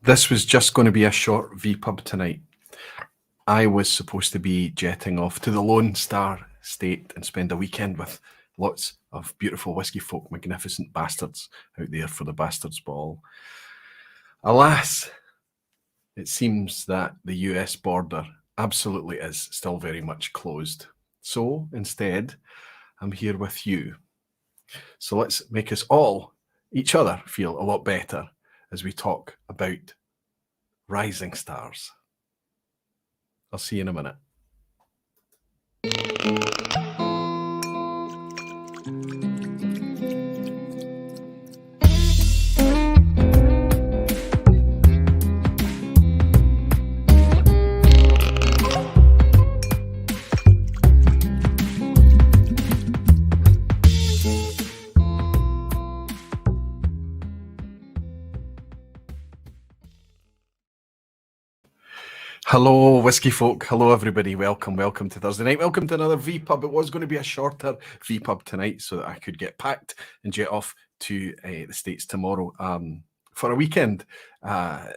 This was just going to be a short vPub tonight. I was supposed to be jetting off to the Lone Star State and spend a weekend with lots of beautiful whiskey folk, magnificent bastards out there for the Bastards Ball. Alas, it seems that the US border absolutely is still very much closed. So instead, I'm here with you. So let's make us all, each other, feel a lot better as we talk about rising stars. I'll see you in a minute. Hello, whiskey folk. Hello, everybody. Welcome to Thursday night. Welcome to another vPub. It was going to be a shorter vPub tonight so that I could get packed and jet off to the States tomorrow for a weekend at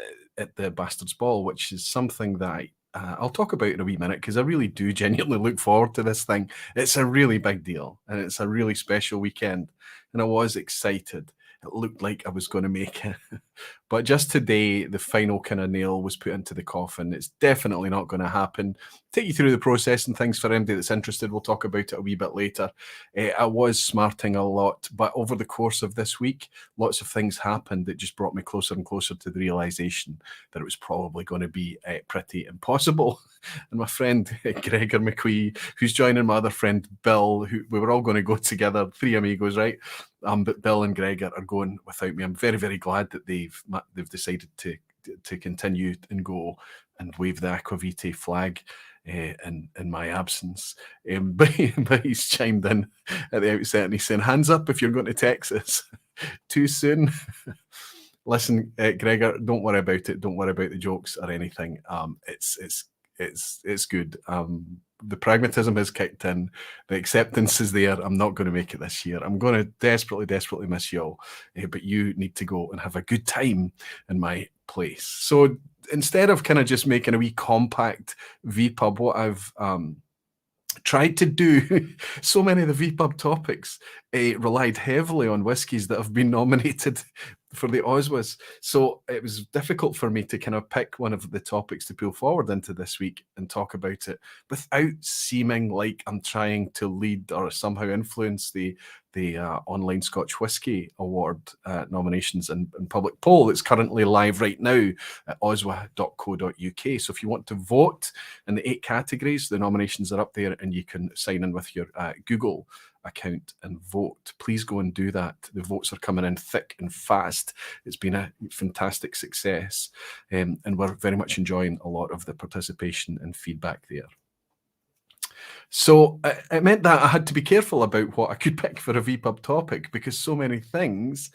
the Bastards Ball, which is something that I'll talk about in a wee minute because I really do genuinely look forward to this thing. It's a really big deal and it's a really special weekend, and I was excited. It looked like I was going to make it. But just today, the final kind of nail was put into the coffin. It's definitely not going to happen. Take you through the process and things for anybody that's interested. We'll talk about it a wee bit later. I was smarting a lot, but over the course of this week, lots of things happened that just brought me closer and closer to the realization that it was probably going to be pretty impossible. And my friend Gregor McQuee, who's joining my other friend Bill, who we were all going to go together, three amigos, right? But Bill and Gregor are going without me. I'm very, very glad that they've decided to continue and go and wave the Aquavitae flag in my absence. But he's chimed in at the outset and he's saying, hands up if you're going to Texas. Too soon. Listen, Gregor, don't worry about it. Don't worry about the jokes or anything. It's good. The pragmatism has kicked in. The acceptance is there. I'm not going to make it this year. I'm going to desperately miss you all. But you need to go and have a good time in my place. So instead of kind of just making a wee compact vPub, what I've tried to do, so many of the vPub topics relied heavily on whiskies that have been nominated for the Oswas. So it was difficult for me to kind of pick one of the topics to pull forward into this week and talk about it without seeming like I'm trying to lead or somehow influence the online Scotch Whisky Award nominations and public poll that's currently live right now at oswa.co.uk. So if you want to vote in the 8 categories, the nominations are up there and you can sign in with your Google account and vote. Please go and do that. The votes are coming in thick and fast. It's been a fantastic success, and we're very much enjoying a lot of the participation and feedback there. So it meant that I had to be careful about what I could pick for a vPub topic because so many things,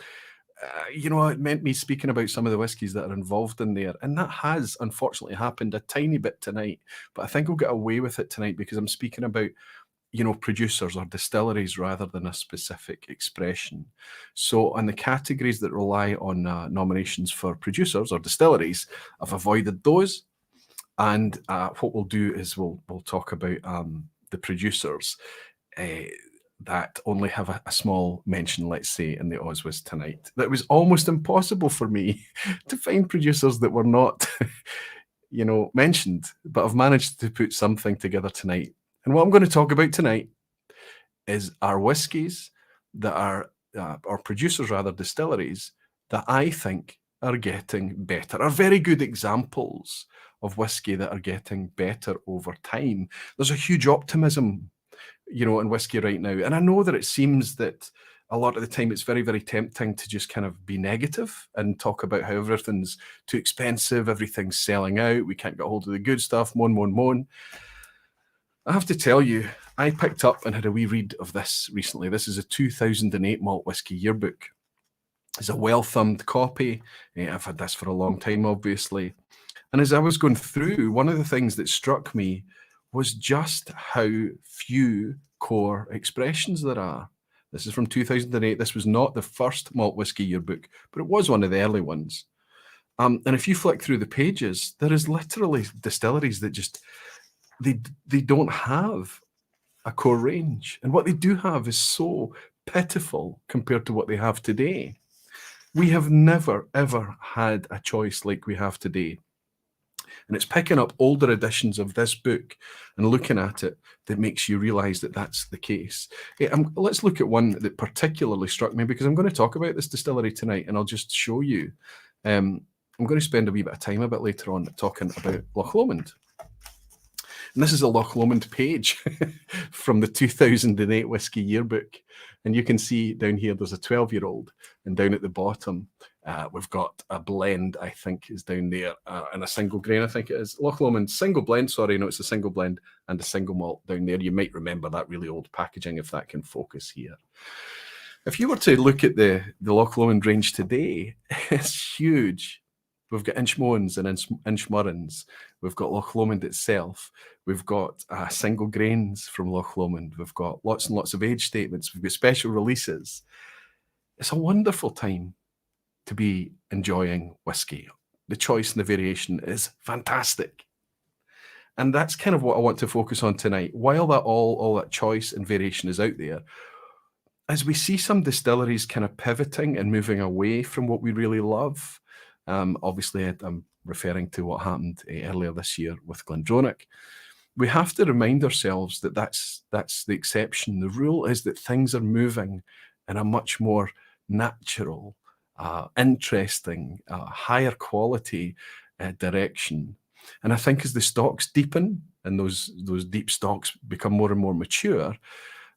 it meant me speaking about some of the whiskies that are involved in there. And that has unfortunately happened a tiny bit tonight, but I think I'll get away with it tonight because I'm speaking about producers or distilleries rather than a specific expression. So on the categories that rely on nominations for producers or distilleries, I've avoided those. And what we'll do is we'll talk about the producers that only have a small mention, let's say, in the Oswas tonight. That was almost impossible for me to find producers that were not, mentioned, but I've managed to put something together tonight. And what I'm going to talk about tonight is our whiskies that are, or producers rather, distilleries that I think are getting better, are very good examples of whiskey that are getting better over time. There's a huge optimism, in whiskey right now. And I know that it seems that a lot of the time it's very, very tempting to just kind of be negative and talk about how everything's too expensive, everything's selling out, we can't get hold of the good stuff, moan. I have to tell you, I picked up and had a wee read of this recently. This is a 2008 Malt Whisky Yearbook. It's a well-thumbed copy. I've had this for a long time, obviously. And as I was going through, one of the things that struck me was just how few core expressions there are. This is from 2008. This was not the first Malt Whisky Yearbook, but it was one of the early ones. And if you flick through the pages, there is literally distilleries that just, they don't have a core range. And what they do have is so pitiful compared to what they have today. We have never, ever had a choice like we have today. And it's picking up older editions of this book and looking at it that makes you realize that that's the case. Let's look at one that particularly struck me, because I'm going to talk about this distillery tonight, and I'll just show you. I'm going to spend a wee bit of time a bit later on talking about Loch Lomond. And this is a Loch Lomond page from the 2008 Whisky Yearbook. And you can see down here, there's a 12-year-old. And down at the bottom, we've got a blend, I think, is down there. And a single grain, I think it is. Loch Lomond single blend. Sorry, no, it's a single blend and a single malt down there. You might remember that really old packaging, if that can focus here. If you were to look at the Loch Lomond range today, it's huge. We've got Inchmoans and Inchmurrins. We've got Loch Lomond itself. We've got single grains from Loch Lomond. We've got lots and lots of age statements. We've got special releases. It's a wonderful time to be enjoying whiskey. The choice and the variation is fantastic. And that's kind of what I want to focus on tonight. While that all that choice and variation is out there, as we see some distilleries kind of pivoting and moving away from what we really love, obviously I'm referring to what happened earlier this year with Glendronach. We have to remind ourselves that that's the exception. The rule is that things are moving in a much more natural, interesting, higher quality direction. And I think as the stocks deepen and those deep stocks become more and more mature,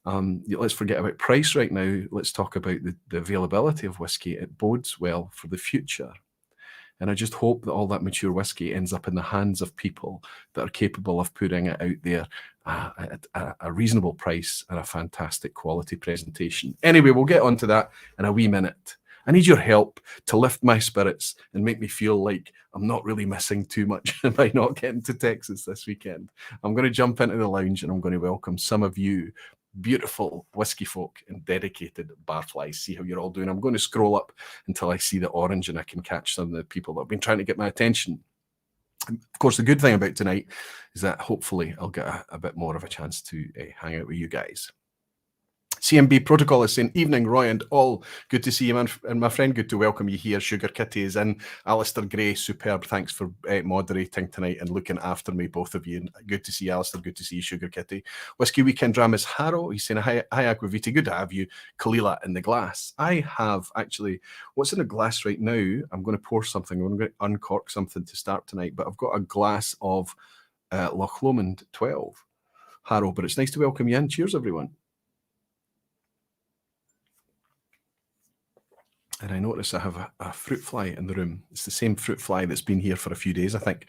let's forget about price right now. Let's talk about the availability of whiskey. It bodes well for the future. And I just hope that all that mature whiskey ends up in the hands of people that are capable of putting it out there at a reasonable price and a fantastic quality presentation. Anyway, we'll get onto that in a wee minute. I need your help to lift my spirits and make me feel like I'm not really missing too much by not getting to Texas this weekend. I'm going to jump into the lounge and I'm going to welcome some of you beautiful whiskey folk and dedicated barflies. See how you're all doing. I'm going to scroll up until I see the orange and I can catch some of the people that have been trying to get my attention. Of course, the good thing about tonight is that hopefully I'll get a bit more of a chance to hang out with you guys. CMB Protocol is saying, evening, Roy and all. Good to see you, man. And my friend, good to welcome you here. Sugar Kitty is in. Alistair Gray, superb. Thanks for moderating tonight and looking after me, both of you. And good to see you, Alistair. Good to see you, Sugar Kitty. Whiskey Weekend Dramas Harrow. He's saying, hi, Aquavita. Good to have you. Kalila in the glass. I have actually, what's in the glass right now? I'm going to pour something. I'm going to uncork something to start tonight. But I've got a glass of Loch Lomond 12 Harrow. But it's nice to welcome you in. Cheers, everyone. And I notice I have a fruit fly in the room. It's the same fruit fly that's been here for a few days, I think.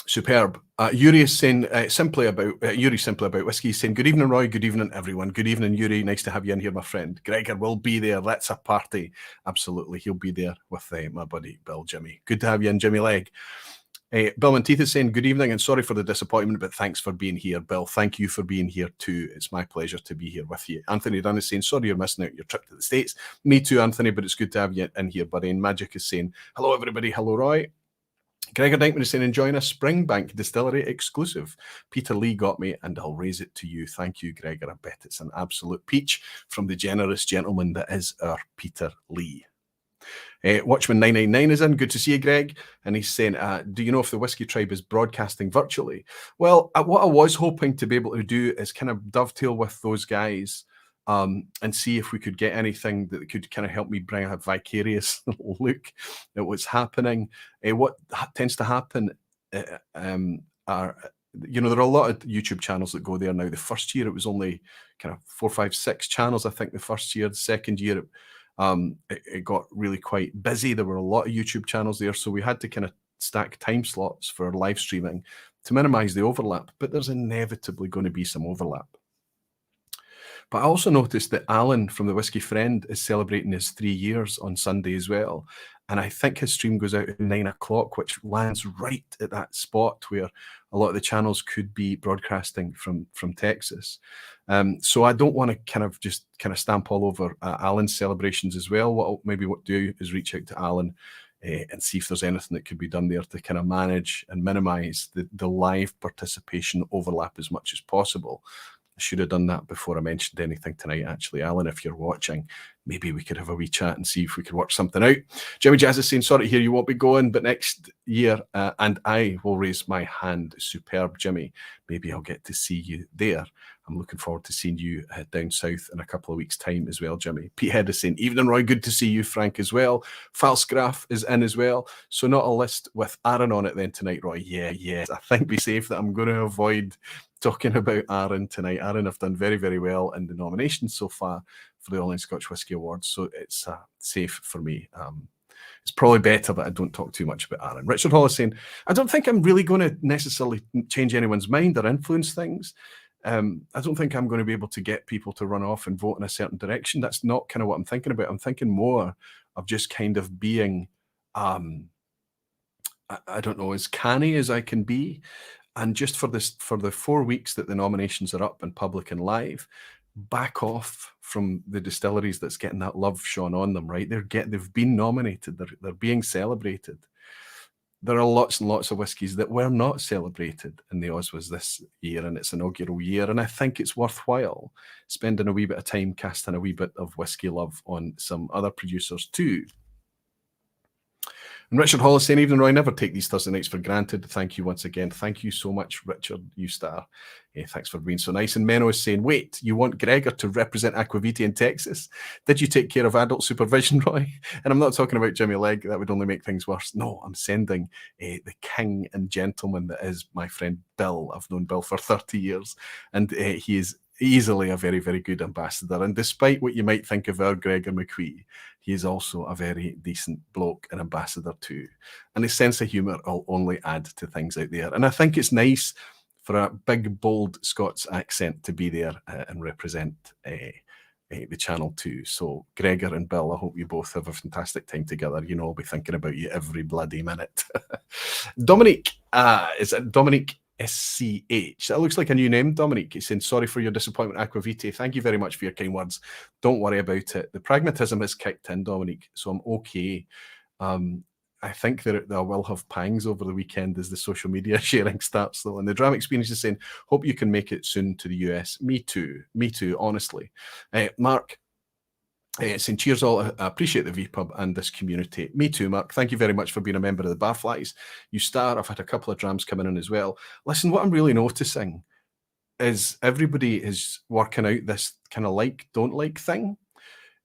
Superb. Yuri is saying simply about whiskey. He's saying, good evening, Roy. Good evening, everyone. Good evening, Yuri. Nice to have you in here, my friend. Gregor will be there. Let's a party. Absolutely. He'll be there with my buddy, Bill Jimmy. Good to have you in, Jimmy Legg. Bill Monteith is saying, good evening and sorry for the disappointment, but thanks for being here, Bill. Thank you for being here too. It's my pleasure to be here with you. Anthony Dunn is saying, sorry you're missing out your trip to the States. Me too, Anthony, but it's good to have you in here, buddy. And Magic is saying, hello, everybody. Hello, Roy. Gregor Dykeman is saying, enjoying a Springbank Distillery exclusive. Peter Lee got me, and I'll raise it to you. Thank you, Gregor. I bet it's an absolute peach from the generous gentleman that is our Peter Lee. Watchman999 is in. Good to see you, Greg. And he's saying, do you know if the Whiskey Tribe is broadcasting virtually? Well, what I was hoping to be able to do is kind of dovetail with those guys and see if we could get anything that could kind of help me bring a vicarious look at what's happening. What tends to happen are, there are a lot of YouTube channels that go there now. The first year, it was only kind of 4, 5, 6 channels, I think, the first year. The second year, it got really quite busy. There were a lot of YouTube channels there, so we had to kind of stack time slots for live streaming to minimize the overlap, but there's inevitably going to be some overlap. But I also noticed that Alan from the Whiskey Friend is celebrating his 3 years on Sunday as well. And I think his stream goes out at 9 o'clock, which lands right at that spot where a lot of the channels could be broadcasting from Texas. So I don't want to kind of stamp all over Alan's celebrations as well. What I'll do is reach out to Alan and see if there's anything that could be done there to kind of manage and minimize the live participation overlap as much as possible. I should have done that before I mentioned anything tonight, actually. Alan, if you're watching, maybe we could have a wee chat and see if we could work something out. Jimmy Jazz is saying, sorry to hear you won't be going, but next year, and I will raise my hand. Superb, Jimmy. Maybe I'll get to see you there. I'm looking forward to seeing you down south in a couple of weeks' time as well, Jimmy. Pete Head is saying, evening, Roy. Good to see you, Frank, as well. Falsgraf is in as well. So not a list with Aaron on it then tonight, Roy. Yeah. I think be safe that I'm going to avoid talking about Aaron tonight. Aaron have done very, very well in the nominations so far for the All-In Scotch Whisky Awards, so it's safe for me. It's probably better that I don't talk too much about Aaron. Richard Hall is saying, I don't think I'm really going to necessarily change anyone's mind or influence things. I don't think I'm going to be able to get people to run off and vote in a certain direction. That's not kind of what I'm thinking about. I'm thinking more of just kind of being, I don't know, as canny as I can be. And just for the 4 weeks that the nominations are up and public and live, back off from the distilleries that's getting that love shone on them, right? They've been nominated, they're being celebrated. There are lots and lots of whiskies that were not celebrated in the Oswas this year and its inaugural year, and I think it's worthwhile spending a wee bit of time casting a wee bit of whiskey love on some other producers too. And Richard Hall is saying, evening, Roy, never take these Thursday nights for granted. Thank you once again. Thank you so much, Richard, you star. Thanks for being so nice. And Menno is saying, wait, you want Gregor to represent Aquavita in Texas? Did you take care of adult supervision, Roy? And I'm not talking about Jimmy Legg. That would only make things worse. No, I'm sending the king and gentleman that is my friend Bill. I've known Bill for 30 years, and he is easily a very, very good ambassador. And despite what you might think of our Gregor McQueen, he is also a very decent bloke and ambassador too. And his sense of humour will only add to things out there. And I think it's nice for a big, bold Scots accent to be there and represent the channel too. So Gregor and Bill, I hope you both have a fantastic time together. You know, I'll be thinking about you every bloody minute. Dominique, is it Dominique SCH? That looks like a new name, Dominique. He's saying, sorry for your disappointment, Aquavita. Thank you very much for your kind words. Don't worry about it. The pragmatism has kicked in, Dominique, so I'm okay. I think that I will have pangs over the weekend as the social media sharing starts, though. And the Drama Experience is saying, hope you can make it soon to the US. Me too, honestly. Mark, saying, cheers all, I appreciate the vPub and this community. Me too, Mark. Thank you very much for being a member of the Barflies. You star. I've had a couple of drams coming in as well. Listen, what I'm really noticing is everybody is working out this kind of like, don't like thing.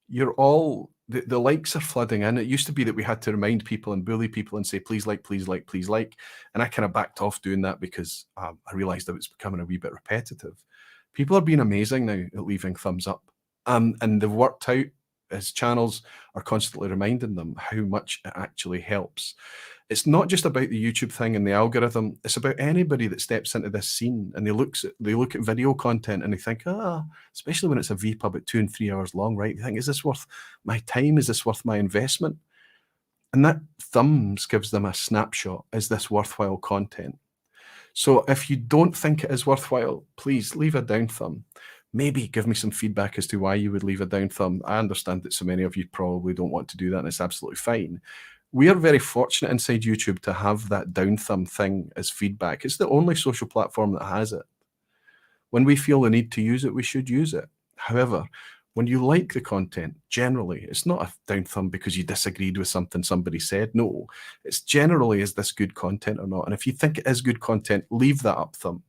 You're all, the likes are flooding in. It used to be that we had to remind people and bully people and say, please like, please like, please like. And I kind of backed off doing that because I realized that it's becoming a wee bit repetitive. People are being amazing now at leaving thumbs up. And they've worked out, as channels are constantly reminding them how much it actually helps. It's not just about the YouTube thing and the algorithm. It's about anybody that steps into this scene and they look at video content and they think, especially when it's a vPub at 2 and 3 hours long, right? They think, is this worth my time? Is this worth my investment? And that thumbs gives them a snapshot. Is this worthwhile content? So if you don't think it is worthwhile, please leave a down thumb. Maybe give me some feedback as to why you would leave a down thumb. I understand that so many of you probably don't want to do that, and it's absolutely fine. We are very fortunate inside YouTube to have that down thumb thing as feedback. It's the only social platform that has it. When we feel the need to use it, we should use it. However, when you like the content, generally, it's not a down thumb because you disagreed with something somebody said. No, it's generally, is this good content or not? And if you think it is good content, leave that up thumb,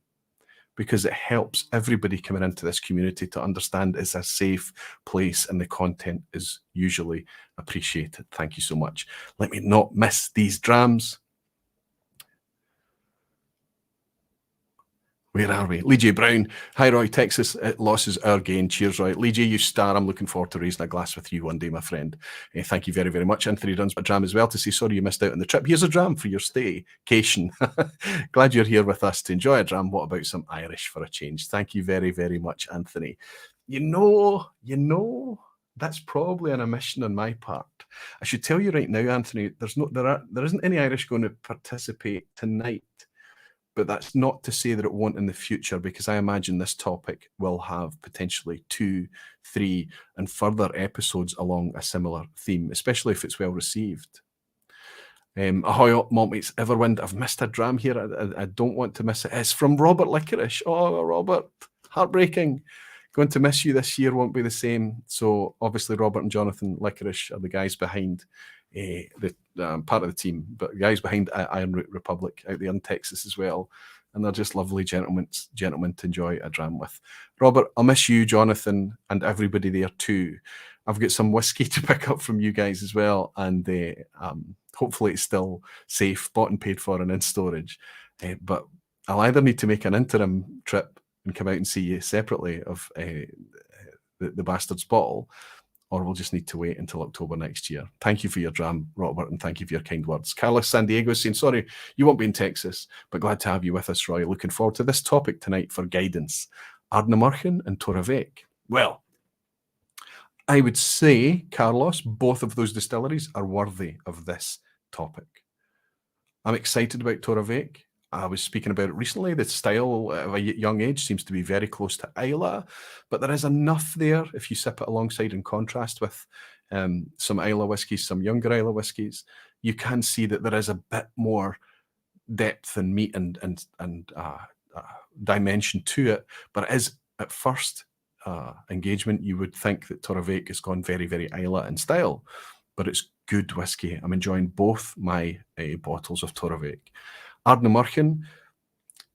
because it helps everybody coming into this community to understand it's a safe place and the content is usually appreciated. Thank you so much. Let me not miss these drams. Where are we? Lee J. Brown. Hi, Roy. Texas losses our gain. Cheers, Roy. Lee J, you star. I'm looking forward to raising a glass with you one day, my friend. Thank you very, very much. Anthony Dunn's a dram as well to say, sorry you missed out on the trip. Here's a dram for your staycation. Glad you're here with us to enjoy a dram. What about some Irish for a change? Thank you very, very much, Anthony. You know, that's probably an omission on my part. I should tell you right now, Anthony, there isn't any Irish going to participate tonight, but that's not to say that it won't in the future, because I imagine this topic will have potentially 2, 3, and further episodes along a similar theme, especially if it's well received. Ahoy, Maltmates Everwind. I've missed a dram here. I don't want to miss it. It's from Robert Licorice. Oh, Robert, heartbreaking. Going to miss you this year, won't be the same. So obviously Robert and Jonathan Licorice are the guys behind the part of the team, but the guys behind Iron Root Republic out there in Texas as well. And they're just lovely gentlemen to enjoy a dram with. Robert, I'll miss you, Jonathan, and everybody there too. I've got some whiskey to pick up from you guys as well, and hopefully it's still safe, bought and paid for and in storage. But I'll either need to make an interim trip and come out and see you separately of the Bastard's Bottle, or we'll just need to wait until October next year. Thank you for your dram, Robert, and thank you for your kind words. Carlos San Diego is saying, sorry, you won't be in Texas, but glad to have you with us, Roy. Looking forward to this topic tonight for guidance. Ardnamurchan and Torabhaig. Well, I would say, Carlos, both of those distilleries are worthy of this topic. I'm excited about Torabhaig. I was speaking about it recently. The style of a young age seems to be very close to Islay, but there is enough there if you sip it alongside and contrast with some Islay whiskies, some younger Islay whiskies. You can see that there is a bit more depth and meat and dimension to it, but it is at first engagement, you would think that Torabhaig has gone very, very Islay in style, but it's good whiskey. I'm enjoying both my bottles of Torabhaig. Ardnamurchan,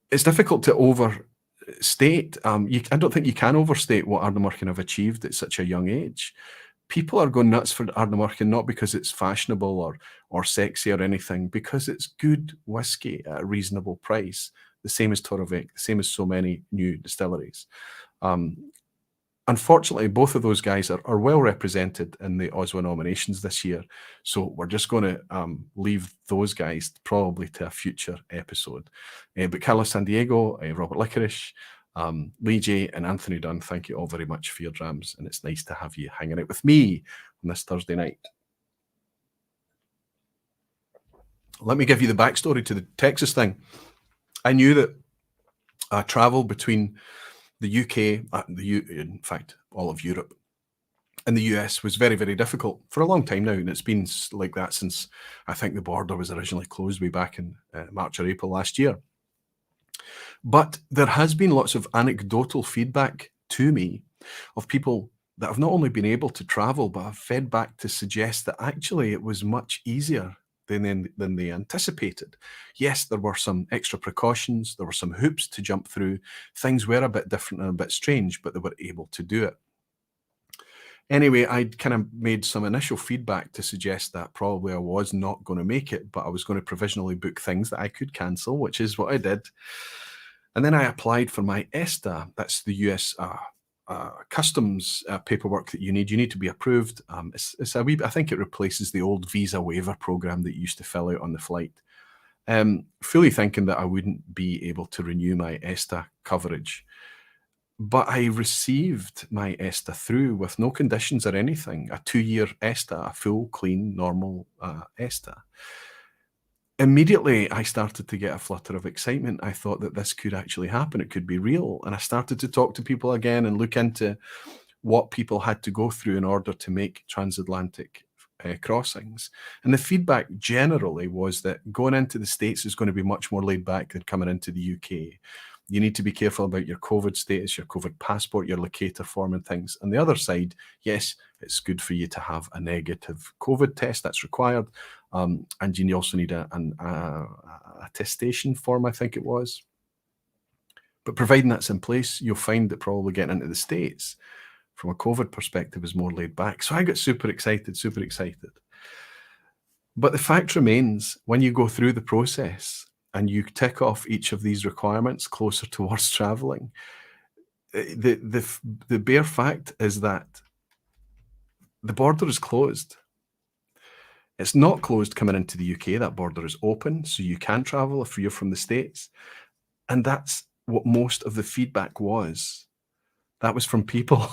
it's difficult to overstate. I don't think you can overstate what Ardnamurchan have achieved at such a young age. People are going nuts for Ardnamurchan, not because it's fashionable or sexy or anything, because it's good whiskey at a reasonable price, the same as Torabhaig, the same as so many new distilleries. Unfortunately, both of those guys are well represented in the Oswa nominations this year, so we're just going to leave those guys probably to a future episode. But Carlos San Diego, Robert Licorice, Lee J, and Anthony Dunn, thank you all very much for your drams, and it's nice to have you hanging out with me on this Thursday night. Let me give you the backstory to the Texas thing. I knew that travel between the UK, in fact, all of Europe and the US was very, very difficult for a long time now. And it's been like that since I think the border was originally closed way back in March or April last year. But there has been lots of anecdotal feedback to me of people that have not only been able to travel, but have fed back to suggest that actually it was much easier than they anticipated. Yes, there were some extra precautions, there were some hoops to jump through, things were a bit different and a bit strange, but they were able to do it. Anyway, I'd kind of made some initial feedback to suggest that probably I was not going to make it, but I was going to provisionally book things that I could cancel, which is what I did. And then I applied for my ESTA, that's the US customs paperwork that you need. You need to be approved. It's a wee, I think it replaces the old visa waiver program that you used to fill out on the flight. Fully thinking that I wouldn't be able to renew my ESTA coverage. But I received my ESTA through with no conditions or anything, a 2-year ESTA, a full, clean, normal ESTA. Immediately, I started to get a flutter of excitement. I thought that this could actually happen. It could be real. And I started to talk to people again and look into what people had to go through in order to make transatlantic crossings. And the feedback generally was that going into the States is going to be much more laid back than coming into the UK. You need to be careful about your COVID status, your COVID passport, your locator form and things. On the other side, yes, it's good for you to have a negative COVID test that's required. And you also need an attestation form, I think it was. But providing that's in place, you'll find that probably getting into the States from a COVID perspective is more laid back. So I got super excited, super excited. But the fact remains, when you go through the process and you tick off each of these requirements closer towards traveling, the bare fact is that the border is closed. It's not closed coming into the UK. That border is open, so you can travel if you're from the States. And that's what most of the feedback was, That was from people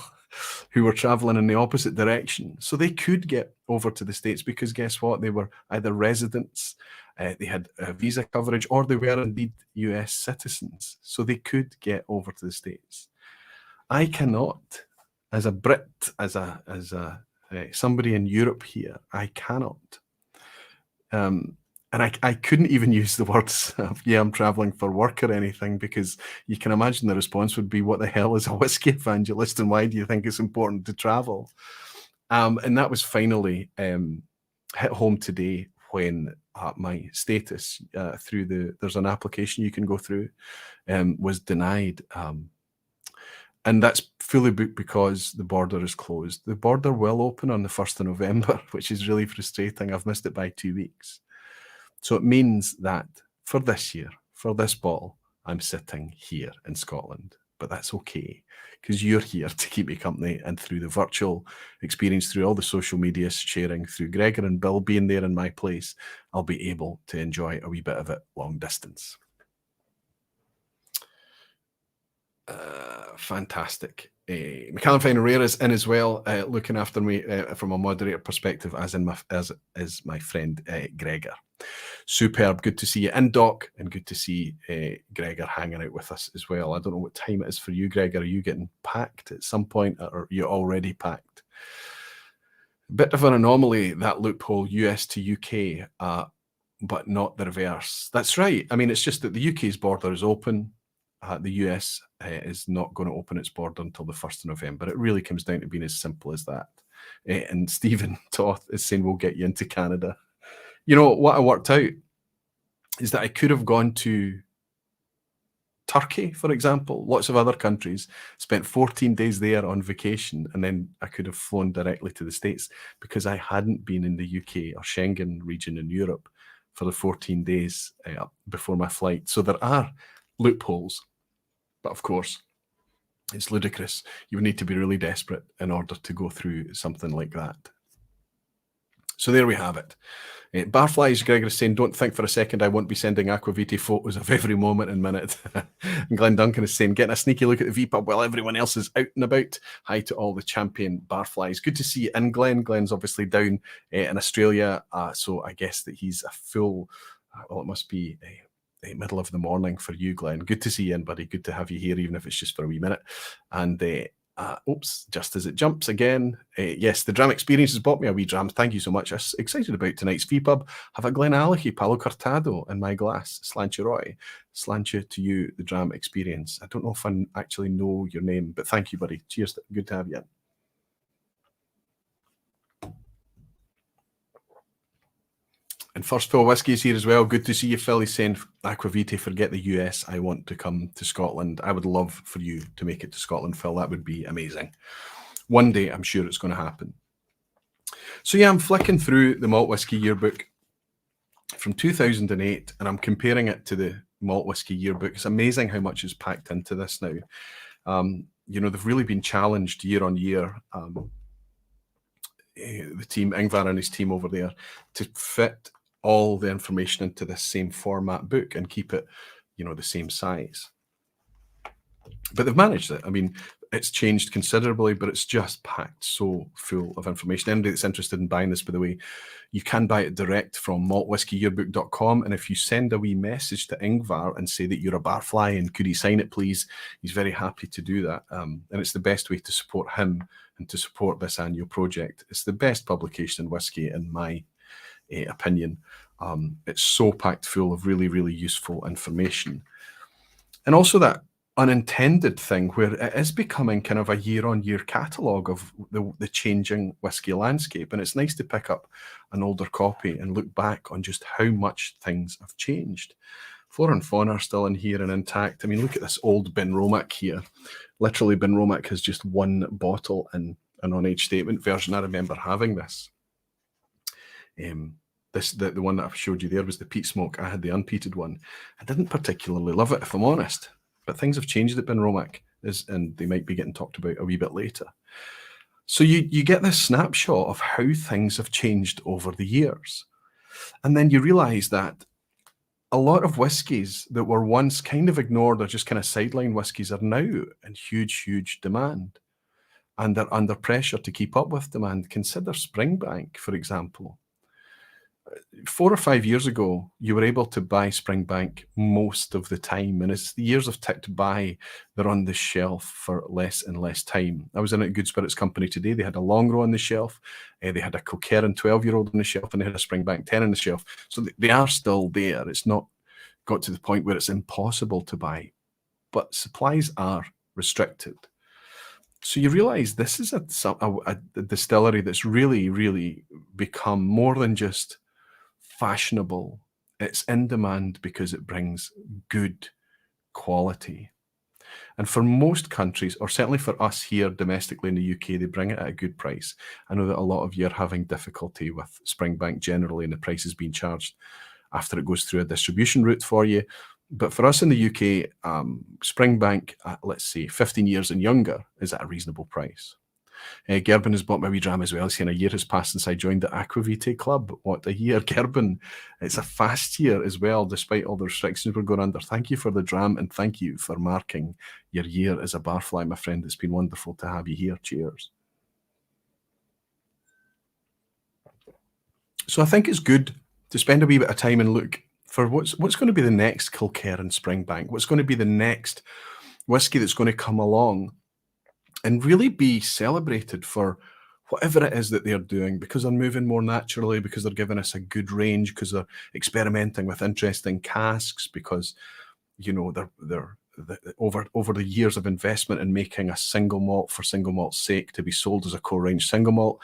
who were traveling in the opposite direction. So they could get over to the States because guess what? They were either residents, they had visa coverage, or they were indeed US citizens. So they could get over to the States. I cannot, as a Brit, as somebody in Europe here, I cannot. And I couldn't even use the words of, yeah, I'm traveling for work or anything, because you can imagine the response would be, what the hell is a whiskey evangelist and why do you think it's important to travel? And that was finally hit home today when my status through there's an application you can go through, was denied. And that's fully booked because the border is closed. The border will open on the 1st of November, which is really frustrating. I've missed it by 2 weeks. So it means that for this year, for this bottle, I'm sitting here in Scotland. But that's okay, because you're here to keep me company, and through the virtual experience, through all the social media sharing, through Gregor and Bill being there in my place, I'll be able to enjoy a wee bit of it long distance. Fantastic. McCallum Fine Rare is in as well, looking after me from a moderator perspective, as is my friend Gregor. Superb. Good to see you in, Doc, and good to see Gregor hanging out with us as well. I don't know what time it is for you, Gregor. Are you getting packed at some point, or are you already packed? Bit of an anomaly, that loophole, US to UK, but not the reverse. That's right. I mean, it's just that the UK's border is open. The US is not going to open its border until the 1st of November. It really comes down to being as simple as that. And Stephen Toth is saying we'll get you into Canada. You know, what I worked out is that I could have gone to Turkey, for example, lots of other countries, spent 14 days there on vacation, and then I could have flown directly to the States because I hadn't been in the UK or Schengen region in Europe for the 14 days before my flight. So there are loopholes. But of course, it's ludicrous. You would need to be really desperate in order to go through something like that. So there we have it. Barflies, Gregor is saying, don't think for a second I won't be sending Aquavitae photos of every moment and minute. And Glenn Duncan is saying, getting a sneaky look at the vPub while everyone else is out and about. Hi to all the champion Barflies. Good to see you in, Glenn. Glenn's obviously down in Australia, so I guess that he's a full, well, it must be middle of the morning for you, Glenn. Good to see you in, buddy. Good to have you here, even if it's just for a wee minute. And oops, just as it jumps again. Yes, the dram experience has bought me a wee dram. Thank you so much. I'm excited about tonight's vPub. Have a Glenallachie Palo Cortado in my glass. Sláinte Roy. Sláinte to you, the dram experience. I don't know if I actually know your name, but thank you, buddy. Cheers. Good to have you in. And First Fill Whiskey is here as well. Good to see you, Phil. He's saying, Aquavitae, forget the US. I want to come to Scotland. I would love for you to make it to Scotland, Phil. That would be amazing. One day, I'm sure it's going to happen. So yeah, I'm flicking through the Malt Whisky Yearbook from 2008, and I'm comparing it to the Malt Whisky Yearbook. It's amazing how much is packed into this now. You know, they've really been challenged year on year. The team, Ingvar and his team over there, to fit all the information into this same format book and keep it, you know, the same size. But they've managed it. I mean, it's changed considerably, but it's just packed so full of information. Anybody that's interested in buying this, by the way, you can buy it direct from maltwhiskeyyearbook.com. And if you send a wee message to Ingvar and say that you're a barfly and could he sign it, please, he's very happy to do that. And it's the best way to support him and to support this annual project. It's the best publication in whiskey, in my opinion. It's so packed full of really, really useful information. And also that unintended thing where it is becoming kind of a year-on-year catalogue of the changing whiskey landscape. And it's nice to pick up an older copy and look back on just how much things have changed. Flora and fauna are still in here and intact. I mean, look at this old Benromach here. Literally, Benromach has just one bottle in an on-age statement version. I remember having this. The one that I showed you there was the peat smoke. I had the unpeated one. I didn't particularly love it, if I'm honest. But things have changed at Benromach, and they might be getting talked about a wee bit later. So you get this snapshot of how things have changed over the years. And then you realise that a lot of whiskies that were once kind of ignored or just kind of sideline whiskies are now in huge, huge demand. And they're under pressure to keep up with demand. Consider Springbank, for example. 4 or 5 years ago, you were able to buy Springbank most of the time, and as the years have ticked by, they're on the shelf for less and less time. I was in a Good Spirits company today. They had a Longrow on the shelf, they had a Kilkerran 12-year-old on the shelf, and they had a Springbank 10 on the shelf. So they are still there. It's not got to the point where it's impossible to buy, but supplies are restricted. So you realize this is a distillery that's really, really become more than just fashionable. It's in demand because it brings good quality. And for most countries, or certainly for us here domestically in the UK, they bring it at a good price. I know that a lot of you are having difficulty with Springbank generally, and the price is being charged after it goes through a distribution route for you. But for us in the UK, Springbank, let's say 15 years and younger, is at a reasonable price. Gerben has bought my wee dram as well. He's saying a year has passed since I joined the Aquavitae Club. What a year, Gerben. It's a fast year as well, despite all the restrictions we're going under. Thank you for the dram, and thank you for marking your year as a barfly, my friend. It's been wonderful to have you here. Cheers. So I think it's good to spend a wee bit of time and look for what's going to be the next Kilkerran Springbank, what's going to be the next whiskey that's going to come along and really be celebrated for whatever it is that they're doing, because they're moving more naturally, because they're giving us a good range, because they're experimenting with interesting casks, because, you know, they're over the years of investment in making a single malt for single malt's sake to be sold as a core range single malt,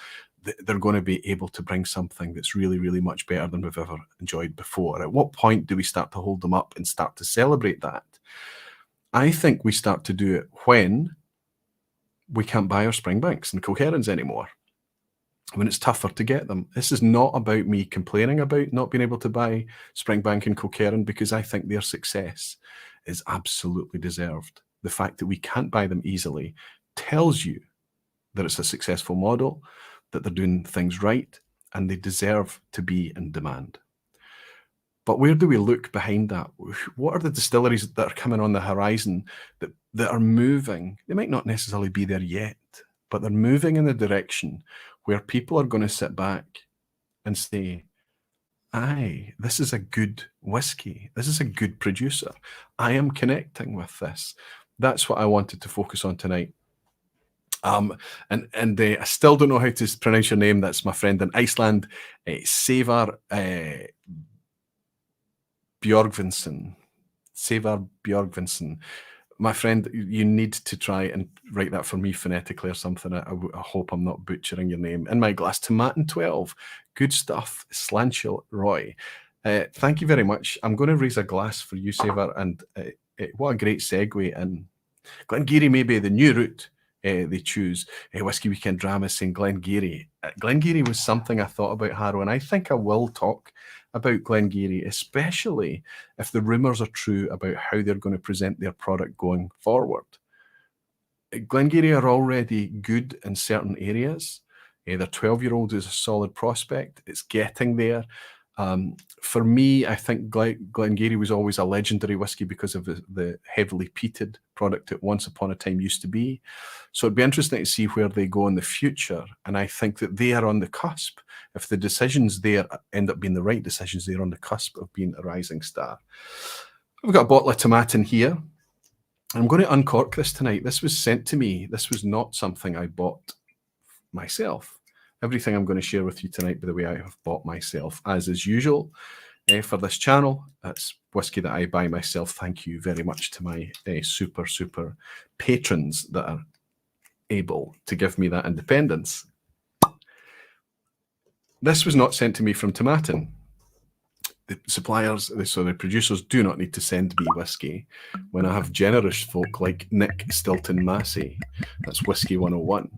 they're going to be able to bring something that's really, really much better than we've ever enjoyed before. At what point do we start to hold them up and start to celebrate that? I think we start to do it when we can't buy our Springbanks and Kilkerrans anymore, when it's tougher to get them. This is not about me complaining about not being able to buy Springbank and Kilkerran, because I think their success is absolutely deserved. The fact that we can't buy them easily tells you that it's a successful model, that they're doing things right, and they deserve to be in demand. But where do we look behind that? What are the distilleries that are coming on the horizon that are moving? They might not necessarily be there yet, but they're moving in the direction where people are going to sit back and say, aye, this is a good whiskey. This is a good producer. I am connecting with this. That's what I wanted to focus on tonight. I still don't know how to pronounce your name. That's my friend in Iceland, Savar Björgvinsson. Savar Björgvinsson. My friend, you need to try and write that for me phonetically or something. I hope I'm not butchering your name. In my glass, Tomatin 12. Good stuff. Slanchel Roy. Thank you very much. I'm going to raise a glass for you, Savar, and what a great segue in. Glengarry may be the new route they choose. Whiskey Weekend Drama saying Glengarry. Glengarry was something I thought about, Harrow, and I think I will talk about Glengarry, especially if the rumours are true about how they're going to present their product going forward. Glengarry are already good in certain areas. Their 12-year-old is a solid prospect. It's getting there. For me, I think Glengarry was always a legendary whiskey because of the heavily peated product it once upon a time used to be. So it'd be interesting to see where they go in the future. And I think that they are on the cusp. If the decisions there end up being the right decisions, they're on the cusp of being a rising star. I've got a bottle of Tomatin here. I'm going to uncork this tonight. This was sent to me. This was not something I bought myself. Everything I'm going to share with you tonight, by the way, I have bought myself, as is usual for this channel. That's whiskey that I buy myself. Thank you very much to my super, super patrons that are able to give me that independence. This was not sent to me from Tomatin. The suppliers, so the producers, do not need to send me whiskey when I have generous folk like Nick Stilton Massey. That's Whiskey 101.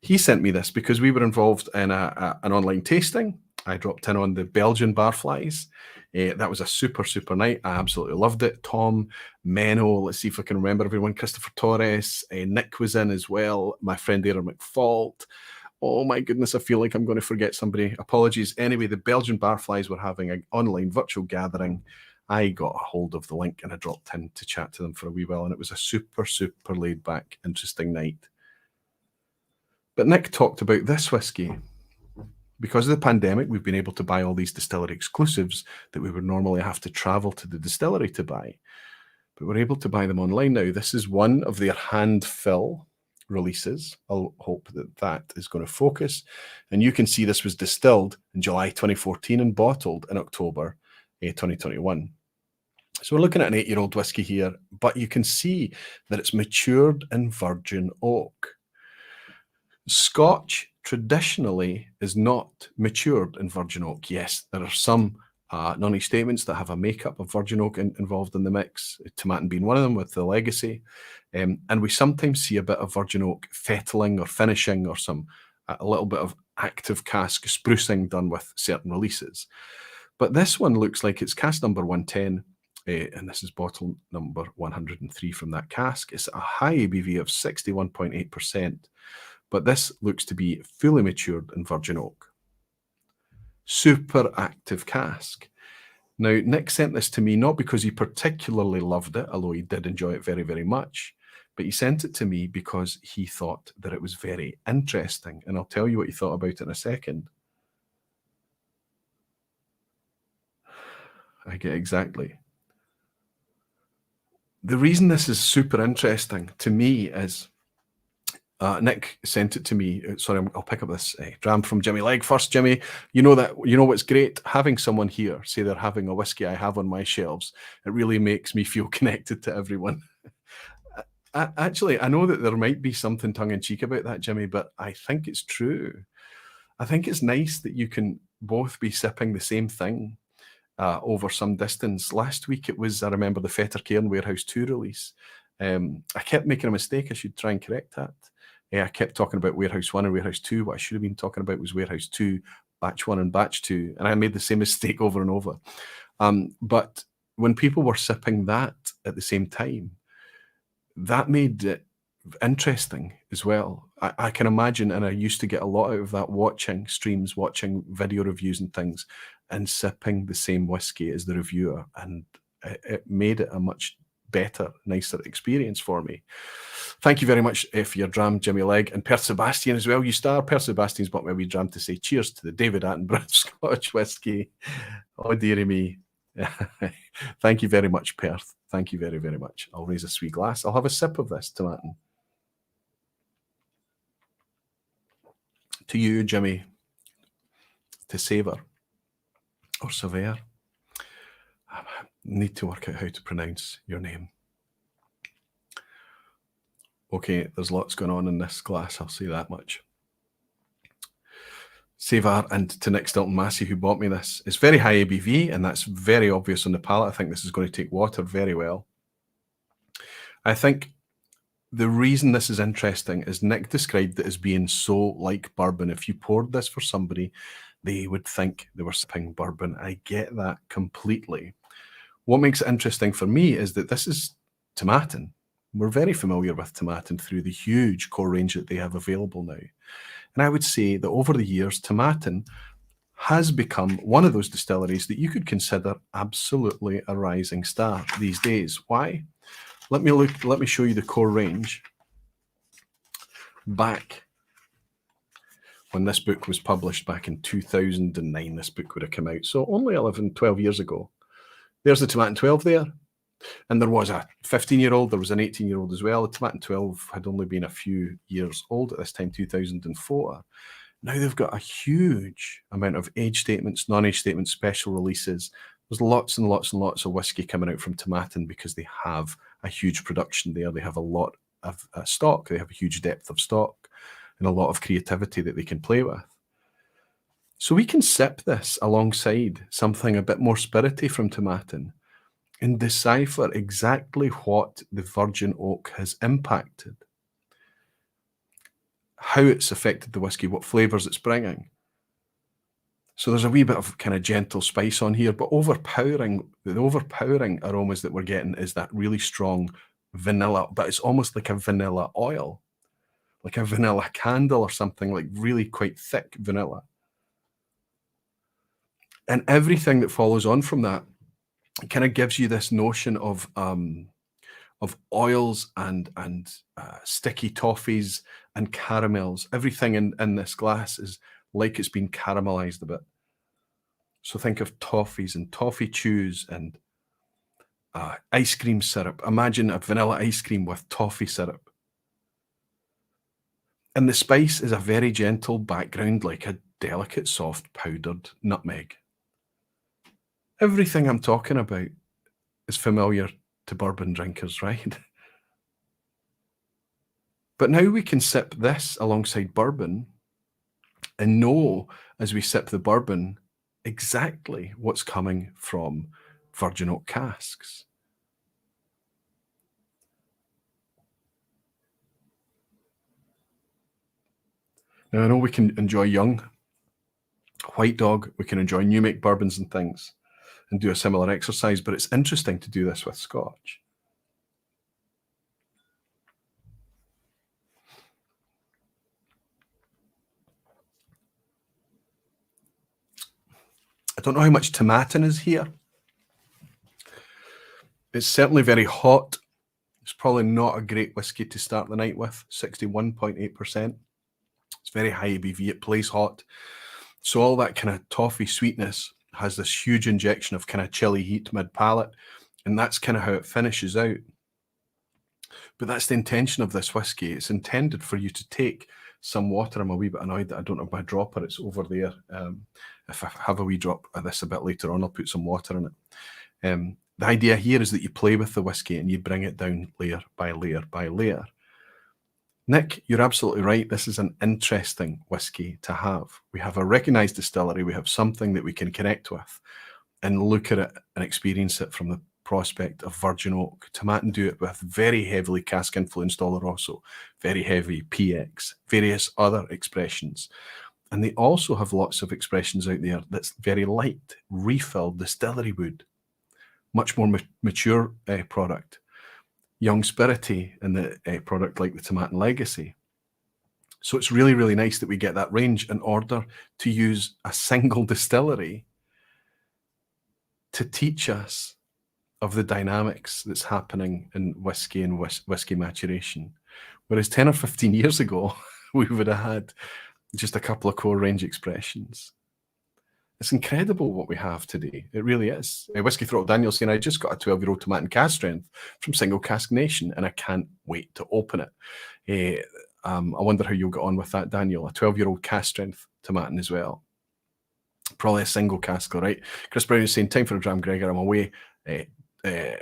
He sent me this because we were involved in an online tasting. I dropped in on the Belgian barflies. That was a super, super night. I absolutely loved it. Tom, Menno, let's see if I can remember everyone. Christopher Torres, Nick was in as well. My friend Aaron McFault. Oh my goodness, I feel like I'm going to forget somebody. Apologies. Anyway, the Belgian Barflies were having an online virtual gathering. I got a hold of the link and I dropped in to chat to them for a wee while, and it was a super, super laid back, interesting night. But Nick talked about this whiskey. Because of the pandemic, we've been able to buy all these distillery exclusives that we would normally have to travel to the distillery to buy. But we're able to buy them online now. This is one of their hand fill releases. I'll hope that that is going to focus. And you can see this was distilled in July 2014 and bottled in October 2021. So we're looking at an 8-year-old whiskey here, but you can see that it's matured in virgin oak. Scotch traditionally is not matured in virgin oak. Yes, there are some non-age statements that have a makeup of virgin oak involved in the mix, Tomatin being one of them with the legacy. And we sometimes see a bit of virgin oak fettling or finishing, or a little bit of active cask sprucing done with certain releases. But this one looks like it's cask number 110, and this is bottle number 103 from that cask. It's a high ABV of 61.8%, but this looks to be fully matured in virgin oak. Super active cask. Now, Nick sent this to me not because he particularly loved it, although he did enjoy it very, very much, but he sent it to me because he thought that it was very interesting, and I'll tell you what he thought about it in a second. I get exactly. The reason this is super interesting to me is Nick sent it to me. Sorry, I'll pick up this dram from Jimmy Legg first. Jimmy, you know what's great? Having someone here say they're having a whiskey I have on my shelves, it really makes me feel connected to everyone. Actually, I know that there might be something tongue-in-cheek about that, Jimmy, but I think it's true. I think it's nice that you can both be sipping the same thing over some distance. Last week it was, I remember, the Fetter Cairn Warehouse 2 release. I kept making a mistake. I should try and correct that. I kept talking about Warehouse 1 and Warehouse 2. What I should have been talking about was Warehouse 2, Batch 1 and Batch 2. And I made the same mistake over and over. But when people were sipping that at the same time, that made it interesting as well. I can imagine, and I used to get a lot out of that, watching streams, watching video reviews and things, and sipping the same whiskey as the reviewer. And it made it a much better, nicer experience for me. Thank you very much for your dram, Jimmy Legg, and Per Sebastian as well. You star. Per Sebastian's bought me a wee dram to say cheers to the David Attenborough Scotch whiskey. Oh, dearie me. Thank you very much, Perth. Thank you very, very much. I'll raise a sweet glass. I'll have a sip of this Tomatin. To you, Jimmy, to savour or savor. I need to work out how to pronounce your name. Okay, there's lots going on in this glass, I'll say that much. Savor, and to Nick Stilton Massey, who bought me this. It's very high ABV, and that's very obvious on the palate. I think this is going to take water very well. I think the reason this is interesting is Nick described it as being so like bourbon. If you poured this for somebody, they would think they were sipping bourbon. I get that completely. What makes it interesting for me is that this is Tomatin. We're very familiar with Tomatin through the huge core range that they have available now. And I would say that over the years, Tomatin has become one of those distilleries that you could consider absolutely a rising star these days. Why? Let me show you the core range. Back when this book was published back in 2009, this book would have come out. So only 11, 12 years ago. There's the Tomatin 12 there. And there was a 15-year-old, there was an 18-year-old as well. The Tomatin 12 had only been a few years old at this time, 2004. Now they've got a huge amount of age statements, non-age statements, special releases. There's lots and lots and lots of whiskey coming out from Tomatin because they have a huge production there. They have a lot of stock. They have a huge depth of stock and a lot of creativity that they can play with. So we can sip this alongside something a bit more spirity from Tomatin and decipher exactly what the virgin oak has impacted, how it's affected the whiskey, what flavours it's bringing. So there's a wee bit of kind of gentle spice on here, but the overpowering aromas that we're getting is that really strong vanilla, but it's almost like a vanilla oil, like a vanilla candle or something, like really quite thick vanilla. And everything that follows on from that kind of gives you this notion of oils and sticky toffees and caramels. Everything in this glass is like it's been caramelized a bit. So think of toffees and toffee chews and ice cream syrup. Imagine a vanilla ice cream with toffee syrup. And the spice is a very gentle background, like a delicate, soft, powdered nutmeg. Everything I'm talking about is familiar to bourbon drinkers, right? But now we can sip this alongside bourbon and know as we sip the bourbon exactly what's coming from virgin oak casks. Now, I know we can enjoy young White Dog, we can enjoy new make bourbons and things and do a similar exercise, but it's interesting to do this with Scotch. I don't know how much Tomatin is here. It's certainly very hot. It's probably not a great whiskey to start the night with, 61.8%. It's very high ABV, it plays hot. So all that kind of toffee sweetness has this huge injection of kind of chilly heat mid-palate, and that's kind of how it finishes out. But that's the intention of this whiskey. It's intended for you to take some water. I'm a wee bit annoyed that I don't have my dropper. It's over there. If I have a wee drop of this a bit later on, I'll put some water in it. The idea here is that you play with the whiskey and you bring it down layer by layer by layer. Nick, you're absolutely right. This is an interesting whiskey to have. We have a recognised distillery. We have something that we can connect with and look at it and experience it from the prospect of virgin oak. Tomatin do it with very heavily cask influenced Oloroso, very heavy PX, various other expressions. And they also have lots of expressions out there that's very light, refilled distillery wood, much more mature product. Young spirity in the product like the Tomatin Legacy. So it's really, really nice that we get that range in order to use a single distillery to teach us of the dynamics that's happening in whiskey and whiskey maturation. Whereas 10 or 15 years ago, we would have had just a couple of core range expressions. It's incredible what we have today. It really is. Whiskey Throttle Daniel saying, I just got a 12-year-old Tomatin cask strength from Single Cask Nation, and I can't wait to open it. I wonder how you'll get on with that, Daniel. A 12-year-old cask strength Tomatin as well. Probably a single cask, all right. Chris Brown is saying, time for a dram, Gregor. I'm away to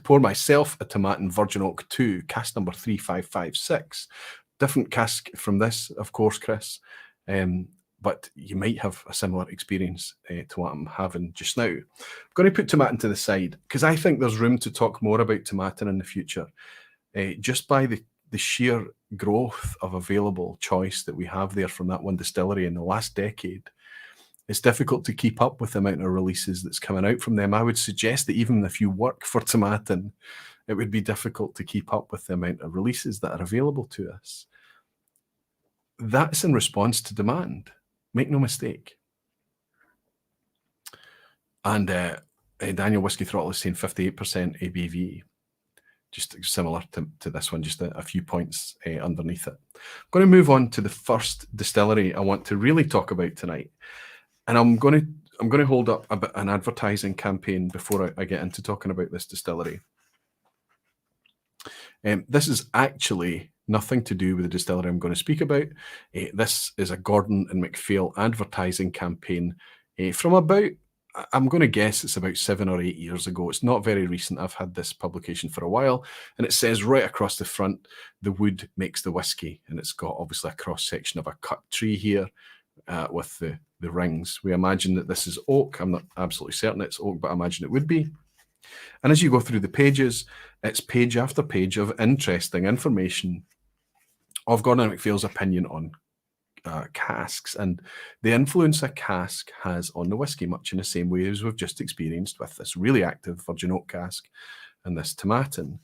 pour myself a Tomatin Virgin Oak 2, cask number 3556. Different cask from this, of course, Chris. But you might have a similar experience to what I'm having just now. I'm going to put Tomatin to the side because I think there's room to talk more about Tomatin in the future. Just by the sheer growth of available choice that we have there from that one distillery in the last decade, it's difficult to keep up with the amount of releases that's coming out from them. I would suggest that even if you work for Tomatin, it would be difficult to keep up with the amount of releases that are available to us. That's in response to demand. Make no mistake. And Daniel Whiskey Throttle is saying 58% ABV. Just similar to this one, just a few points underneath it. I'm going to move on to the first distillery I want to really talk about tonight. And I'm going to hold up an advertising campaign before I get into talking about this distillery. This is actually nothing to do with the distillery I'm going to speak about. This is a Gordon and MacPhail advertising campaign from about, I'm going to guess it's about 7 or 8 years ago. It's not very recent. I've had this publication for a while, and it says right across the front, the wood makes the whiskey. And it's got obviously a cross-section of a cut tree here with the rings. We imagine that this is oak. I'm not absolutely certain it's oak, but I imagine it would be. And as you go through the pages, it's page after page of interesting information of Gordon and MacPhail's opinion on casks and the influence a cask has on the whiskey, much in the same way as we've just experienced with this really active virgin oak cask and this Tomatin.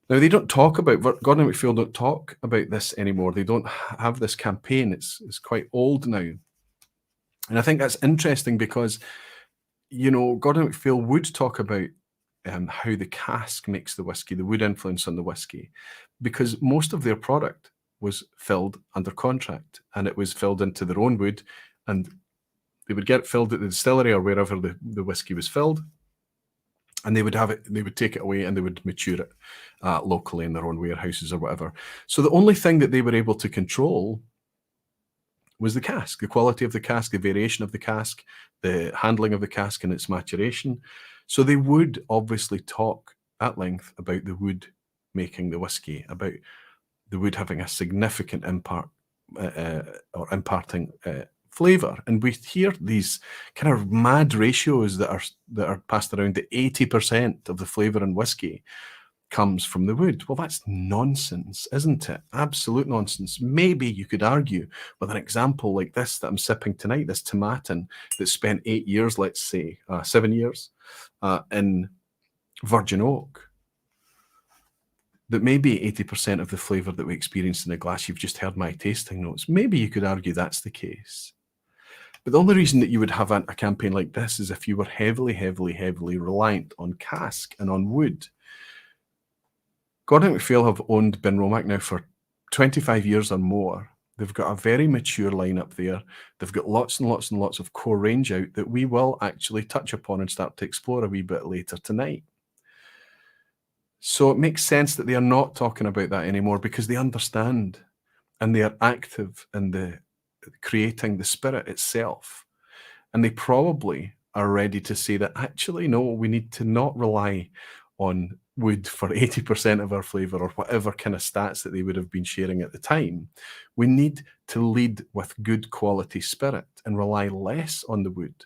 Now, they don't talk about, Gordon and MacPhail don't talk about this anymore. They don't have this campaign. It's quite old now. And I think that's interesting because, you know, Gordon and MacPhail would talk about how the cask makes the whiskey, the wood influence on the whiskey, because most of their product was filled under contract, and it was filled into their own wood, and they would get it filled at the distillery or wherever the whiskey was filled, and they would have it, they would take it away and they would mature it locally in their own warehouses or whatever. So the only thing that they were able to control was the cask, the quality of the cask, the variation of the cask, the handling of the cask and its maturation. So they would obviously talk at length about the wood making the whiskey, about the wood having a significant impact or imparting flavor. And we hear these kind of mad ratios that are passed around, that 80% of the flavor in whiskey comes from the wood. Well, that's nonsense, isn't it? Absolute nonsense. Maybe you could argue with an example like this that I'm sipping tonight, this Tomatin that spent 8 years, let's say, 7 years in virgin oak, that maybe 80% of the flavour that we experience in a glass, you've just heard my tasting notes, maybe you could argue that's the case. But the only reason that you would have a campaign like this is if you were heavily, heavily, heavily reliant on cask and on wood. Gordon and MacPhail have owned Benromach now for 25 years or more. They've got a very mature lineup there. They've got lots and lots and lots of core range out that we will actually touch upon and start to explore a wee bit later tonight. So it makes sense that they are not talking about that anymore, because they understand and they are active in the creating the spirit itself. And they probably are ready to say that actually, no, we need to not rely on wood for 80% of our flavour, or whatever kind of stats that they would have been sharing at the time. We need to lead with good quality spirit and rely less on the wood.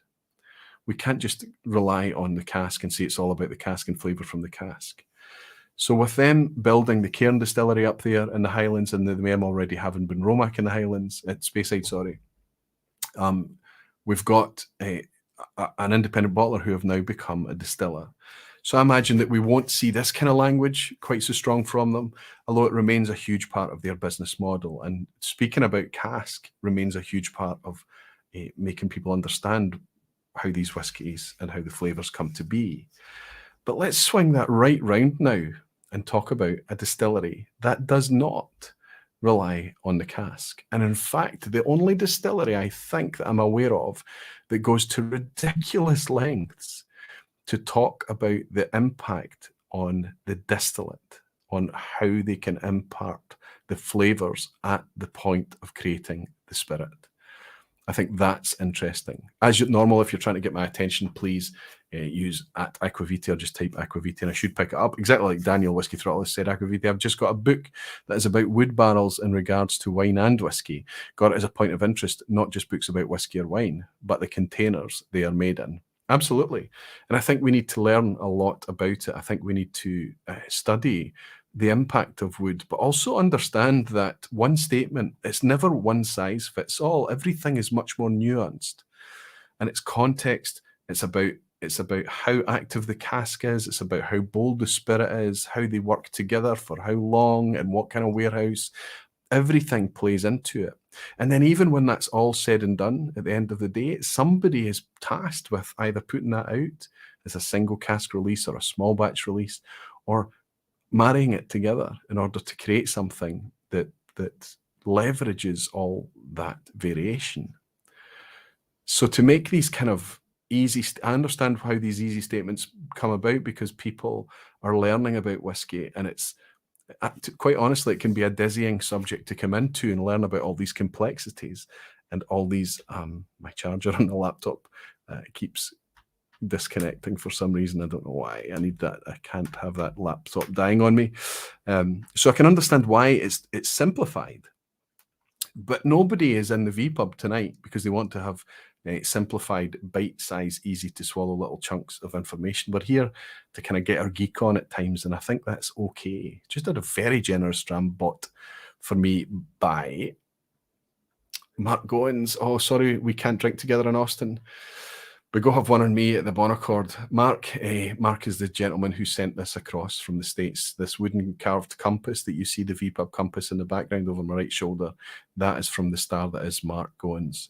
We can't just rely on the cask and say it's all about the cask and flavour from the cask. So with them building the Cairn distillery up there in the Highlands, and them already having Benromach in the Highlands, at Speyside, sorry, we've got an independent bottler who have now become a distiller. So I imagine that we won't see this kind of language quite so strong from them, although it remains a huge part of their business model. And speaking about cask remains a huge part of making people understand how these whiskies and how the flavours come to be. But let's swing that right round now and talk about a distillery that does not rely on the cask. And in fact, the only distillery I think that I'm aware of that goes to ridiculous lengths to talk about the impact on the distillate, on how they can impart the flavours at the point of creating the spirit. I think that's interesting. As normal, if you're trying to get my attention, please use @Aquavitae, or just type Aquavitae and I should pick it up. Exactly like Daniel Whiskey Throttle has said, Aquavitae. I've just got a book that is about wood barrels in regards to wine and whiskey. Got it as a point of interest, not just books about whiskey or wine, but the containers they are made in. Absolutely. And I think we need to learn a lot about it. I think we need to study the impact of wood, but also understand that one statement, it's never one size fits all. Everything is much more nuanced, and it's context. It's about how active the cask is. It's about how bold the spirit is, how they work together, for how long, and what kind of warehouse. Everything plays into it. And then even when that's all said and done, at the end of the day, somebody is tasked with either putting that out as a single cask release or a small batch release, or marrying it together in order to create something that leverages all that variation. So to make these kind of easy, I understand how these easy statements come about, because people are learning about whiskey, and it's quite honestly, it can be a dizzying subject to come into and learn about all these complexities and all these. My charger on the laptop keeps disconnecting for some reason. I don't know why. I need that. I can't have that laptop dying on me. So I can understand why it's simplified. But nobody is in the vPub tonight because they want to have simplified, bite-sized, easy to swallow little chunks of information. We're here to kind of get our geek on at times, and I think that's okay. Just had a very generous dram bought for me by Mark Goins. Oh, sorry, we can't drink together in Austin. We go have one on me at the Bonaccord. Mark is the gentleman who sent this across from the States. This wooden carved compass that you see, the vPub compass in the background over my right shoulder, that is from the star that is Mark Goins.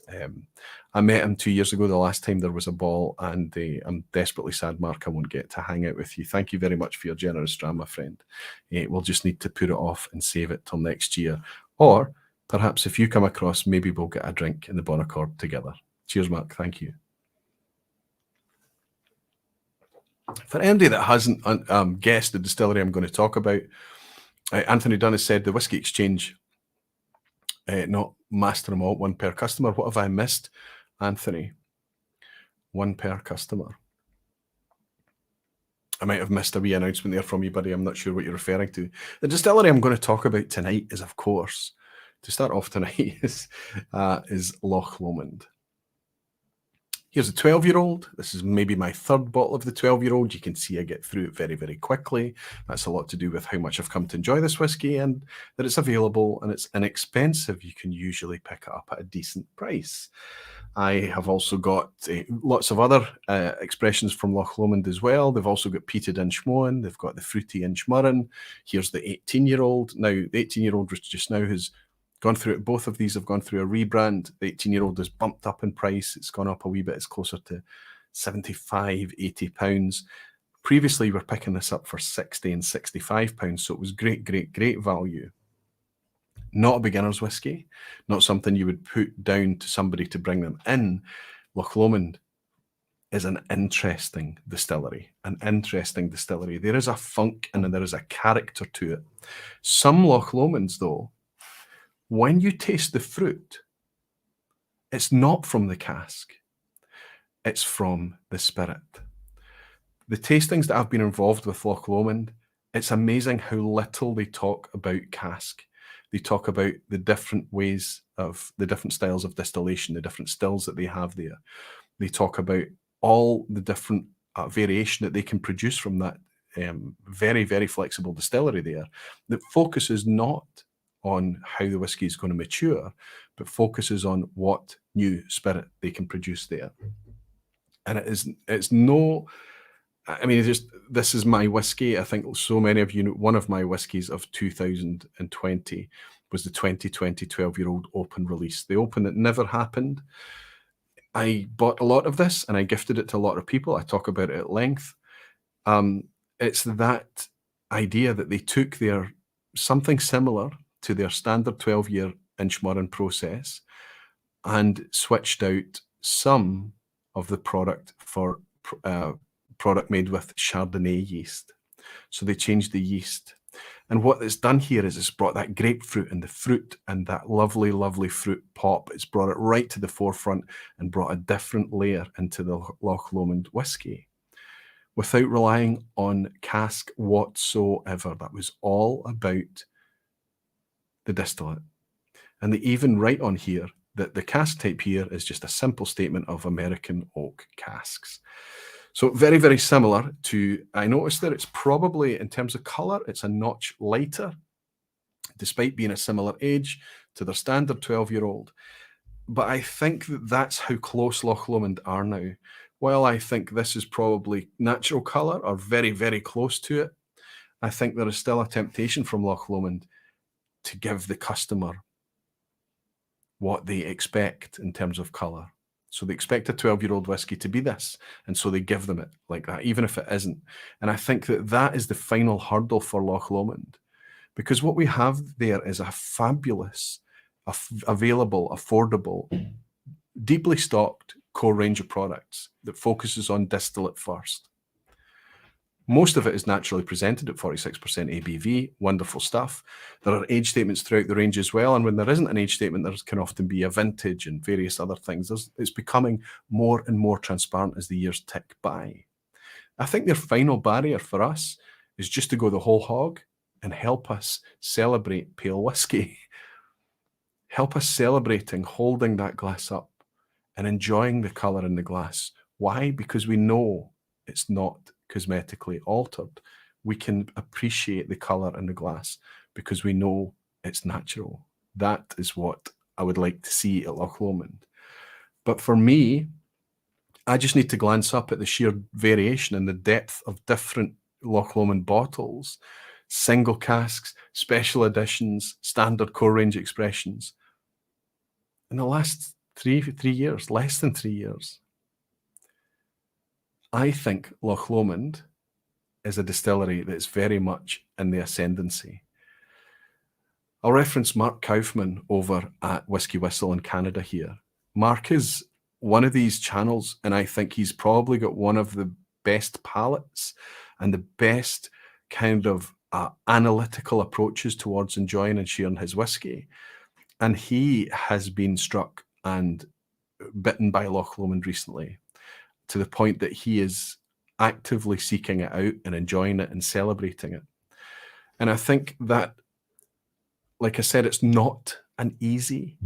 I met him 2 years ago, the last time there was a ball, and I'm desperately sad, Mark, I won't get to hang out with you. Thank you very much for your generous dram, my friend. We'll just need to put it off and save it till next year. Or perhaps if you come across, maybe we'll get a drink in the Bonaccord together. Cheers, Mark. Thank you. For anybody that hasn't guessed the distillery I'm going to talk about, Anthony Dunn has said the Whisky Exchange, not Master Malt, one per customer. What have I missed, Anthony? One per customer. I might have missed a wee announcement there from you, buddy. I'm not sure what you're referring to. The distillery I'm going to talk about tonight is, of course, to start off tonight, is Loch Lomond. Here's a 12-year-old. This is maybe my third bottle of the 12-year-old. You can see I get through it very, very quickly. That's a lot to do with how much I've come to enjoy this whiskey and that it's available and it's inexpensive. You can usually pick it up at a decent price. I have also got lots of other expressions from Loch Lomond as well. They've also got peated Inchmoan. They've got the fruity Inchmurren. Here's the 18-year-old. Now, the 18-year-old just now has gone through it. Both of these have gone through a rebrand. The 18-year-old has bumped up in price. It's gone up a wee bit. It's closer to 75, 80 pounds. Previously, we were picking this up for 60 and 65 pounds. So it was great, great, great value. Not a beginner's whiskey, not something you would put down to somebody to bring them in. Loch Lomond is an interesting distillery, There is a funk and there is a character to it. Some Loch Lomonds, though, when you taste the fruit, it's not from the cask, it's from the spirit. The tastings that I've been involved with Loch Lomond, it's amazing how little they talk about cask. They talk about the different ways of the different styles of distillation, the different stills that they have there. They talk about all the different variation that they can produce from that very, very flexible distillery there that focuses not on how the whiskey is going to mature, but focuses on what new spirit they can produce there. And it's no, I mean, this is my whiskey. I think so many of you know, one of my whiskeys of 2020 was the 2020 12-year-old open release. The open that never happened. I bought a lot of this and I gifted it to a lot of people. I talk about it at length. It's that idea that they took something similar to their standard 12-year Inchmurren process and switched out some of the product for product made with Chardonnay yeast. So they changed the yeast. And what it's done here is it's brought that grapefruit and the fruit and that lovely, lovely fruit pop. It's brought it right to the forefront and brought a different layer into the Loch Lomond whiskey without relying on cask whatsoever. That was all about the distillate. And they even write on here that the cask type here is just a simple statement of American oak casks. So very, very similar to, I noticed that it's probably, in terms of colour, it's a notch lighter, despite being a similar age to their standard 12-year-old. But I think that that's how close Loch Lomond are now. While I think this is probably natural colour or very, very close to it, I think there is still a temptation from Loch Lomond to give the customer what they expect in terms of colour. So they expect a 12-year-old whiskey to be this, and so they give them it like that, even if it isn't. And I think that that is the final hurdle for Loch Lomond, because what we have there is a fabulous, available, affordable, deeply stocked core range of products that focuses on distillate first. Most of it is naturally presented at 46% ABV, wonderful stuff. There are age statements throughout the range as well, and when there isn't an age statement, there can often be a vintage and various other things. It's becoming more and more transparent as the years tick by. I think their final barrier for us is just to go the whole hog and help us celebrate pale whiskey. Help us celebrating, holding that glass up and enjoying the colour in the glass. Why? Because we know it's not cosmetically altered. We can appreciate the colour in the glass because we know it's natural. That is what I would like to see at Loch Lomond. But for me, I just need to glance up at the sheer variation and the depth of different Loch Lomond bottles, single casks, special editions, standard core range expressions. In the last three years, less than 3 years, I think Loch Lomond is a distillery that's very much in the ascendancy. I'll reference Mark Kaufman over at Whiskey Whistle in Canada here. Mark is one of these channels, and I think he's probably got one of the best palates and the best kind of analytical approaches towards enjoying and sharing his whiskey. And he has been struck and bitten by Loch Lomond recently, to the point that he is actively seeking it out and enjoying it and celebrating it. And I think that, like I said, it's not an easy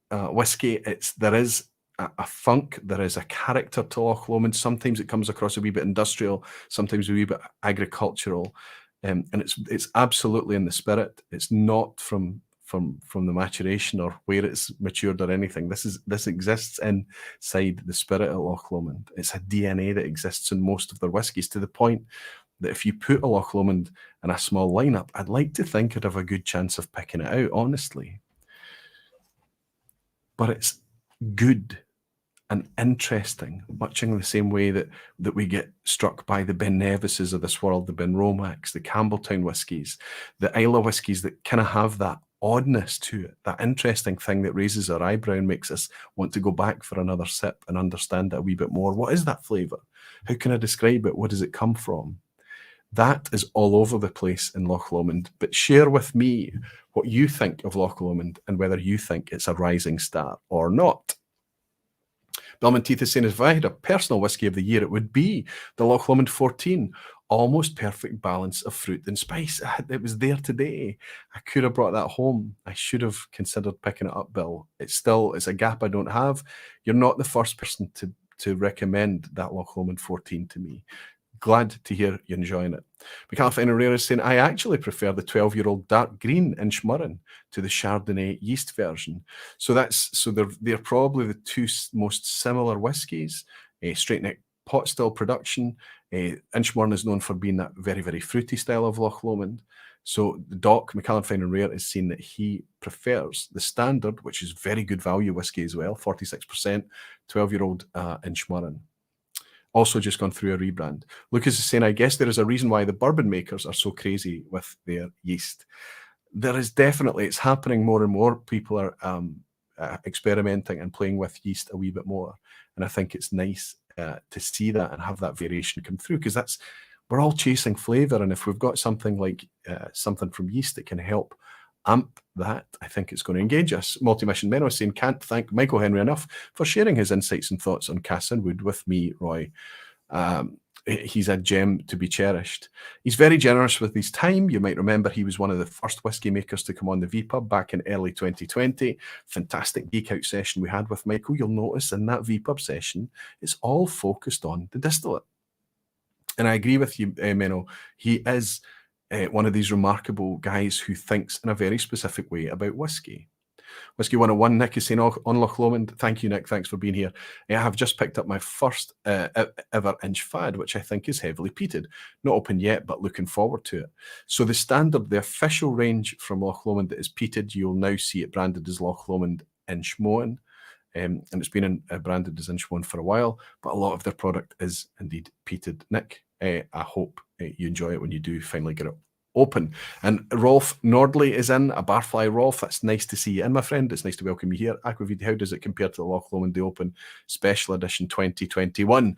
whiskey. There is a funk, there is a character to Loch Lomond. Sometimes it comes across a wee bit industrial, sometimes a wee bit agricultural, and it's absolutely in the spirit. It's not from the maturation or where it's matured or anything. This exists inside the spirit of Loch Lomond. It's a DNA that exists in most of their whiskies, to the point that if you put a Loch Lomond in a small lineup, I'd like to think I'd have a good chance of picking it out, honestly. But it's good and interesting, much in the same way that we get struck by the Ben Nevises of this world, the Benromachs, the Campbelltown whiskies, the Islay whiskies that kind of have that oddness to it, that interesting thing that raises our eyebrow and makes us want to go back for another sip and understand it a wee bit more. What is that flavour? How can I describe it? What does it come from? That is all over the place in Loch Lomond. But share with me what you think of Loch Lomond and whether you think it's a rising star or not. Belmonteith is saying, if I had a personal whiskey of the year, it would be the Loch Lomond 14. Almost perfect balance of fruit and spice. It was there today. I could have brought that home. I should have considered picking it up, Bill. It's a gap I don't have. You're not the first person to recommend that Loch Lomond 14 to me. Glad to hear you're enjoying it. McAlpha Herrera is saying, I actually prefer the 12-year-old dark green Inchmurren to the Chardonnay yeast version. So they're probably the two most similar whiskies. Straight neck pot still production. Inchmurren is known for being that very, very fruity style of Loch Lomond. So the Doc, Macallan Fine and Rare, is saying that he prefers the standard, which is very good value whiskey as well, 46%, 12-year-old Inchmurren. Also just gone through a rebrand. Lucas is saying, I guess there is a reason why the bourbon makers are so crazy with their yeast. There is definitely, it's happening more and more. People are experimenting and playing with yeast a wee bit more. And I think it's nice to see that and have that variation come through, because we're all chasing flavour. And if we've got something like something from yeast that can help amp that, I think it's going to engage us. Multi-Mission Menno is saying, can't thank Michael Henry enough for sharing his insights and thoughts on Cass and Wood with me, Roy. He's a gem to be cherished. He's very generous with his time. You might remember he was one of the first whiskey makers to come on the vPub back in early 2020. Fantastic geek out session we had with Michael. You'll notice in that vPub session, it's all focused on the distillate. And I agree with you, Menno. He is one of these remarkable guys who thinks in a very specific way about whiskey. Whiskey 101, Nick is saying, on Loch Lomond, thank you, Nick, thanks for being here. I have just picked up my first ever Inch Fad, which I think is heavily peated. Not open yet, but looking forward to it. So the standard, the official range from Loch Lomond that is peated, you'll now see it branded as Loch Lomond Inchmoan. And it's been branded as Inchmoan for a while, but a lot of their product is indeed peated. Nick, I hope you enjoy it when you do finally get it open. And Rolf Nordley is in, a Barfly Rolf. That's nice to see you in, my friend. It's nice to welcome you here. Aquavit, how does it compare to the Loch Lomond The Open Special Edition 2021?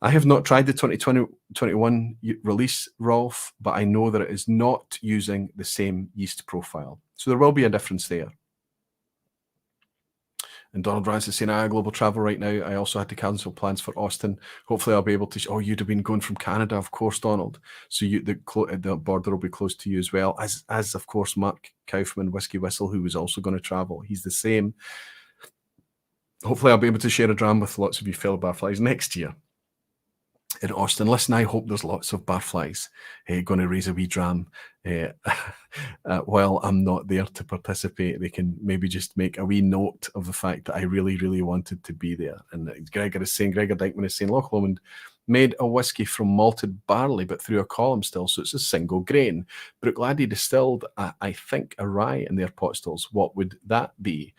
I have not tried the 2021 release, Rolf, but I know that it is not using the same yeast profile. So there will be a difference there. And Donald Rance is saying, global travel right now. I also had to cancel plans for Austin. Hopefully I'll be able to... you'd have been going from Canada, of course, Donald. So the border will be close to you as well, as of course, Mark Kaufman, Whiskey Whistle, who was also going to travel. He's the same. Hopefully I'll be able to share a dram with lots of you fellow barflies next year. in Austin. Listen, I hope there's lots of barflies going to raise a wee dram while I'm not there to participate. They can maybe just make a wee note of the fact that I really, really wanted to be there. And Gregor Dykeman is saying Loch Lomond made a whiskey from malted barley, but through a column still, so it's a single grain. Brookladdy distilled, I think, a rye in their pot stills. What would that be?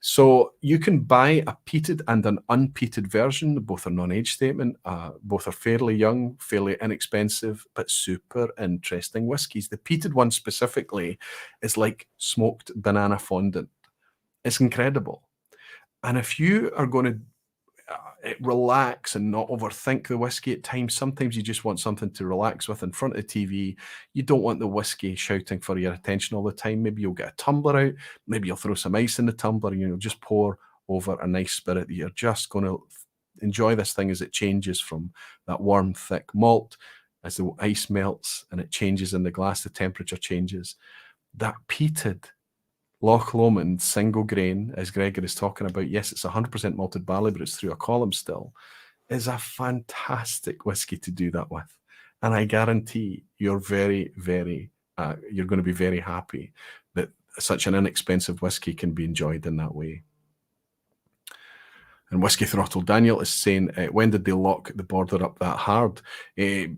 So you can buy a peated and an unpeated version. Both are non-age statement. Both are fairly young, fairly inexpensive, but super interesting whiskies. The peated one specifically is like smoked banana fondant. It's incredible. And if you are going to relax and not overthink the whiskey at times, sometimes you just want something to relax with in front of the TV. You don't want the whiskey shouting for your attention all the time. Maybe you'll get a tumbler out, maybe you'll throw some ice in the tumbler, and you'll just pour over a nice spirit that you're just going to enjoy this thing as it changes from that warm, thick malt. As the ice melts and it changes in the glass, the temperature changes. That peated Loch Lomond single grain, as Gregor is talking about, yes, it's 100% malted barley, but it's through a column still, is a fantastic whiskey to do that with. And I guarantee you're very, very, you're going to be very happy that such an inexpensive whiskey can be enjoyed in that way. And Whiskey Throttle Daniel is saying, when did they lock the border up that hard? I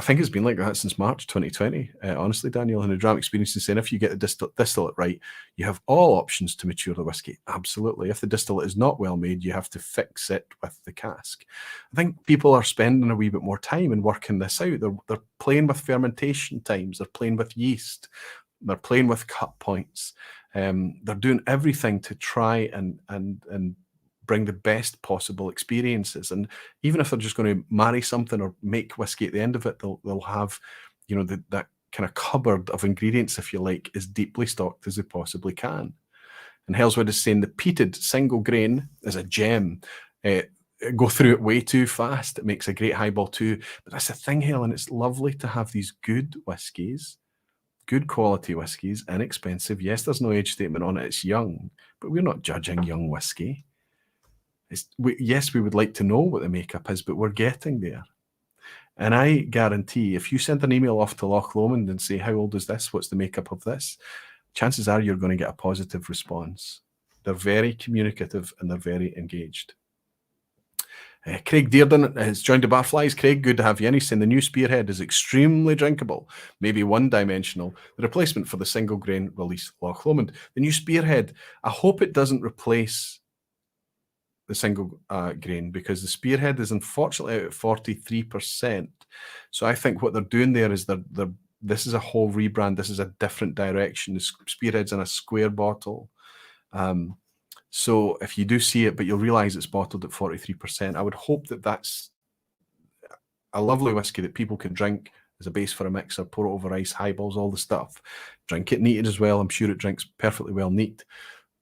think it's been like that since March 2020. Honestly, Daniel, and the Dram Experience is saying, if you get the distillate right, you have all options to mature the whiskey. Absolutely. If the distillate is not well made, you have to fix it with the cask. I think people are spending a wee bit more time and working this out. They're playing with fermentation times. They're playing with yeast. They're playing with cut points. They're doing everything to try and bring the best possible experiences. And even if they're just going to marry something or make whiskey at the end of it, they'll have, you know, that kind of cupboard of ingredients, if you like, as deeply stocked as they possibly can. And Hellswood is saying the peated single grain is a gem. Go through it way too fast. It makes a great highball too. But that's the thing, Helen. It's lovely to have these good whiskies, good quality whiskies, inexpensive. Yes, there's no age statement on it. It's young, but we're not judging young whiskey. Yes, we would like to know what the makeup is, but we're getting there. And I guarantee if you send an email off to Loch Lomond and say, how old is this? What's the makeup of this? Chances are you're going to get a positive response. They're very communicative and they're very engaged. Craig Dearden has joined the Barflies. Craig, good to have you in. He's saying the new Spearhead is extremely drinkable, maybe one-dimensional. The replacement for the single grain release Loch Lomond. The new Spearhead, I hope it doesn't replace the single grain, because the Spearhead is unfortunately out at 43%. So I think what they're doing there is this is a whole rebrand. This is a different direction. The Spearhead's in a square bottle. So if you do see it, but you'll realize it's bottled at 43%, I would hope that that's a lovely whiskey that people can drink as a base for a mixer, pour it over ice, highballs, all the stuff. Drink it neated as well. I'm sure it drinks perfectly well neat.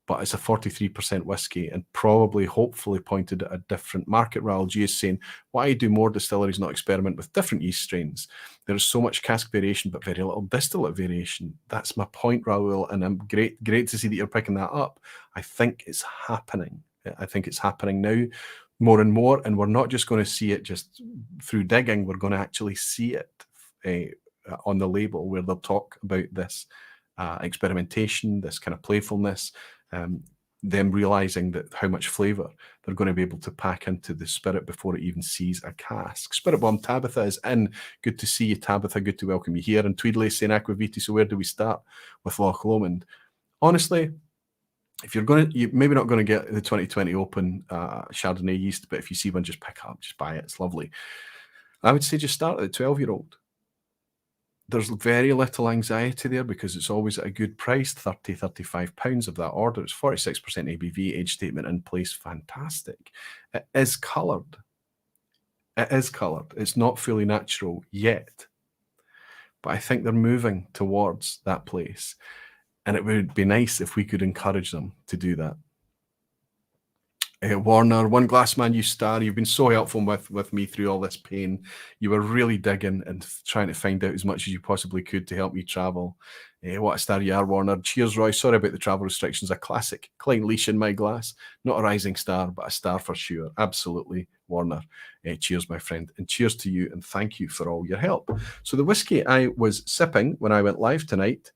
But it's a 43% whiskey and probably, hopefully, pointed at a different market. Raoul G is saying, why do more distilleries not experiment with different yeast strains? There is so much cask variation, but very little distillate variation. That's my point, Raoul, and I'm great to see that you're picking that up. I think it's happening. I think it's happening now more and more, and we're not just going to see it just through digging. We're going to actually see it on the label, where they'll talk about this experimentation, this kind of playfulness, them realizing that how much flavor they're going to be able to pack into the spirit before it even sees a cask. Spirit Bomb Tabitha is in. Good to see you, Tabitha. Good to welcome you here. And Tweedley saying Aquaviti. So where do we start with Loch Lomond? Honestly, if you're maybe not going to get the 2020 Open Chardonnay yeast, but if you see one, just pick up, just buy it. It's lovely. I would say just start at the 12-year-old. There's very little anxiety there because it's always at a good price, £30-35 of that order. It's 46% ABV, age statement in place, fantastic. It is coloured. It is coloured. It's not fully natural yet. But I think they're moving towards that place. And it would be nice if we could encourage them to do that. Warner, One Glass Man, you star. You've been so helpful with me through all this pain. You were really digging and trying to find out as much as you possibly could to help me travel. What a star you are, Warner. Cheers, Roy. Sorry about the travel restrictions. A classic. Klein leash in my glass. Not a rising star, but a star for sure. Absolutely, Warner. Cheers, my friend. And cheers to you, and thank you for all your help. So the whiskey I was sipping when I went live tonight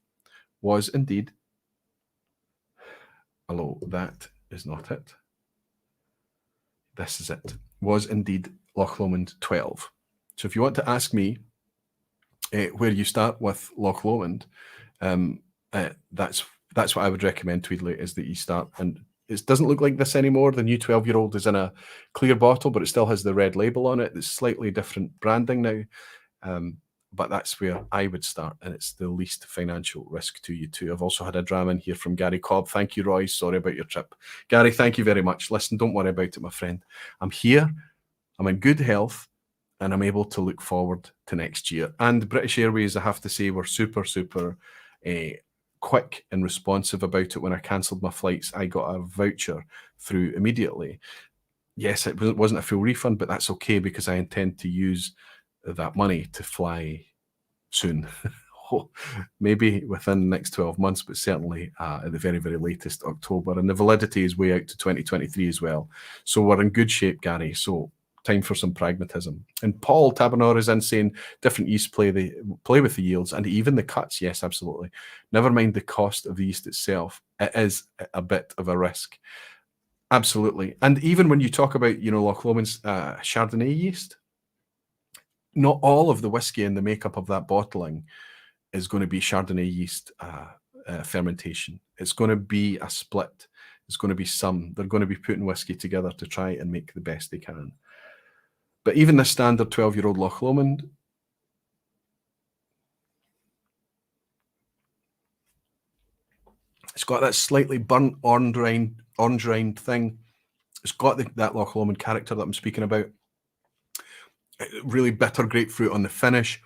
was indeed... Hello, that is not it. This is it. Was indeed Loch Lomond 12. So if you want to ask me where you start with Loch Lomond, that's what I would recommend, Tweedley, is that you start. And it doesn't look like this anymore. The new 12-year-old is in a clear bottle, but it still has the red label on it. It's slightly different branding now. But that's where I would start, and it's the least financial risk to you too. I've also had a drama in here from Gary Cobb. Thank you, Roy. Sorry about your trip. Gary, thank you very much. Listen, don't worry about it, my friend. I'm here, I'm in good health, and I'm able to look forward to next year. And British Airways, I have to say, were super, super quick and responsive about it. When I cancelled my flights, I got a voucher through immediately. Yes, it wasn't a full refund, but that's okay because I intend to use that money to fly soon. Maybe within the next 12 months, but certainly at the very, very latest October. And the validity is way out to 2023 as well. So we're in good shape, Gary. So time for some pragmatism. And Paul Tabernor is in saying different yeasts play with the yields and even the cuts. Yes, absolutely. Never mind the cost of the yeast itself. It is a bit of a risk. Absolutely. And even when you talk about, Loch Lomond's Chardonnay yeast, not all of the whiskey in the makeup of that bottling is going to be Chardonnay yeast fermentation. It's going to be a split. It's going to be some. They're going to be putting whiskey together to try and make the best they can. But even the standard 12-year-old Loch Lomond, it's got that slightly burnt orange rind thing. It's got that Loch Lomond character that I'm speaking about. Really bitter grapefruit on the finish.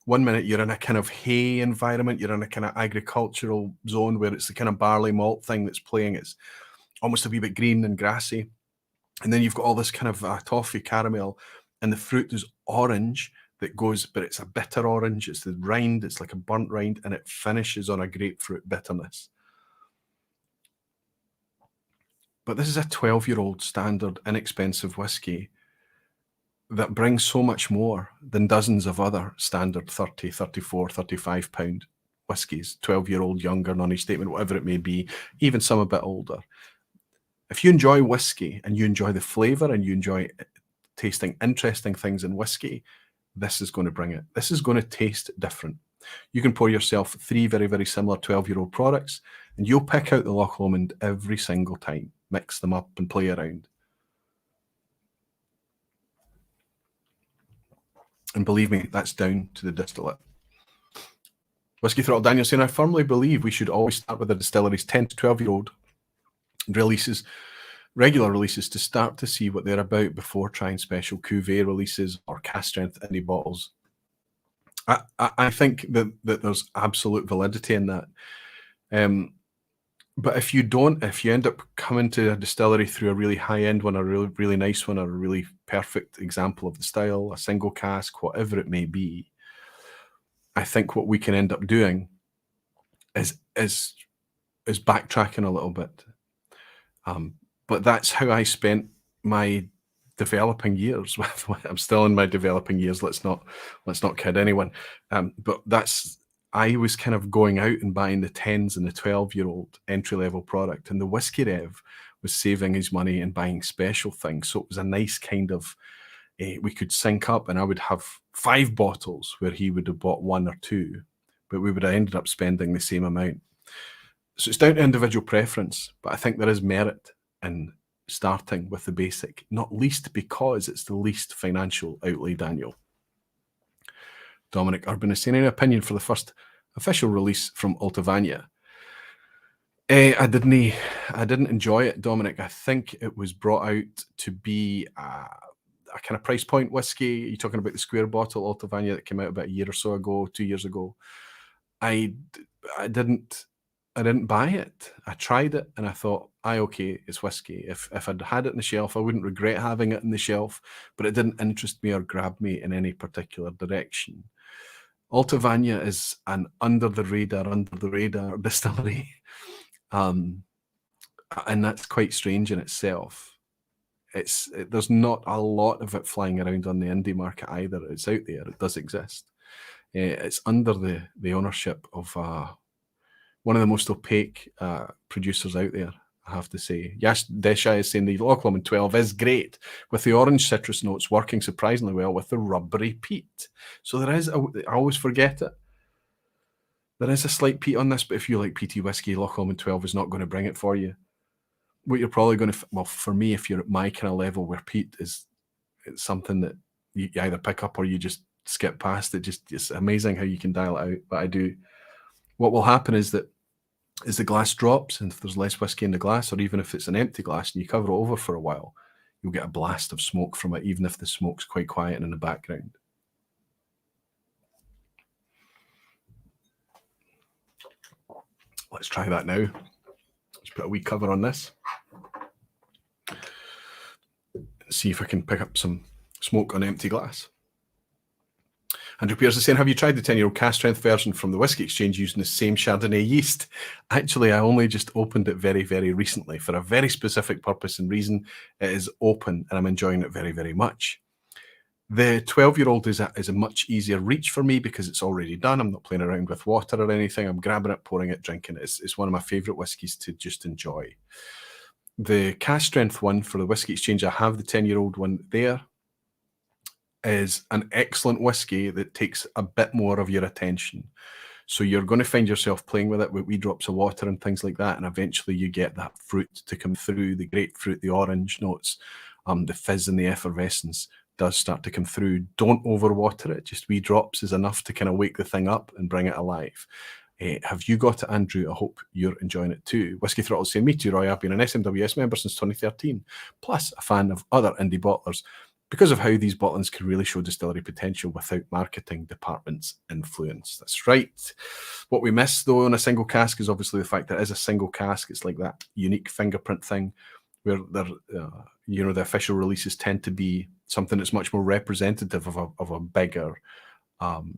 1 minute you're in a kind of hay environment, you're in a kind of agricultural zone where it's the kind of barley malt thing that's playing. It's almost a wee bit green and grassy. And then you've got all this kind of toffee caramel, and the fruit is orange that goes, but it's a bitter orange. It's the rind, it's like a burnt rind, and it finishes on a grapefruit bitterness. But this is a 12-year-old standard, inexpensive whiskey that brings so much more than dozens of other standard 30, 34, 35 pound whiskies, 12-year-old, younger, non-age statement, whatever it may be, even some a bit older. If you enjoy whiskey and you enjoy the flavour and you enjoy tasting interesting things in whiskey, this is going to bring it. This is going to taste different. You can pour yourself 3 very, very similar 12-year-old products and you'll pick out the Loch Lomond every single time, mix them up and play around. And believe me, that's down to the distillate. Whiskey Throttle Daniel saying, I firmly believe we should always start with the distilleries 10 to 12-year-old releases, regular releases, to start to see what they're about before trying special cuvee releases or cast strength indie bottles. I think that there's absolute validity in that. But if you end up coming to a distillery through a really high-end one, a really, really nice one, or a really perfect example of the style, a single cask, whatever it may be, I think what we can end up doing is backtracking a little bit. But that's how I spent my developing years. I'm still in my developing years. Let's not kid anyone. But I was kind of going out and buying the 10s and the 12-year-old entry-level product, and the Whiskey Rev was saving his money and buying special things. So it was a nice kind of, we could sync up, and I would have 5 bottles where he would have bought 1 or 2, but we would have ended up spending the same amount. So it's down to individual preference, but I think there is merit in starting with the basic, not least because it's the least financial outlay, Daniel. Dominic Urban is saying, any opinion for the first official release from Altavania? I didn't enjoy it, Dominic. I think it was brought out to be a kind of price point whiskey. You're talking about the square bottle Altavania that came out about a year or so ago, 2 years ago. I didn't buy it. I tried it and I thought, okay, it's whiskey. If I'd had it on the shelf, I wouldn't regret having it on the shelf, but it didn't interest me or grab me in any particular direction. Altavania is an under the radar distillery. And that's quite strange in itself. There's not a lot of it flying around on the indie market either. It's out there. It does exist. It's under the ownership of one of the most opaque producers out there, I have to say. Yash Desai is saying the Loch Lomond 12 is great, with the orange citrus notes working surprisingly well with the rubbery peat. So there is, I always forget it, there is a slight peat on this, but if you like peaty whiskey, Loch Lomond 12 is not going to bring it for you. What you're probably going to, well, for me, if you're at my kind of level where peat is, it's something that you either pick up or you just skip past it. It's amazing how you can dial it out, but I do. What will happen is that as the glass drops, and if there's less whiskey in the glass, or even if it's an empty glass and you cover it over for a while, you'll get a blast of smoke from it, even if the smoke's quite quiet and in the background. Let's try that now. Let's put a wee cover on this. See if I can pick up some smoke on empty glass. Andrew Pierce is saying, have you tried the 10-year-old cask strength version from the Whisky Exchange using the same Chardonnay yeast? Actually, I only just opened it very, very recently for a very specific purpose and reason. It is open and I'm enjoying it very, very much. The 12-year-old is a much easier reach for me because it's already done. I'm not playing around with water or anything. I'm grabbing it, pouring it, drinking it. It's one of my favourite whiskies to just enjoy. The cask strength one for the Whisky Exchange, I have the 10-year-old one there, is an excellent whiskey that takes a bit more of your attention. So you're going to find yourself playing with it with wee drops of water and things like that, and eventually you get that fruit to come through, the grapefruit, the orange notes, the fizz and the effervescence does start to come through. Don't overwater it. Just wee drops is enough to kind of wake the thing up and bring it alive. Have you got it, Andrew? I hope you're enjoying it too. Whiskey Throttle saying, me too, Roy. I've been an SMWS member since 2013, plus a fan of other indie bottlers because of how these bottlings can really show distillery potential without marketing department's influence. That's right. What we miss, though, on a single cask is obviously the fact that it is a single cask. It's like that unique fingerprint thing where the official releases tend to be something that's much more representative of a bigger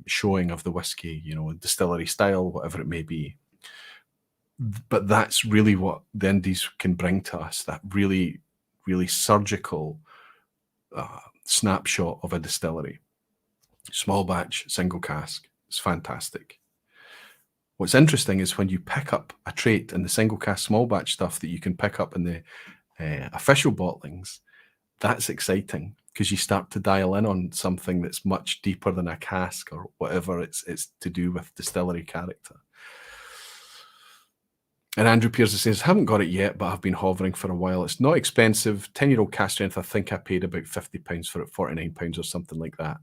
showing of the whiskey, distillery style, whatever it may be. But that's really what the indies can bring to us, that really, really surgical snapshot of a distillery. Small batch, single cask. It's fantastic. What's interesting is when you pick up a trait in the single cask small batch stuff that you can pick up in the official bottlings, that's exciting because you start to dial in on something that's much deeper than a cask or whatever. It's to do with distillery character. And Andrew Pierce says, haven't got it yet, but I've been hovering for a while. It's not expensive. 10-year-old cask strength, I think I paid about £50 for it, £49 or something like that.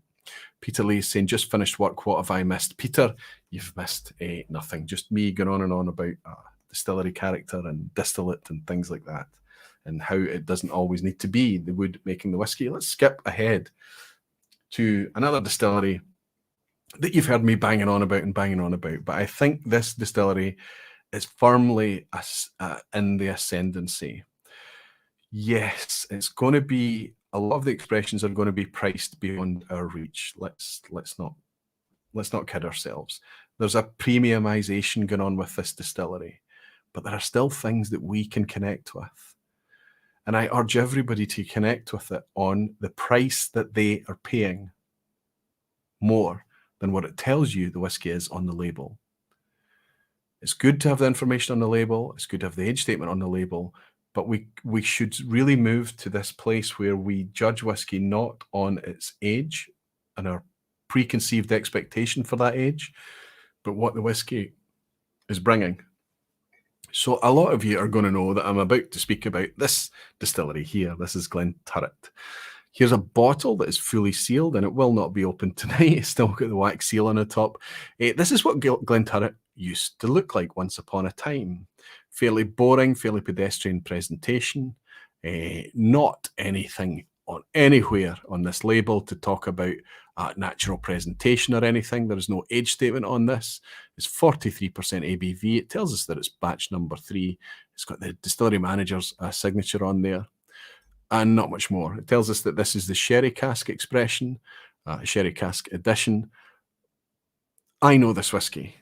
Peter Lee is saying, just finished work. What have I missed? Peter, you've missed nothing. Just me going on and on about distillery character and distillate and things like that, and how it doesn't always need to be the wood making the whiskey. Let's skip ahead to another distillery that you've heard me banging on about, but I think this distillery is firmly in the ascendancy. Yes, it's going to be, a lot of the expressions are going to be priced beyond our reach. Let's not kid ourselves. There's a premiumization going on with this distillery, but there are still things that we can connect with. And I urge everybody to connect with it on the price that they are paying more than what it tells you the whiskey is on the label. It's good to have the information on the label. It's good to have the age statement on the label. But we should really move to this place where we judge whiskey not on its age and our preconceived expectation for that age, but what the whiskey is bringing. So a lot of you are going to know that I'm about to speak about this distillery here. This is Glenturret. Here's a bottle that is fully sealed and it will not be opened tonight. It's still got the wax seal on the top. This is what Glenturret used to look like once upon a time. Fairly boring, fairly pedestrian presentation. Not anything on anywhere on this label to talk about natural presentation or anything. There is no age statement on this. It's 43% ABV. It tells us that it's batch number 3. It's got the distillery manager's signature on there, and not much more. It tells us that this is the sherry cask expression, sherry cask edition. I know this whiskey.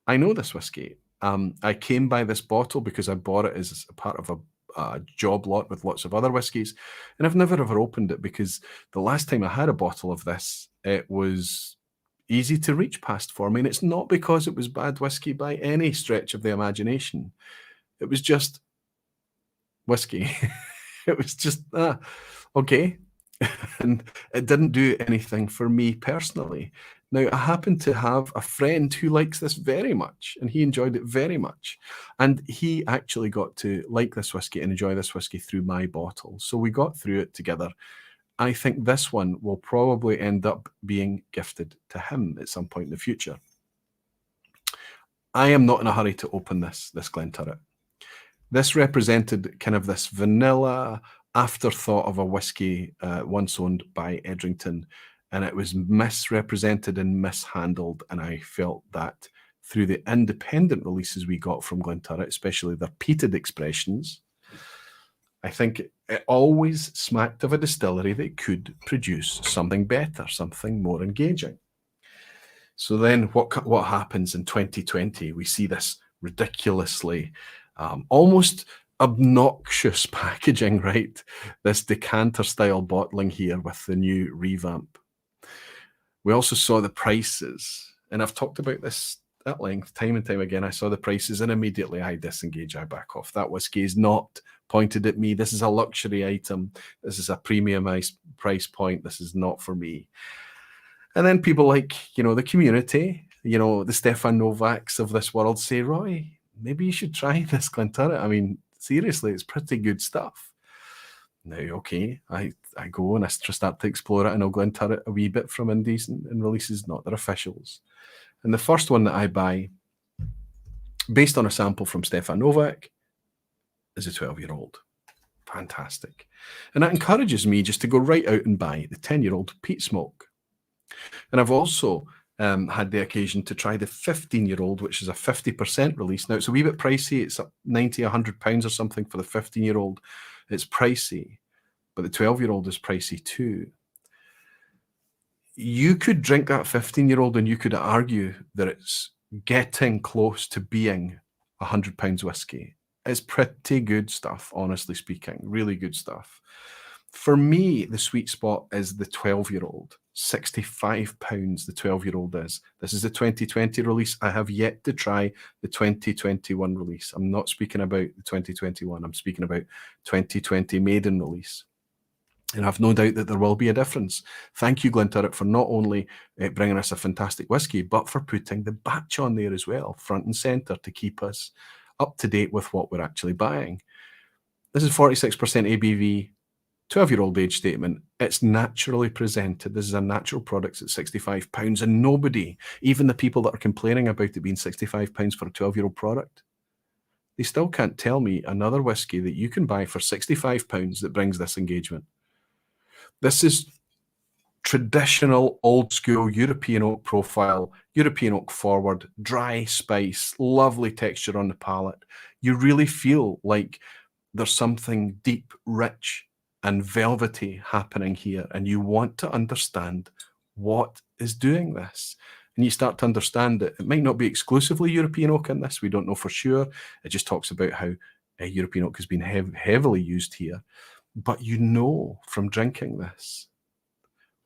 I know this whiskey. I came by this bottle because I bought it as a part of a job lot with lots of other whiskies, and I've never ever opened it because the last time I had a bottle of this, it was easy to reach past for me, and it's not because it was bad whiskey by any stretch of the imagination. It was just whiskey. It was just, okay. And it didn't do anything for me personally. Now, I happen to have a friend who likes this very much, and he enjoyed it very much. And he actually got to like this whiskey and enjoy this whiskey through my bottle. So we got through it together. I think this one will probably end up being gifted to him at some point in the future. I am not in a hurry to open this Glenturret. This represented kind of this vanilla afterthought of a whiskey once owned by Edrington, and it was misrepresented and mishandled, and I felt that through the independent releases we got from Glenturret, especially their peated expressions, I think it always smacked of a distillery that could produce something better, something more engaging. So then what happens in 2020? We see this ridiculously almost obnoxious packaging, right? This decanter style bottling here with the new revamp. We also saw the prices, and I've talked about this at length time and time again. I saw the prices and immediately I disengage, I back off. That whiskey is not pointed at me. This is a luxury item. This is a premiumized price point. This is not for me. And then people like, the community, the Stefan Novaks of this world say, Roy, maybe you should try this Glenturret. I mean, seriously, it's pretty good stuff. Now, okay, I go and I start to explore it, and I'll Glenturret a wee bit from indies and releases, not their officials. And the first one that I buy, based on a sample from Stefan Novak, is a 12-year-old. Fantastic. And that encourages me just to go right out and buy the 10-year-old peat smoke. And I've also had the occasion to try the 15-year-old, which is a 50% release. Now, it's a wee bit pricey. It's up 90, 100 pounds or something for the 15-year-old. It's pricey, but the 12-year-old is pricey too. You could drink that 15-year-old and you could argue that it's getting close to being £100 whiskey. It's pretty good stuff, honestly speaking, really good stuff. For me, the sweet spot is the 12-year-old. £65 the 12-year-old is. This is the 2020 release. I have yet to try the 2021 release. I'm not speaking about the 2021. I'm speaking about 2020 maiden release. And I've no doubt that there will be a difference. Thank you, Glenturret, for not only bringing us a fantastic whiskey, but for putting the batch on there as well, front and centre, to keep us up to date with what we're actually buying. This is 46% ABV, 12-year-old age statement. It's naturally presented. This is a natural product at £65, and nobody, even the people that are complaining about it being £65 for a 12-year-old product, they still can't tell me another whiskey that you can buy for £65 that brings this engagement. This is traditional, old school European oak profile, European oak forward, dry spice, lovely texture on the palate. You really feel like there's something deep, rich, and velvety happening here, and you want to understand what is doing this. And you start to understand that it might not be exclusively European oak in this. We don't know for sure. It just talks about how European oak has been heavily used here. But you know from drinking this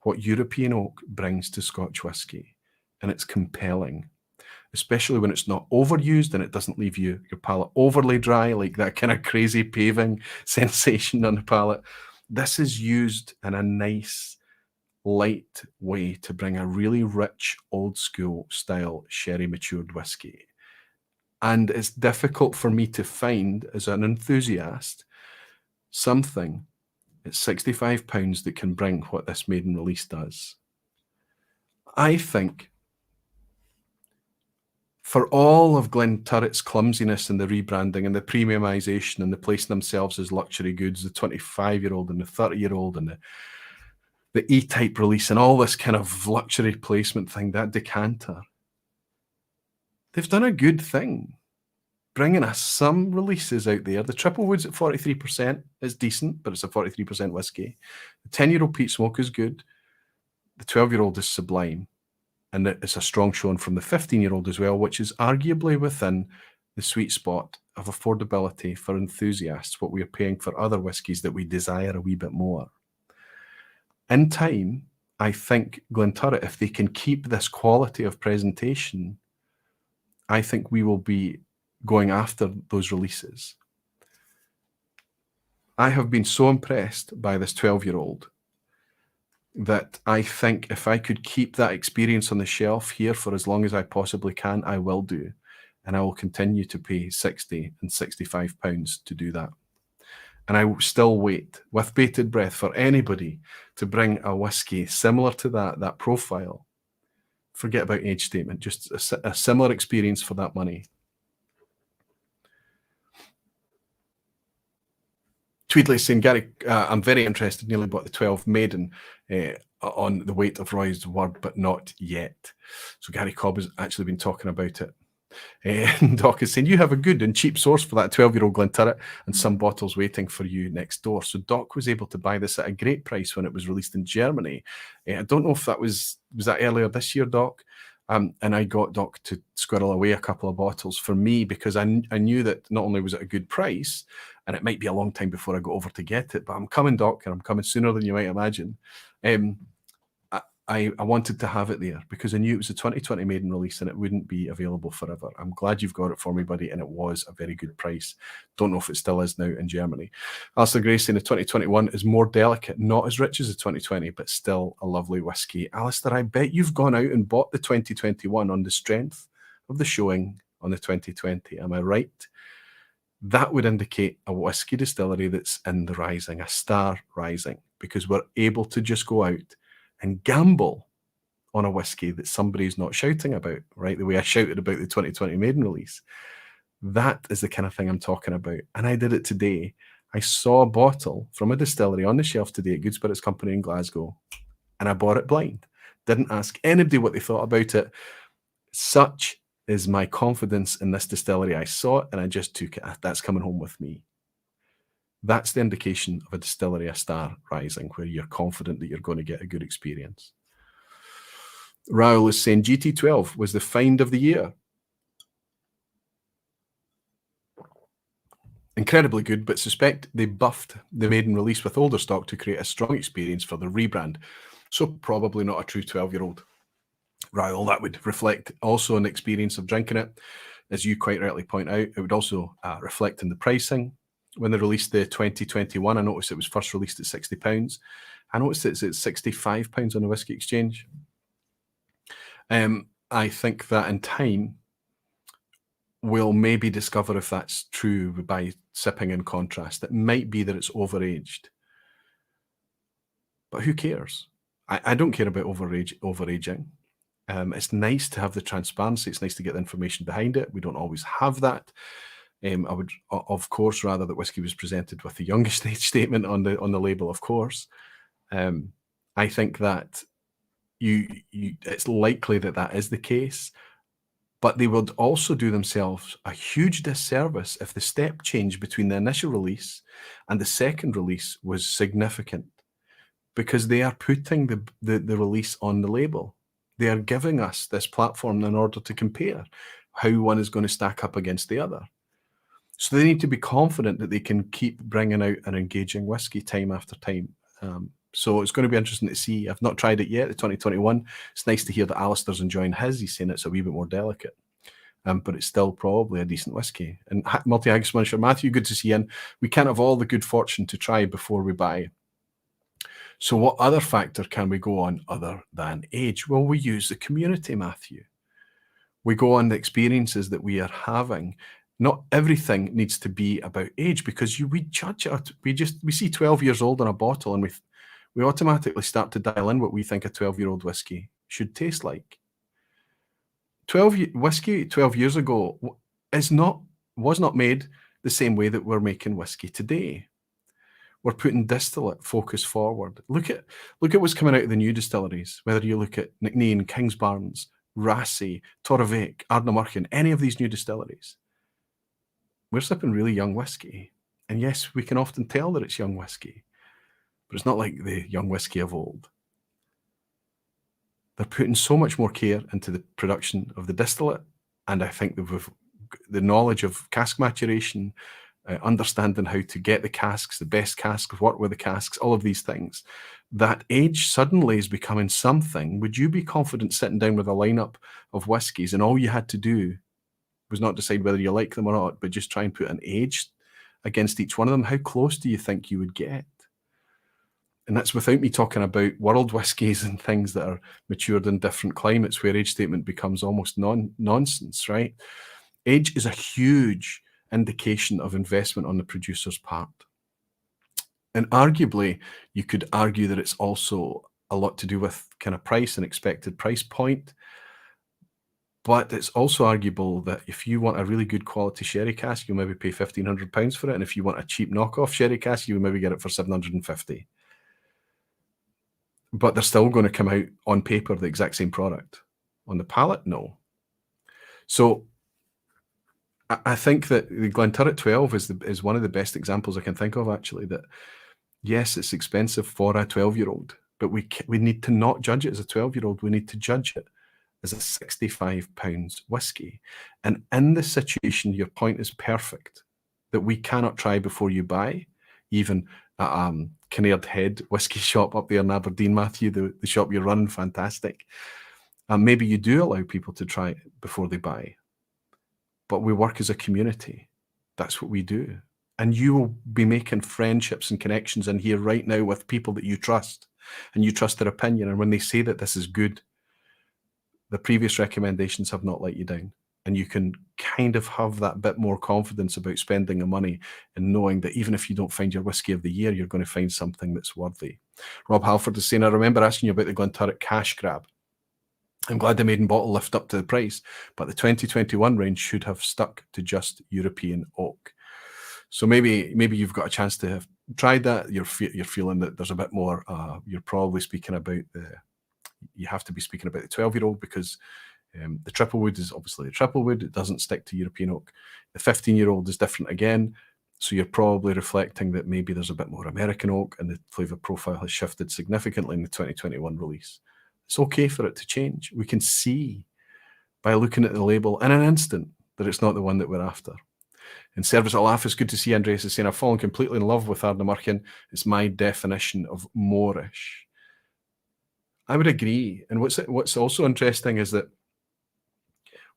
what European oak brings to Scotch whisky, and it's compelling, especially when it's not overused and it doesn't leave your palate overly dry, like that kind of crazy paving sensation on the palate. This is used in a nice, light way to bring a really rich, old school style sherry matured whiskey. And it's difficult for me to find, as an enthusiast, something at £65 that can bring what this maiden release does. I think for all of Glenturret's clumsiness and the rebranding and the premiumization and the placing themselves as luxury goods, the 25-year-old and the 30-year-old and the E-type release and all this kind of luxury placement thing, that decanter, they've done a good thing, bringing us some releases out there. The Triple Wood's at 43% is decent, but it's a 43% whiskey. The 10-year-old peat smoke is good. The 12-year-old is sublime. And it's a strong showing from the 15-year-old as well, which is arguably within the sweet spot of affordability for enthusiasts, what we are paying for other whiskies that we desire a wee bit more. In time, I think Glenturret, if they can keep this quality of presentation, I think we will be going after those releases. I have been so impressed by this 12-year-old that I think if I could keep that experience on the shelf here for as long as I possibly can, I will do. And I will continue to pay £60 and £65 to do that. And I will still wait with bated breath for anybody to bring a whiskey similar to that profile. Forget about age statement, just a similar experience for that money. Tweedley saying, Gary, I'm very interested, nearly bought the 12 Maiden on the weight of Roy's word, but not yet. So Gary Cobb has actually been talking about it. And Doc is saying, you have a good and cheap source for that 12-year-old Glenturret and some bottles waiting for you next door. So Doc was able to buy this at a great price when it was released in Germany. I don't know if that was that earlier this year, Doc? And I got Doc to squirrel away a couple of bottles for me because I knew that not only was it a good price, and it might be a long time before I go over to get it, but I'm coming, Doc, and I'm coming sooner than you might imagine. I wanted to have it there because I knew it was a 2020 maiden release and it wouldn't be available forever. I'm glad you've got it for me, buddy, and it was a very good price. Don't know if it still is now in Germany. Alistair Gray saying the 2021 is more delicate, not as rich as the 2020, but still a lovely whiskey. Alistair, I bet you've gone out and bought the 2021 on the strength of the showing on the 2020. Am I right? That would indicate a whiskey distillery that's in the rising, a star rising, because we're able to just go out and gamble on a whiskey that somebody's not shouting about, right? The way I shouted about the 2020 maiden release. That is the kind of thing I'm talking about. And I did it today. I saw a bottle from a distillery on the shelf today at Good Spirits Company in Glasgow, and I bought it blind. Didn't ask anybody what they thought about it. Such is my confidence in this distillery. I saw it and I just took it. That's coming home with me. That's the indication of a distillery, a star rising, where you're confident that you're going to get a good experience. Raoul is saying GT12 was the find of the year. Incredibly good, but suspect they buffed the maiden release with older stock to create a strong experience for the rebrand. So probably not a true 12-year-old. Raoul, that would reflect also an experience of drinking it. As you quite rightly point out, it would also reflect in the pricing. When they released the 2021, I noticed it was first released at £60. I noticed it's at £65 on the Whisky Exchange. I think that in time, we'll maybe discover if that's true by sipping in contrast. It might be that it's overaged. But who cares? I don't care about overaging. It's nice to have the transparency. It's nice to get the information behind it. We don't always have that. I would, of course, rather that whiskey was presented with the youngest age statement on the label, of course. I think that it's likely that that is the case, but they would also do themselves a huge disservice if the step change between the initial release and the second release was significant, because they are putting the release on the label. They are giving us this platform in order to compare how one is going to stack up against the other. So they need to be confident that they can keep bringing out an engaging whiskey time after time. So it's going to be interesting to see. I've not tried it yet, the 2021. It's nice to hear that Alistair's enjoying his. He's saying it's a wee bit more delicate. But it's still probably a decent whiskey. And Multi-Haggis Muncher, Matthew, good to see you in. We can't have all the good fortune to try before we buy. So what other factor can we go on other than age? Well, we use the community, Matthew. We go on the experiences that we are having. Not everything needs to be about age, because we judge it. We see 12 years old on a bottle and we automatically start to dial in what we think a 12-year-old whiskey should taste like. Whiskey 12 years ago was not made the same way that we're making whiskey today. We're putting distillate focus forward. Look at what's coming out of the new distilleries, whether you look at Nickneen, Kingsbarns, Rassay, Torrevieck, Ardnamurchan, any of these new distilleries. We're sipping really young whiskey. And yes, we can often tell that it's young whiskey, but it's not like the young whiskey of old. They're putting so much more care into the production of the distillate, and I think with the knowledge of cask maturation, understanding how to get the casks, the best casks, work with the casks, all of these things, that age suddenly is becoming something. Would you be confident sitting down with a lineup of whiskies and all you had to do was not decide whether you like them or not, but just try and put an age against each one of them? How close do you think you would get? And that's without me talking about world whiskies and things that are matured in different climates where age statement becomes almost nonsense, right? Age is a huge indication of investment on the producer's part. And arguably, you could argue that it's also a lot to do with kind of price and expected price point. But it's also arguable that if you want a really good quality sherry cask, you'll maybe pay £1,500 for it. And if you want a cheap knockoff sherry cask, you'll maybe get it for £750. But they're still going to come out on paper the exact same product. On the palate, no. So I think that the Glenturret 12 is one of the best examples I can think of, actually, that yes, it's expensive for a 12-year-old, but we need to not judge it as a 12-year-old. We need to judge it as a £65 whiskey. And in this situation, your point is perfect, that we cannot try before you buy, even at Kinnaird Head whiskey shop up there in Aberdeen, Matthew, the shop you run, fantastic. Maybe you do allow people to try it before they buy. But we work as a community. That's what we do. And you will be making friendships and connections in here right now with people that you trust, and you trust their opinion. And when they say that this is good, the previous recommendations have not let you down. And you can kind of have that bit more confidence about spending the money and knowing that even if you don't find your whiskey of the year, you're going to find something that's worthy. Rob Halford is saying, I remember asking you about the Glenturret cash grab. I'm glad the maiden bottle lived up to the price, but the 2021 range should have stuck to just European oak. So maybe you've got a chance to have tried that. You're feeling that there's a bit more. You're probably speaking about you have to be speaking about the 12-year-old because the triple wood is obviously the triple wood. It doesn't stick to European oak. The 15-year-old is different again. So you're probably reflecting that maybe there's a bit more American oak and the flavour profile has shifted significantly in the 2021 release. It's okay for it to change. We can see by looking at the label in an instant that it's not the one that we're after. In Service at Laugh, it's good to see Andreas is saying, I've fallen completely in love with Ardnamurchan. It's my definition of moorish. I would agree. And what's also interesting is that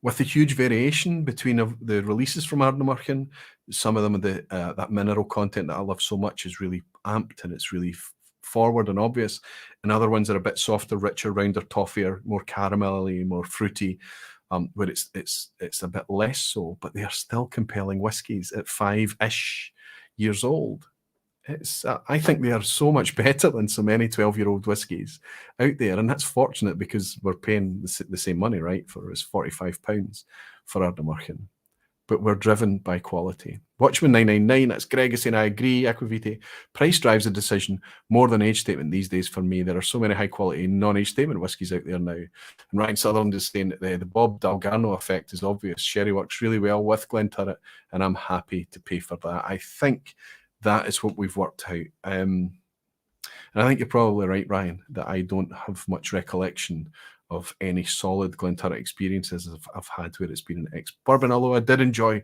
with the huge variation between the releases from Ardnamurchan, some of them, that mineral content that I love so much is really amped and it's really forward and obvious, and other ones are a bit softer, richer, rounder, toffier, more caramelly, more fruity, where it's a bit less so, but they are still compelling whiskies at 5-ish years old. I think they are so much better than so many 12-year-old whiskies out there, and that's fortunate because we're paying the same money, right? For it's £45 for Ardnamurchan. But we're driven by quality. Watchman 999, that's Greg is saying, I agree, Aquavite. Price drives a decision more than age statement these days for me. There are so many high-quality non-age statement whiskies out there now. And Ryan Sutherland is saying that the Bob Dalgarno effect is obvious. Sherry works really well with Glenturret, and I'm happy to pay for that. I think that is what we've worked out. And I think you're probably right, Ryan, that I don't have much recollection of any solid Glenturret experiences I've had where it's been an ex-bourbon, although I did enjoy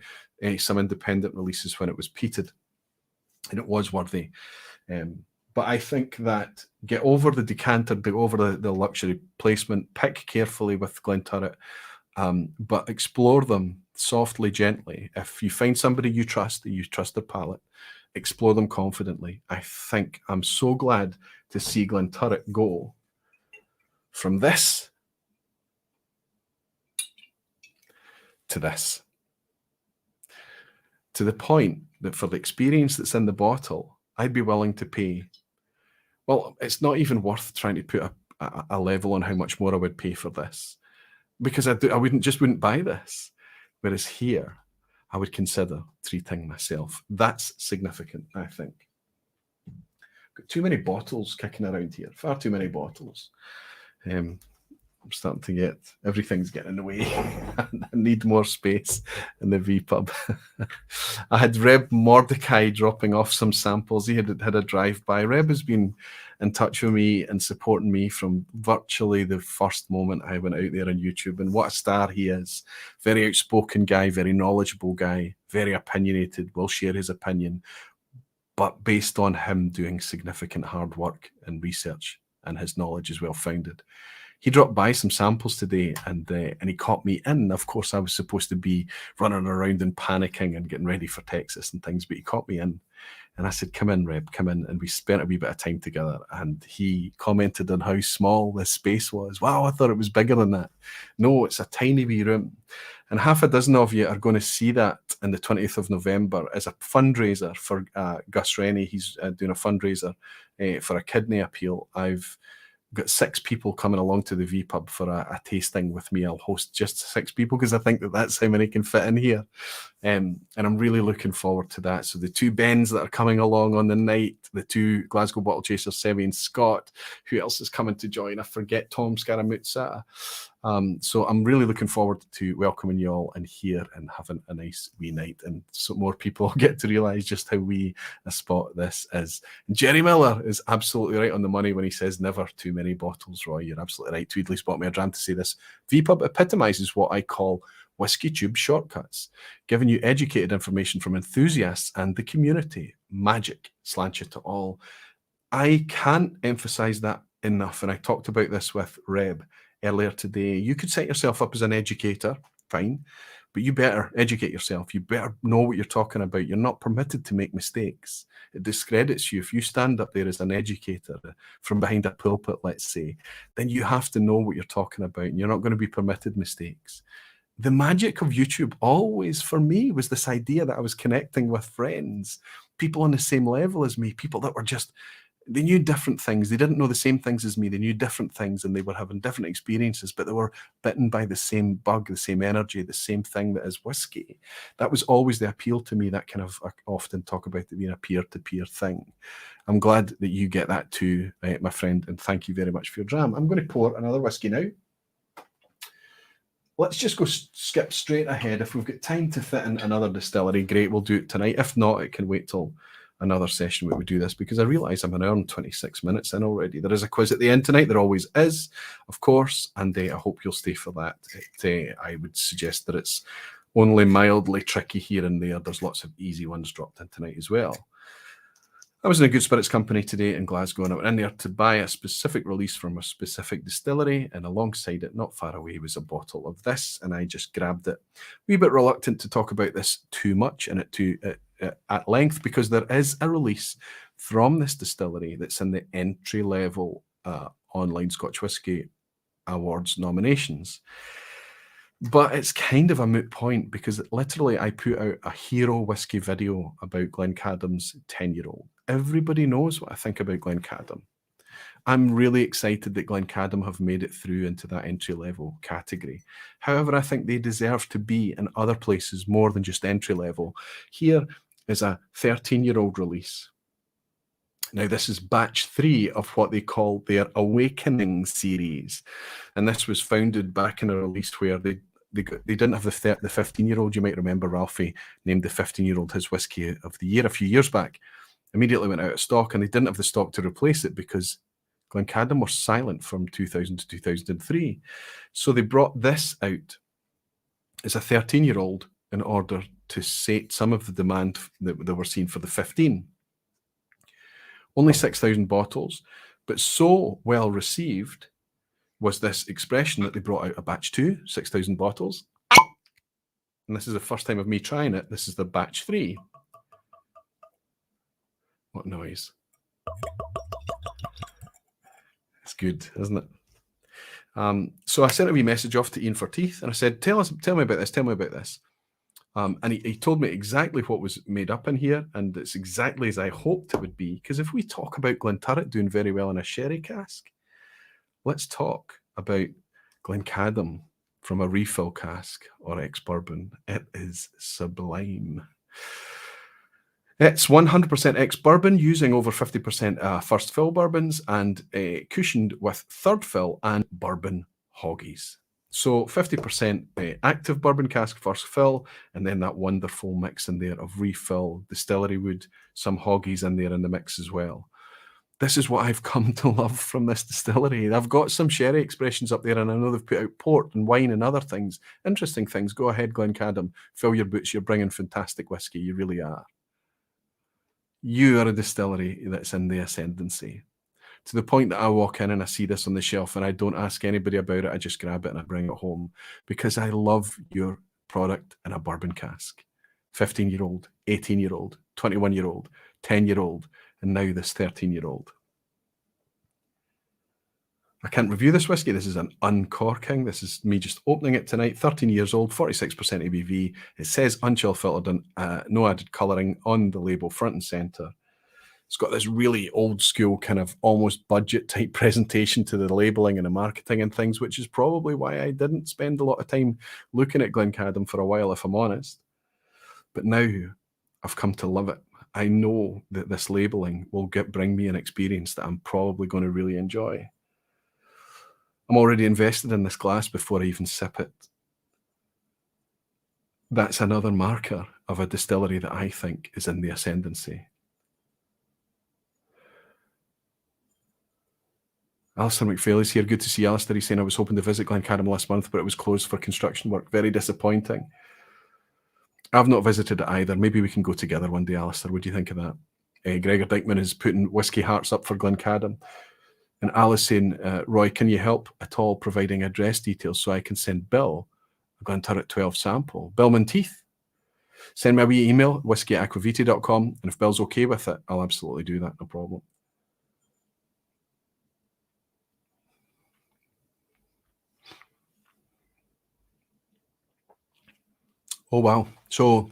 some independent releases when it was peated, and it was worthy. But I think that get over the decanter, get over the luxury placement, pick carefully with Glenturret, but explore them softly, gently. If you find somebody you trust their palate, explore them confidently. I think I'm so glad to see Glenturret go from this to this, to the point that for the experience that's in the bottle, I'd be willing to pay. Well, it's not even worth trying to put a level on how much more I would pay for this, because I wouldn't buy this. Whereas here, I would consider treating myself. That's significant, I think. Got too many bottles kicking around here, far too many bottles. I'm starting to get, everything's getting in the way. I need more space in the vPub. I had Reb Mordecai dropping off some samples. He had a drive-by. Reb has been in touch with me and supporting me from virtually the first moment I went out there on YouTube. And what a star he is. Very outspoken guy, very knowledgeable guy, very opinionated, will share his opinion, but based on him doing significant hard work and research, and his knowledge is well founded. He dropped by some samples today, and he caught me in. Of course, I was supposed to be running around and panicking and getting ready for Texas and things, but he caught me in. And I said, come in, Reb, come in. And we spent a wee bit of time together. And he commented on how small this space was. Wow, I thought it was bigger than that. No, it's a tiny wee room. And half a dozen of you are going to see that on the 20th of November as a fundraiser for Gus Rennie. He's doing a fundraiser for a kidney appeal. I've got 6 people coming along to the vPub for a tasting with me. I'll host just 6 people because I think that's how many can fit in here. And I'm really looking forward to that. So the 2 Bens that are coming along on the night, the 2 Glasgow Bottle Chasers, Sevi and Scott. Who else is coming to join? I forget Tom Scaramuzza. So I'm really looking forward to welcoming you all in here and having a nice wee night. And so more people get to realise just how wee a spot this is. And Jerry Miller is absolutely right on the money when he says never too many bottles, Roy. You're absolutely right. Tweedley's bought me a dram to say this. vPub epitomises what I call Whiskey Tube shortcuts, giving you educated information from enthusiasts and the community. Magic. Slant you to all. I can't emphasize that enough, and I talked about this with Reb earlier today. You could set yourself up as an educator, fine, but you better educate yourself. You better know what you're talking about. You're not permitted to make mistakes. It discredits you. If you stand up there as an educator from behind a pulpit, let's say, then you have to know what you're talking about, and you're not going to be permitted mistakes. The magic of YouTube always, for me, was this idea that I was connecting with friends, people on the same level as me, people that were just, they knew different things. They didn't know the same things as me. They knew different things, and they were having different experiences, but they were bitten by the same bug, the same energy, the same thing that is whiskey. That was always the appeal to me, that kind of, I often talk about it being a peer-to-peer thing. I'm glad that you get that too, my friend, and thank you very much for your dram. I'm going to pour another whiskey now. Let's just go skip straight ahead. If we've got time to fit in another distillery, great, we'll do it tonight. If not, it can wait till another session where we do this, because I realise I'm an hour and 26 minutes in already. There is a quiz at the end tonight. There always is, of course, and I hope you'll stay for that. I would suggest that it's only mildly tricky here and there. There's lots of easy ones dropped in tonight as well. I was in a Good Spirits company today in Glasgow, and I went in there to buy a specific release from a specific distillery, and alongside it, not far away, was a bottle of this, and I just grabbed it. A wee bit reluctant to talk about this too much and at length, because there is a release from this distillery that's in the entry-level online Scotch Whisky Awards nominations. But it's kind of a moot point, because literally I put out a hero whiskey video about Glencadam's 10-year-old. Everybody knows what I think about Glencadam. I'm really excited that Glencadam have made it through into that entry-level category. However, I think they deserve to be in other places more than just entry-level. Here is a 13-year-old release. Now, this is batch 3 of what they call their Awakening series. And this was founded back in a release where they didn't have the 15-year-old. You might remember Ralphie named the 15-year-old his whiskey of the year a few years back. Immediately went out of stock, and they didn't have the stock to replace it because Glencadam were silent from 2000 to 2003. So they brought this out as a 13-year-old in order to sate some of the demand that they were seeing for the 15. Only 6,000 bottles, but so well received was this expression that they brought out a batch 2, 6,000 bottles. And this is the first time of me trying it. This is the batch 3. What noise? It's good, isn't it? So I sent a wee message off to Ian Forteeth, and I said, tell me about this, tell me about this. And he told me exactly what was made up in here, and it's exactly as I hoped it would be, because if we talk about Glenturret doing very well in a sherry cask, let's talk about Glencadam from a refill cask or ex-bourbon. It is sublime. It's 100% ex-bourbon, using over 50% first fill bourbons, and cushioned with third fill and bourbon hoggies. So 50% active bourbon cask first fill, and then that wonderful mix in there of refill, distillery wood, some hoggies in there in the mix as well. This is what I've come to love from this distillery. I've got some sherry expressions up there, and I know they've put out port and wine and other things, interesting things. Go ahead, Glencadam, fill your boots. You're bringing fantastic whiskey. You really are. You are a distillery that's in the ascendancy, to the point that I walk in and I see this on the shelf and I don't ask anybody about it. I just grab it and I bring it home because I love your product in a bourbon cask. 15-year-old, 18-year-old, 21-year-old, 10-year-old, and now this 13-year-old. I can't review this whiskey. This is an uncorking. This is me just opening it tonight. 13 years old, 46% ABV. It says unchill filtered and no added colouring on the label, front and centre. It's got this really old school kind of almost budget type presentation to the labeling and the marketing and things, which is probably why I didn't spend a lot of time looking at Glencadam for a while, if I'm honest. But now I've come to love it. I know that this labeling will bring me an experience that I'm probably going to really enjoy. I'm already invested in this glass before I even sip it. That's another marker of a distillery that I think is in the ascendancy. Alistair McPhail is here. Good to see Alistair. He's saying, I was hoping to visit Glencadam last month, but it was closed for construction work. Very disappointing. I've not visited it either. Maybe we can go together one day, Alistair. What do you think of that? Gregor Dykeman is putting whiskey hearts up for Glencadam. And Alice saying, Roy, can you help at all providing address details so I can send Bill a Glenturret 12 sample? Bill Monteith. Send me a wee email, whiskey@aquavitae.com, and if Bill's okay with it, I'll absolutely do that, no problem. Oh, wow. So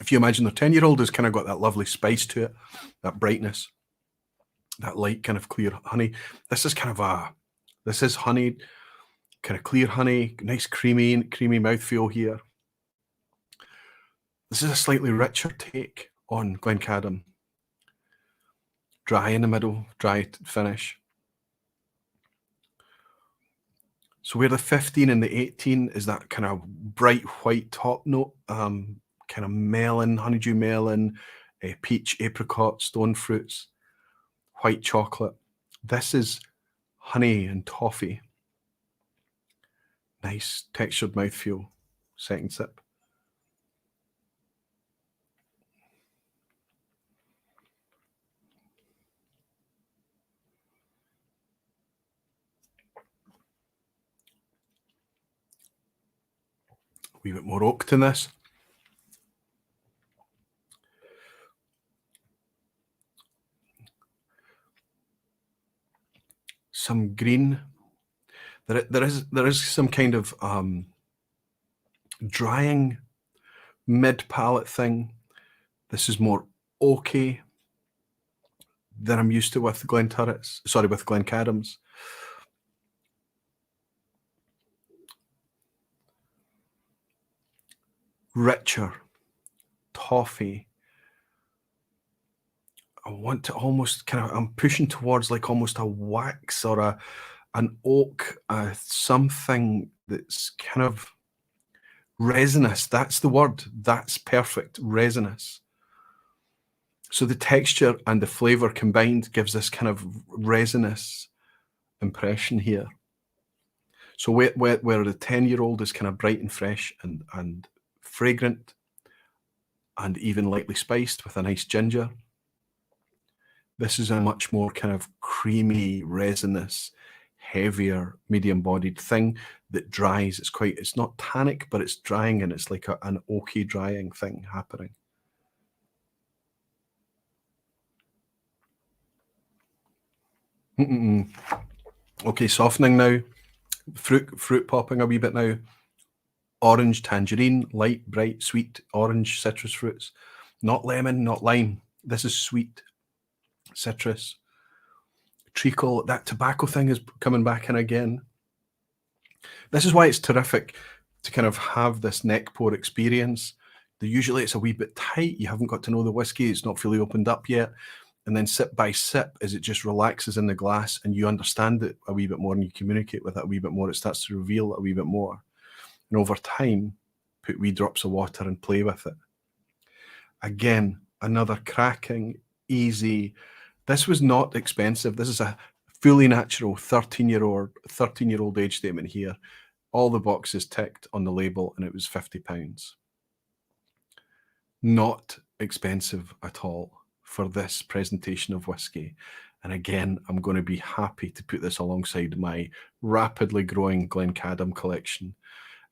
if you imagine the 10-year-old has kind of got that lovely spice to it, that brightness, that light kind of clear honey. This is kind of this is honey, kind of clear honey, nice creamy mouthfeel here. This is a slightly richer take on Glencadam. Dry in the middle, dry finish. So where the 15 and the 18 is that kind of bright white top note, kind of melon, honeydew melon, peach, apricot, stone fruits, white chocolate. This is honey and toffee. Nice textured mouthfeel. Second sip. A wee bit more oak in this. Some green. There is some kind of drying mid-palate thing. This is more oaky than I'm used to with Glenturrets. Sorry, with Glencadams. Richer, toffee. I want to almost kind of, I'm pushing towards like almost a wax or an oak, something that's kind of resinous. That's the word. That's perfect. Resinous. So the texture and the flavor combined gives this kind of resinous impression here. So where the 10-year-old is kind of bright and fresh and fragrant and even lightly spiced with a nice ginger, this is a much more kind of creamy, resinous, heavier, medium-bodied thing that dries. It's not tannic, but it's drying, and it's like an oaky drying thing happening. Okay, softening now. Fruit popping a wee bit now. Orange, tangerine, light, bright, sweet, orange, citrus fruits. Not lemon, not lime. This is sweet. Citrus, treacle, that tobacco thing is coming back in again. This is why it's terrific to kind of have this neck pour experience. Usually it's a wee bit tight. You haven't got to know the whiskey. It's not fully opened up yet. And then sip by sip, as it just relaxes in the glass and you understand it a wee bit more and you communicate with it a wee bit more, it starts to reveal a wee bit more. And over time, put wee drops of water and play with it. Again, another cracking, easy. This was not expensive. This is a fully natural 13-year-old age statement here. All the boxes ticked on the label, and it was £50. Not expensive at all for this presentation of whiskey. And again, I'm going to be happy to put this alongside my rapidly growing Glencadam collection.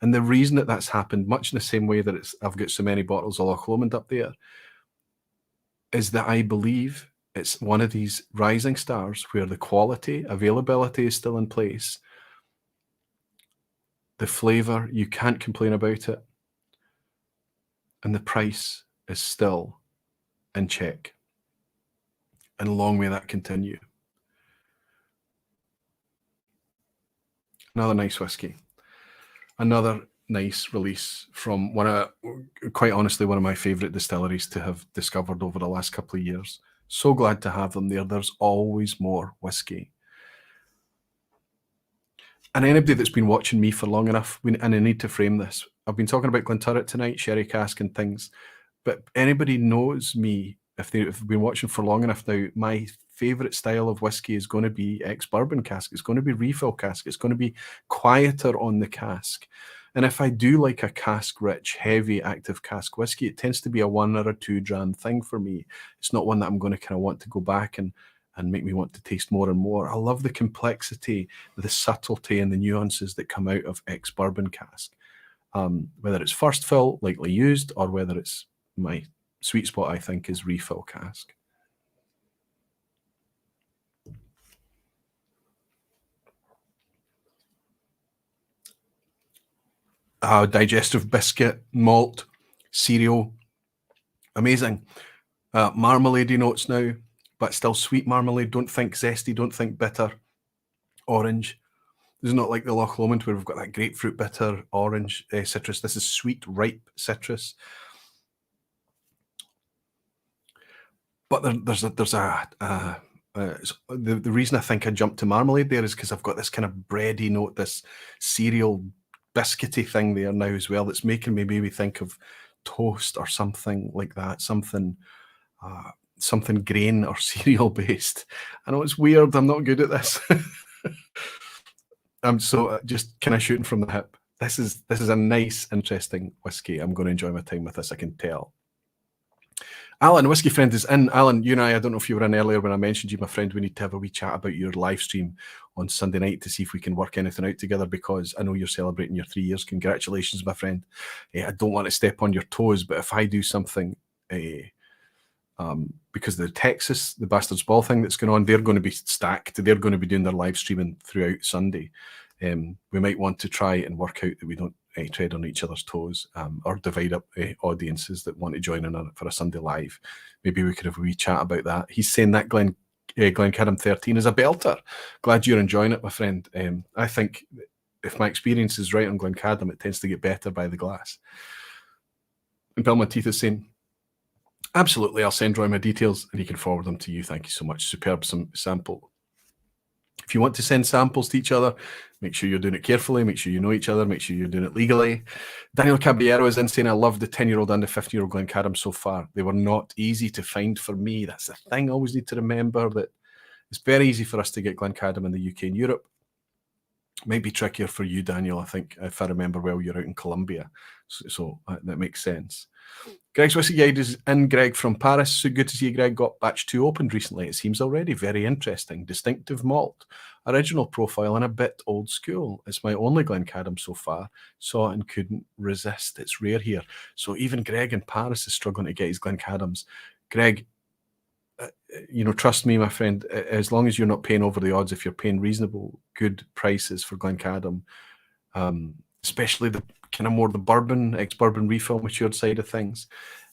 And the reason that that's happened, much in the same way that I've got so many bottles of Loch Lomond up there, is that I believe it's one of these rising stars where the quality, availability is still in place. The flavour, you can't complain about it. And the price is still in check. And long may that continue. Another nice whiskey. Another nice release from quite honestly, one of my favourite distilleries to have discovered over the last couple of years. So glad to have them there. There's always more whiskey. And anybody that's been watching me for long enough, and I need to frame this, I've been talking about Glenturret tonight, sherry cask and things, but anybody knows me, if they've been watching for long enough now, my favourite style of whiskey is going to be ex-bourbon cask. It's going to be refill cask. It's going to be quieter on the cask. And if I do like a cask-rich, heavy, active cask whiskey, it tends to be a 1 or a 2 dram thing for me. It's not one that I'm going to kind of want to go back and make me want to taste more and more. I love the complexity, the subtlety, and the nuances that come out of ex-bourbon cask. Whether it's first fill, lightly used, or whether it's my sweet spot, I think, is refill cask. Digestive biscuit, malt, cereal, amazing. Marmalade notes now, but still sweet marmalade. Don't think zesty, don't think bitter. Orange. This is not like the Loch Lomond where we've got that grapefruit bitter, orange citrus. This is sweet, ripe citrus. But the reason I think I jumped to marmalade there is because I've got this kind of bready note, this cereal biscuity thing there now as well, that's making me maybe think of toast or something like that, something grain or cereal based. I know it's weird. I'm not good at this. I'm so just kind of shooting from the hip. This is a nice, interesting whiskey. I'm going to enjoy my time with this, I can tell. Alan, Whiskey Friend, is in. Alan, you and I don't know if you were in earlier when I mentioned you, my friend. We need to have a wee chat about your live stream on Sunday night to see if we can work anything out together, because I know you're celebrating your 3 years. Congratulations, my friend. I don't want to step on your toes, but if I do something, because the Texas, the Bastard's Ball thing that's going on, they're going to be stacked. They're going to be doing their live streaming throughout Sunday. We might want to try and work out that we don't tread on each other's toes, or divide up audiences that want to join in for a Sunday live. Maybe we could have a wee chat about that. He's saying that Glencadam 13 is a belter. Glad you're enjoying it, my friend. I think if my experience is right on Glencadam, it tends to get better by the glass. And Bill Monteith is saying, absolutely, I'll send Roy my details and he can forward them to you. Thank you so much. Superb sample. If you want to send samples to each other, make sure you're doing it carefully, make sure you know each other, make sure you're doing it legally. Daniel Caballero is in saying, I love the 10-year-old and the 15-year-old Glencadam so far. They were not easy to find for me. That's the thing I always need to remember, that it's very easy for us to get Glencadam in the UK and Europe. It might be trickier for you, Daniel. I think, if I remember well, you're out in Colombia. So that makes sense. Greg's Whiskey Guide is in. Greg from Paris. So good to see you, Greg. Got batch 2 opened recently. It seems already very interesting. Distinctive malt, original profile, and a bit old school. It's my only Glencadam so far. Saw it and couldn't resist. It's rare here. So even Greg in Paris is struggling to get his Glencadams. Greg, trust me, my friend, as long as you're not paying over the odds, if you're paying reasonable, good prices for Glencadam, especially the kind of more the bourbon, ex-bourbon refill matured side of things,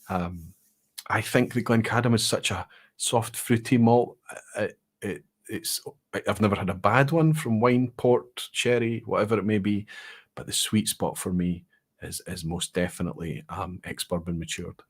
I think the Glencadam is such a soft, fruity malt. I've never had a bad one from wine, port, sherry, whatever it may be, but the sweet spot for me is most definitely ex-bourbon matured.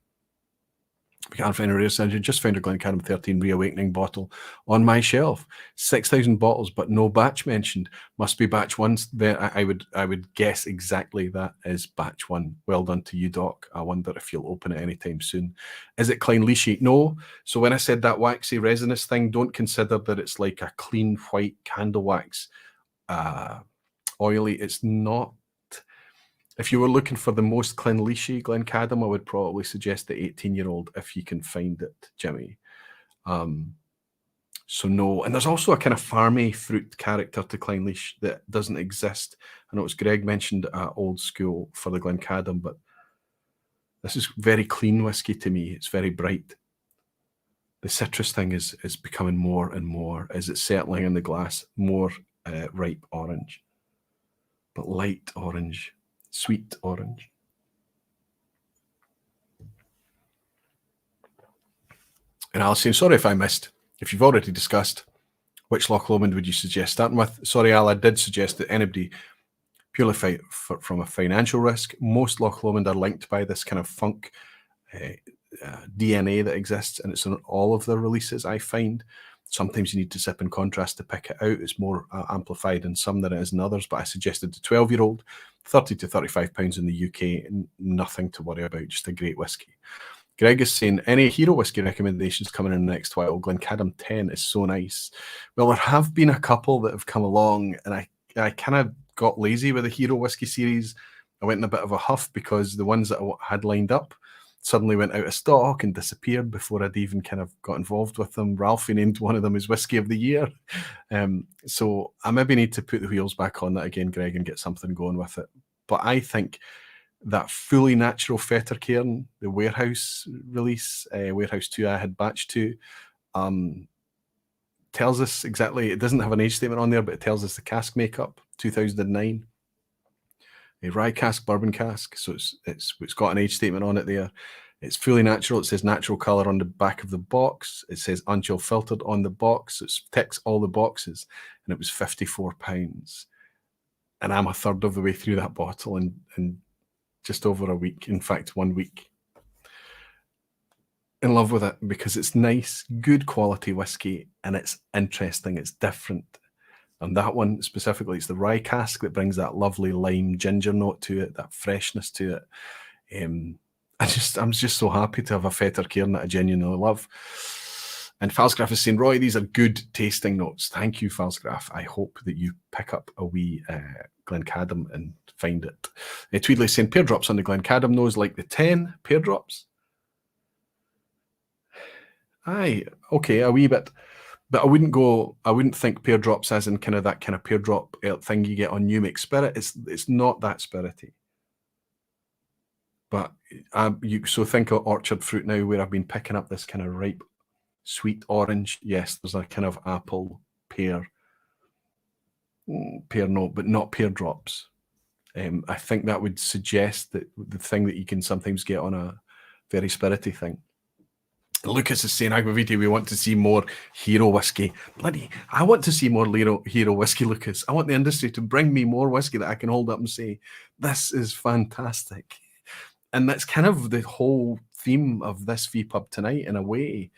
I can't find a rare synergy. Just found a Glencadam 13 Reawakening bottle on my shelf. 6,000 bottles, but no batch mentioned. Must be batch one. There, I would guess exactly that is batch one. Well done to you, Doc. I wonder if you'll open it anytime soon. Is it Clynelishi? No. So when I said that waxy resinous thing, don't consider that it's like a clean white candle wax, oily. It's not. If you were looking for the most Clynelishi Glencadam, I would probably suggest the 18-year-old if you can find it, Jimmy. So no. And there's also a kind of farmy fruit character to Clynelish that doesn't exist. I know it's Greg mentioned Old School for the Glencadam, but this is very clean whiskey to me. It's very bright. The citrus thing is becoming more and more as it's settling in the glass, more ripe orange, but light orange. Sweet orange. And Alison, sorry if I missed. If you've already discussed, which Loch Lomond would you suggest starting with? Sorry, Al, I did suggest that anybody purely fight from a financial risk. Most Loch Lomond are linked by this kind of funk DNA that exists, and it's in all of their releases, I find. Sometimes you need to sip and contrast to pick it out. It's more amplified in some than it is in others, but I suggested the 12-year-old, 30 to 35 pounds in the UK, nothing to worry about, just a great whiskey. Greg is saying, any hero whiskey recommendations coming in the next while? Glencadam 10 is so nice. Well, there have been a couple that have come along, and I kind of got lazy with the hero whiskey series. I went in a bit of a huff because the ones that I had lined up suddenly went out of stock and disappeared before I'd even kind of got involved with them. Ralphie named one of them as Whiskey of the Year. So I maybe need to put the wheels back on that again, Greg, and get something going with it. But I think that fully natural Fettercairn, the Warehouse release, Warehouse 2, I had batch 2, tells us exactly, it doesn't have an age statement on there, but it tells us the cask makeup, 2009. A rye cask, bourbon cask, so it's got an age statement on it there. It's fully natural. It says natural color on the back of the box. It says unchill filtered on the box. It ticks all the boxes, and it was £54. And I'm a third of the way through that bottle in just over a week. In fact, 1 week. In love with it because it's nice, good quality whiskey, and it's interesting. It's different. And that one specifically, it's the rye cask that brings that lovely lime ginger note to it, that freshness to it. I'm just so happy to have a Fettercairn that I genuinely love. And Falsgraf is saying, Roy, these are good tasting notes. Thank you, Falsgraf. I hope that you pick up a wee Glencadam and find it. Tweedley saying, pear drops on the Glencadam nose like the 10 pear drops. Aye, okay, a wee bit. But I wouldn't think pear drops as in kind of that kind of pear drop thing you get on New Make Spirit. It's not that spirity. But so think of orchard fruit now where I've been picking up this kind of ripe, sweet orange. Yes, there's a kind of apple, pear note, but not pear drops. I think that would suggest that the thing that you can sometimes get on a very spirity thing. Lucas is saying, Aguaviti, we want to see more hero whiskey. Bloody, I want to see more hero whiskey, Lucas. I want the industry to bring me more whiskey that I can hold up and say, this is fantastic. And that's kind of the whole theme of this vPub tonight, in a way.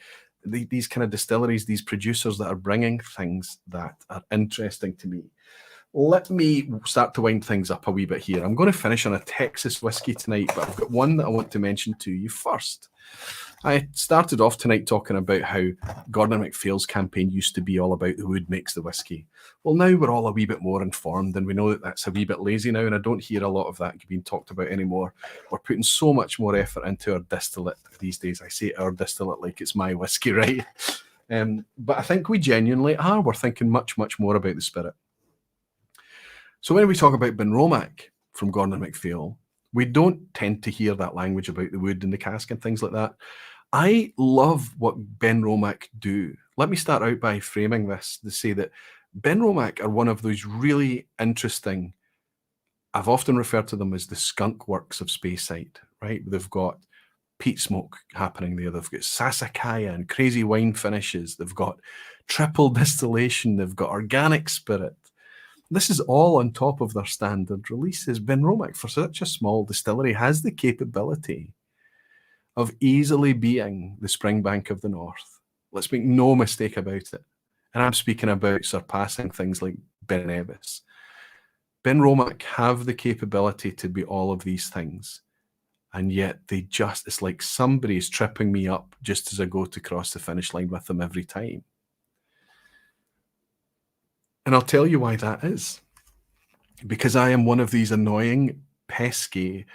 These kind of distilleries, these producers that are bringing things that are interesting to me. Let me start to wind things up a wee bit here. I'm going to finish on a Texas whiskey tonight, but I've got one that I want to mention to you first. I started off tonight talking about how Gordon MacPhail's campaign used to be all about the wood makes the whiskey. Well, now we're all a wee bit more informed, and we know that that's a wee bit lazy now, and I don't hear a lot of that being talked about anymore. We're putting so much more effort into our distillate these days. I say our distillate like it's my whiskey, right? But I think we genuinely are. We're thinking much, much more about the spirit. So when we talk about Benromach from Gordon MacPhail, we don't tend to hear that language about the wood and the cask and things like that. I love what Benromach do. Let me start out by framing this to say that Benromach are one of those really interesting, I've often referred to them as the skunk works of Speyside, right? They've got peat smoke happening there. They've got Sassicaia and crazy wine finishes. They've got triple distillation. They've got organic spirit. This is all on top of their standard releases. Benromach, for such a small distillery, has the capability of easily being the Springbank of the North. Let's make no mistake about it. And I'm speaking about surpassing things like Ben Nevis. Benromach have the capability to be all of these things. And yet it's like somebody's tripping me up just as I go to cross the finish line with them every time. And I'll tell you why that is. Because I am one of these annoying, pesky,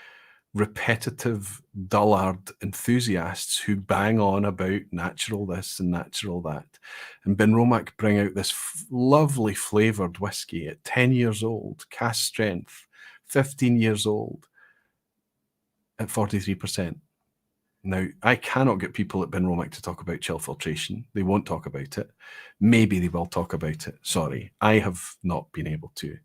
repetitive, dullard enthusiasts who bang on about natural this and natural that. And Benromach bring out this lovely flavoured whiskey at 10 years old, cask strength, 15 years old, at 43%. Now, I cannot get people at Benromach to talk about chill filtration. They won't talk about it. Maybe they will talk about it. Sorry, I have not been able to.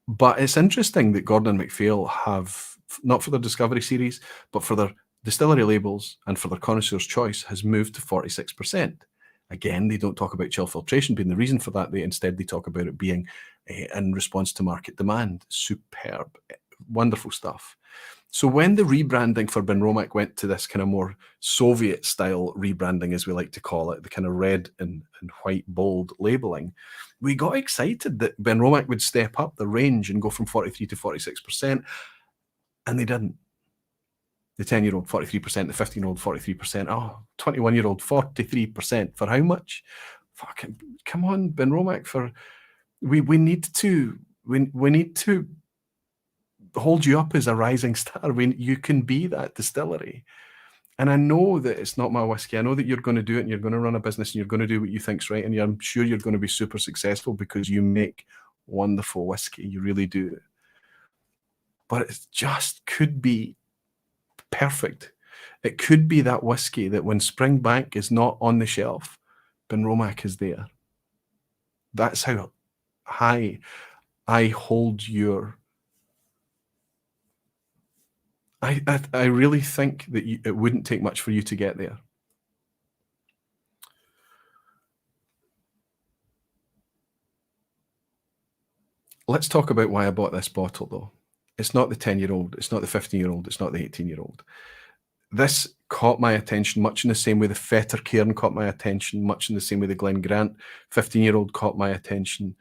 But it's interesting that Gordon and MacPhail have, not for their Discovery series, but for their distillery labels and for their Connoisseur's Choice, has moved to 46%. Again, they don't talk about chill filtration being the reason for that. Instead, they talk about it being in response to market demand. Superb, wonderful stuff. So when the rebranding for Benromach went to this kind of more Soviet-style rebranding, as we like to call it, the kind of red and white bold labeling, we got excited that Benromach would step up the range and go from 43 to 46%, and they didn't. The 10-year-old, 43%, the 15-year-old, 43%, 21-year-old, 43%. For how much? Fucking, come on, Benromach, we need to hold you up as a rising star. You can be that distillery. And I know that it's not my whiskey. I know that you're going to do it and you're going to run a business and you're going to do what you think's right. And I'm sure you're going to be super successful because you make wonderful whiskey. You really do. But it just could be perfect. It could be that whiskey that when Springbank is not on the shelf, Benromach is there. That's how high I hold your... I really think that it wouldn't take much for you to get there. Let's talk about why I bought this bottle, though. It's not the 10-year-old, it's not the 15-year-old, it's not the 18-year-old. This caught my attention much in the same way the Fetter Cairn caught my attention, much in the same way the Glengrant 15-year-old caught my attention.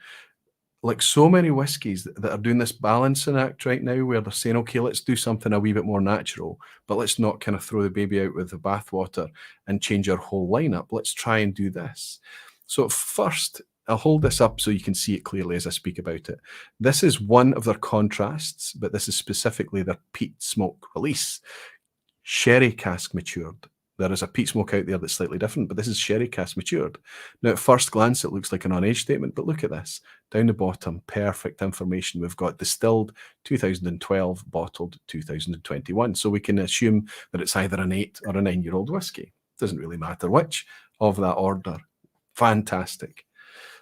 Like so many whiskies that are doing this balancing act right now where they're saying, okay, let's do something a wee bit more natural, but let's not kind of throw the baby out with the bathwater and change our whole lineup. Let's try and do this. So first, I'll hold this up so you can see it clearly as I speak about it. This is one of their contrasts, but this is specifically their peat smoke release. Sherry cask matured. There is a peat smoke out there that's slightly different, but this is sherry cask matured. Now, at first glance, it looks like an unaged statement, but look at this. Down the bottom, perfect information. We've got distilled 2012, bottled 2021. So we can assume that it's either an 8 or a 9-year-old whiskey. Doesn't really matter which of that order. Fantastic.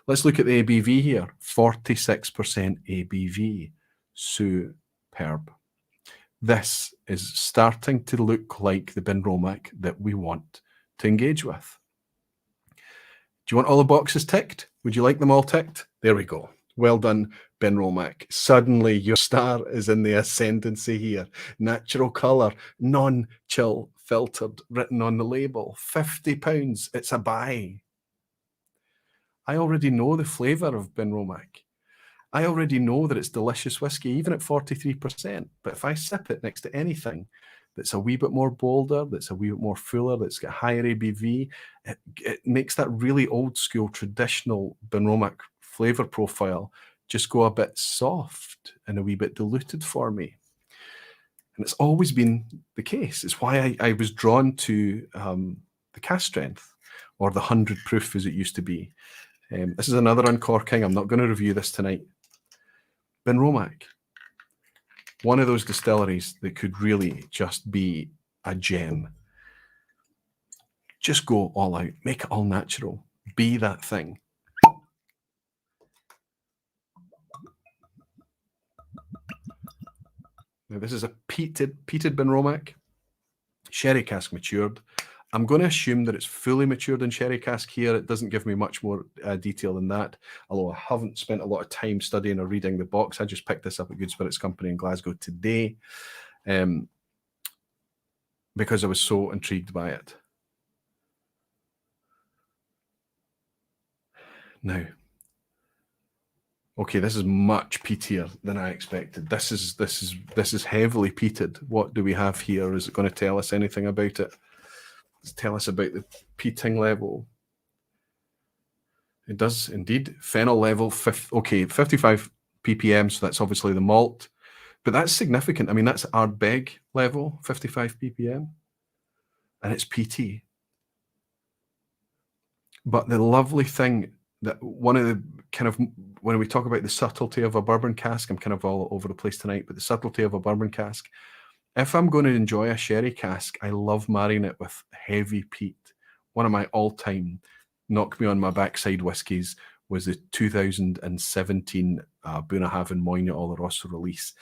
Let's look at the ABV here. 46% ABV. Superb. This is starting to look like the Benromach that we want to engage with. Do you want all the boxes ticked? Would you like them all ticked? There we go. Well done, Benromach. Suddenly your star is in the ascendancy here. Natural colour, non-chill filtered, written on the label. £50, it's a buy. I already know the flavour of Benromach. I already know that it's delicious whiskey, even at 43%. But if I sip it next to anything that's a wee bit more bolder, that's a wee bit more fuller, that's got higher ABV, it makes that really old school, traditional Benromach flavour profile just go a bit soft and a wee bit diluted for me. And it's always been the case. It's why I was drawn to the cask strength, or the 100 proof as it used to be. This is another uncorking. I'm not going to review this tonight. Benromach, one of those distilleries that could really just be a gem. Just go all out, make it all natural, be that thing. Now, this is a peated Benromach, sherry cask matured. I'm going to assume that it's fully matured in sherry cask here. It doesn't give me much more detail than that, although I haven't spent a lot of time studying or reading the box. I just picked this up at Good Spirits Company in Glasgow today. because I was so intrigued by it. Now, okay, this is much peatier than I expected. This is heavily peated. What do we have here? Is it going to tell us anything about it? Tell us about the peating level. It does indeed. Phenol level, 55 ppm, so that's obviously the malt. But that's significant. I mean, that's Ardbeg level, 55 ppm. And it's peaty. But the lovely thing that one of the kind of, when we talk about the subtlety of a bourbon cask, I'm kind of all over the place tonight, but the subtlety of a bourbon cask, if I'm going to enjoy a sherry cask, I love marrying it with heavy peat. One of my all-time knock me on my backside whiskies was the 2017 Bunnahabhain Moyne Oloroso release.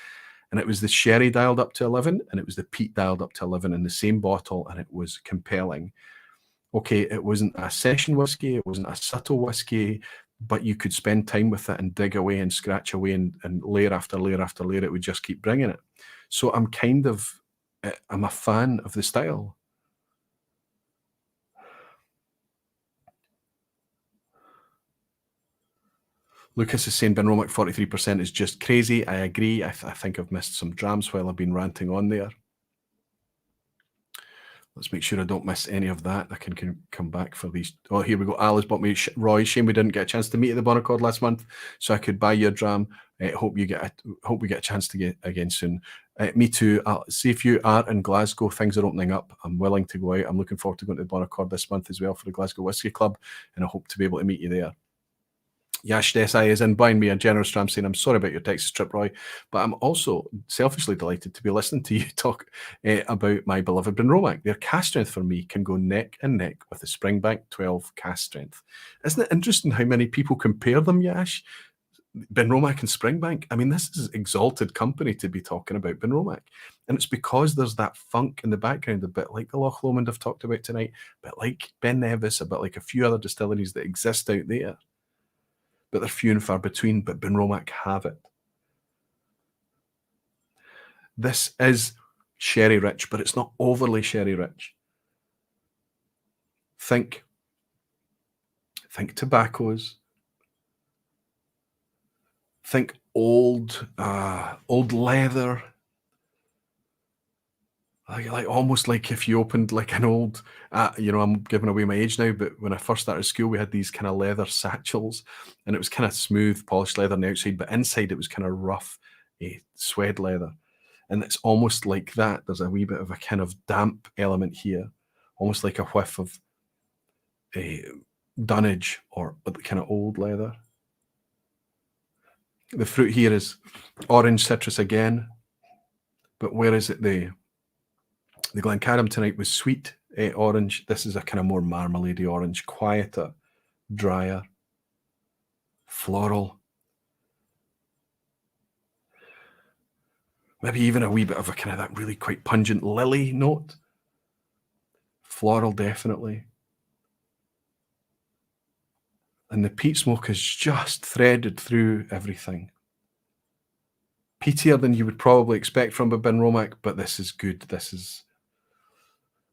And it was the sherry dialed up to 11 and it was the peat dialed up to 11 in the same bottle, and it was compelling. Okay, it wasn't a session whiskey, it wasn't a subtle whiskey, but you could spend time with it and dig away and scratch away, and layer after layer after layer, it would just keep bringing it. So I'm a fan of the style. Lucas is saying Benromach 43% is just crazy. I agree. I think I've missed some drams while I've been ranting on there. Let's make sure I don't miss any of that. I can come back for these. Oh, here we go. Alice bought me Roy. Shame we didn't get a chance to meet at the Bonaccord last month, so I could buy your dram. Hope we get a chance to get again soon. Me too. I'll see if you are in Glasgow. Things are opening up. I'm willing to go out. I'm looking forward to going to the Bonaccord this month as well for the Glasgow Whisky Club, and I hope to be able to meet you there. Yash Desai is in buying me a generous dram, saying, I'm sorry about your Texas trip, Roy, but I'm also selfishly delighted to be listening to you talk about my beloved Benromach. Their cast strength for me can go neck and neck with the Springbank 12 cast strength. Isn't it interesting how many people compare them, Yash? Benromach and Springbank. I mean, this is exalted company to be talking about Benromach. And it's because there's that funk in the background, a bit like the Loch Lomond I've talked about tonight, a bit like Ben Nevis, a bit like a few other distilleries that exist out there. But they're few and far between, but Benromach have it. This is sherry rich, but it's not overly sherry rich. Think tobaccos. Think old leather. Like almost like if you opened like an old, I'm giving away my age now, but when I first started school, we had these kind of leather satchels, and it was kind of smooth, polished leather on the outside, but inside it was kind of rough, suede leather. And it's almost like that. There's a wee bit of a kind of damp element here, almost like a whiff of dunnage or kind of old leather. The fruit here is orange citrus again, but where is it? The Glencadam tonight was sweet orange. This is a kind of more marmalade orange, quieter, drier, floral. Maybe even a wee bit of a kind of that really quite pungent lily note. Floral, definitely. And the peat smoke is just threaded through everything. Peatier than you would probably expect from a Benromach, but this is good. This is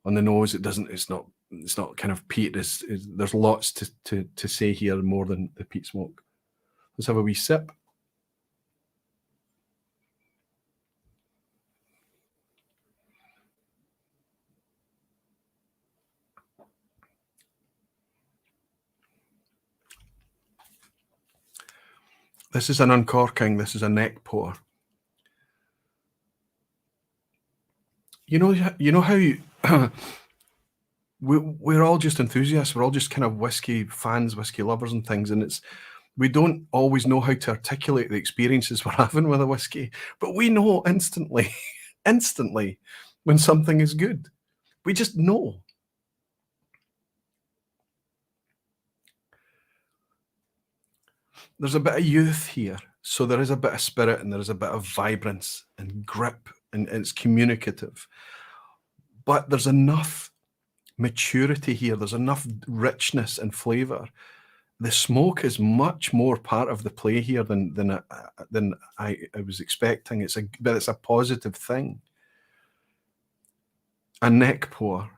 on the nose. It's not kind of peat. There's lots to say here more than the peat smoke. Let's have a wee sip. This is an uncorking. This is a neck pour. You know how we're all just enthusiasts. We're all just kind of whiskey fans, whiskey lovers and things. And we don't always know how to articulate the experiences we're having with a whiskey, but we know instantly when something is good. We just know. There's a bit of youth here. So there is a bit of spirit and there is a bit of vibrance and grip, and it's communicative. But there's enough maturity here. There's enough richness and flavor. The smoke is much more part of the play here than I was expecting. But it's a positive thing. a neck pour,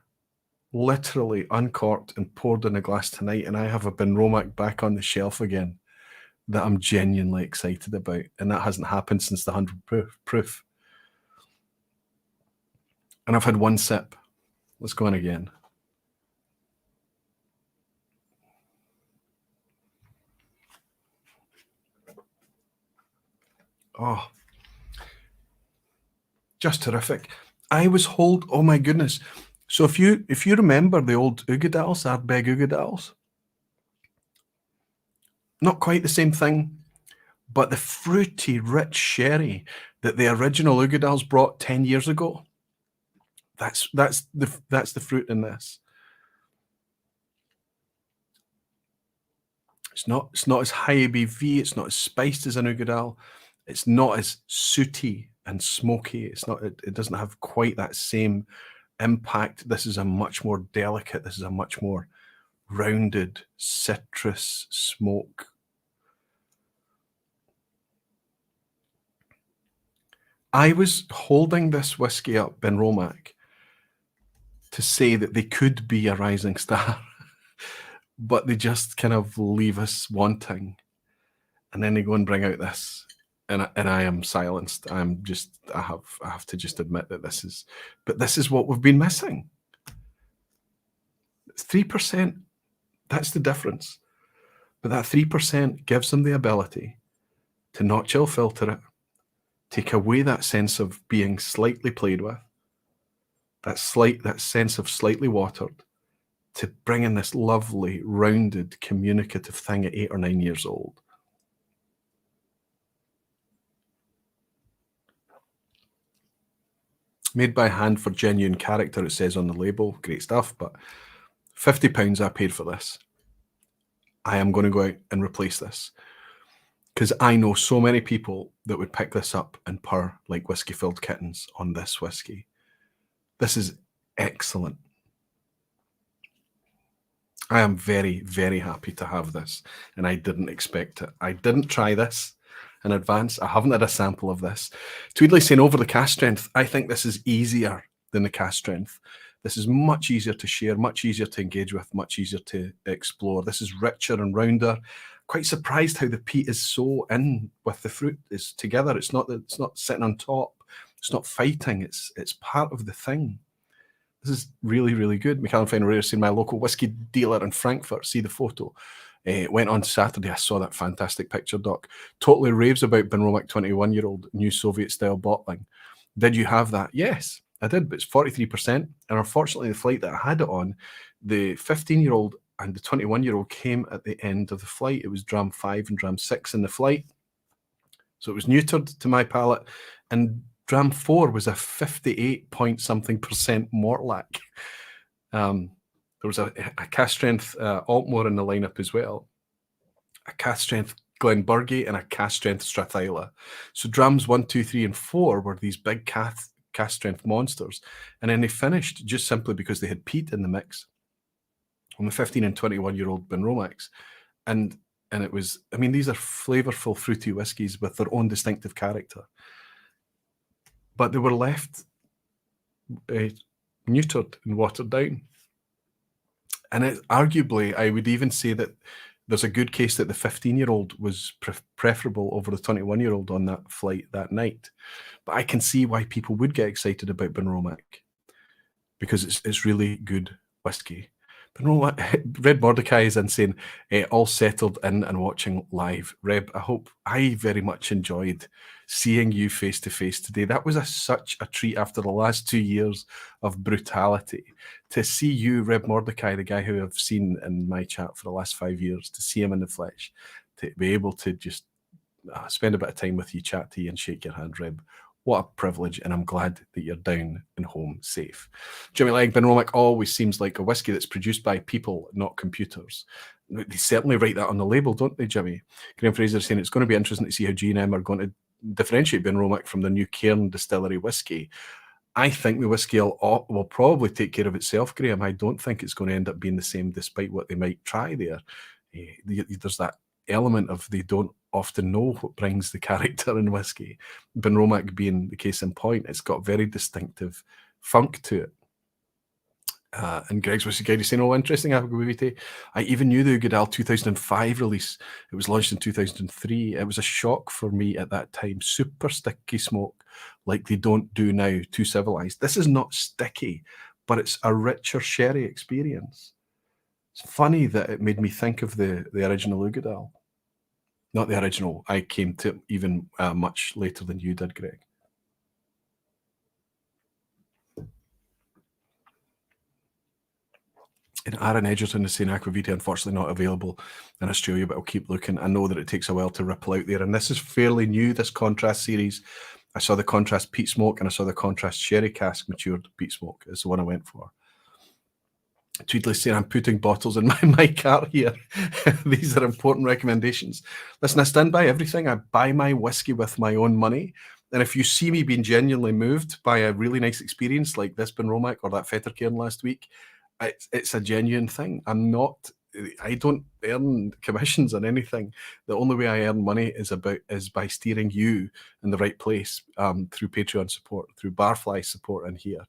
literally uncorked and poured in a glass tonight, and I have a Benromach back on the shelf again that I'm genuinely excited about, and that hasn't happened since the 100 proof. And I've had one sip. Let's go on again. Oh, just terrific. Oh my goodness. So if you remember the old Ugadals, Ardbeg Ugadals, not quite the same thing, but the fruity, rich sherry that the original Ugadals brought 10 years ago, that's the fruit in this. It's not as high ABV, it's not as spiced as an Ugadal, it's not as sooty and smoky. It doesn't have quite that same impact. This is a much more delicate, this is a much more rounded citrus smoke. I was holding this whiskey up, Benromach, to say that they could be a rising star, but they just kind of leave us wanting. And then they go and bring out this, and I am silenced. I have to just admit that this is what we've been missing. 3%, that's the difference. But that 3% gives them the ability to not chill filter it, take away that sense of being slightly played with, that sense of slightly watered, to bring in this lovely, rounded, communicative thing at 8 or 9 years old. Made by hand for genuine character, it says on the label. Great stuff, but £50 I paid for this. I am going to go out and replace this, because I know so many people that would pick this up and purr like whiskey-filled kittens on this whiskey. This is excellent. I am very, very happy to have this, and I didn't expect it. I didn't try this in advance. I haven't had a sample of this. Tweedley saying over the cast strength, I think this is easier than the cast strength. This is much easier to share, much easier to engage with, much easier to explore. This is richer and rounder. Quite surprised how the peat is so in with the fruit is together. It's not sitting on top. It's not fighting. It's part of the thing. This is really, really good. Michael Fenrir saying my local whiskey dealer in Frankfurt. See the photo. Went on Saturday. I saw that fantastic picture, Doc. Totally raves about Benromach 21-year-old new Soviet-style bottling. Did you have that? Yes, I did, but it's 43%. And unfortunately, the flight that I had it on, the 15-year-old and the 21-year-old came at the end of the flight. It was dram 5 and dram 6 in the flight. So it was neutered to my palate. And dram 4 was a 58-point-something% Mortlach. There was a cast strength Altmore in the lineup as well, a cast strength Glenburgie, and a cast strength Strathyla. So drams 1, 2, 3, and 4 were these big cast strength monsters, and then they finished just simply because they had peat in the mix on the 15 and 21-year-old Benromachs, and it was, I mean, these are flavorful, fruity whiskies with their own distinctive character, but they were left neutered and watered down. And arguably, I would even say that there's a good case that the 15-year-old was preferable over the 21-year-old on that flight that night. But I can see why people would get excited about Benromach, because it's really good whiskey. Red Mordecai is in saying, all settled in and watching live. Reb, I very much enjoyed seeing you face to face today. That was such a treat after the last 2 years of brutality. To see you, Reb Mordecai, the guy who I've seen in my chat for the last 5 years, to see him in the flesh, to be able to just spend a bit of time with you, chat to you and shake your hand, Reb. What a privilege, and I'm glad that you're down and home safe. Jimmy Legg, Benromach always seems like a whiskey that's produced by people, not computers. They certainly write that on the label, don't they, Jimmy? Graham Fraser saying it's going to be interesting to see how G&M are going to differentiate Benromach from the new Cairn Distillery whiskey. I think the whiskey will probably take care of itself, Graham. I don't think it's going to end up being the same, despite what they might try there. There's that element of they don't often know what brings the character in whiskey. Benromach being the case in point, it's got very distinctive funk to it. And Greg's Whisky Guide is saying, oh, interesting, Agavite. I even knew the Ugadal 2005 release. It was launched in 2003. It was a shock for me at that time. Super sticky smoke, like they don't do now, too civilized. This is not sticky, but it's a richer sherry experience. It's funny that it made me think of the original Ugadal. Not the original. I came to even much later than you did, Greg. And Aaron Edgerton is saying Aquavita, unfortunately not available in Australia, but I'll keep looking. I know that it takes a while to ripple out there. And this is fairly new, this contrast series. I saw the contrast peat smoke and I saw the contrast sherry cask matured peat smoke is the one I went for. Tweedley saying, I'm putting bottles in my cart here. These are important recommendations. Listen, I stand by everything. I buy my whiskey with my own money. And if you see me being genuinely moved by a really nice experience like this Benromach or that Fettercairn last week, it's a genuine thing. I don't earn commissions on anything. The only way I earn money is by steering you in the right place through Patreon support, through Barfly support in here.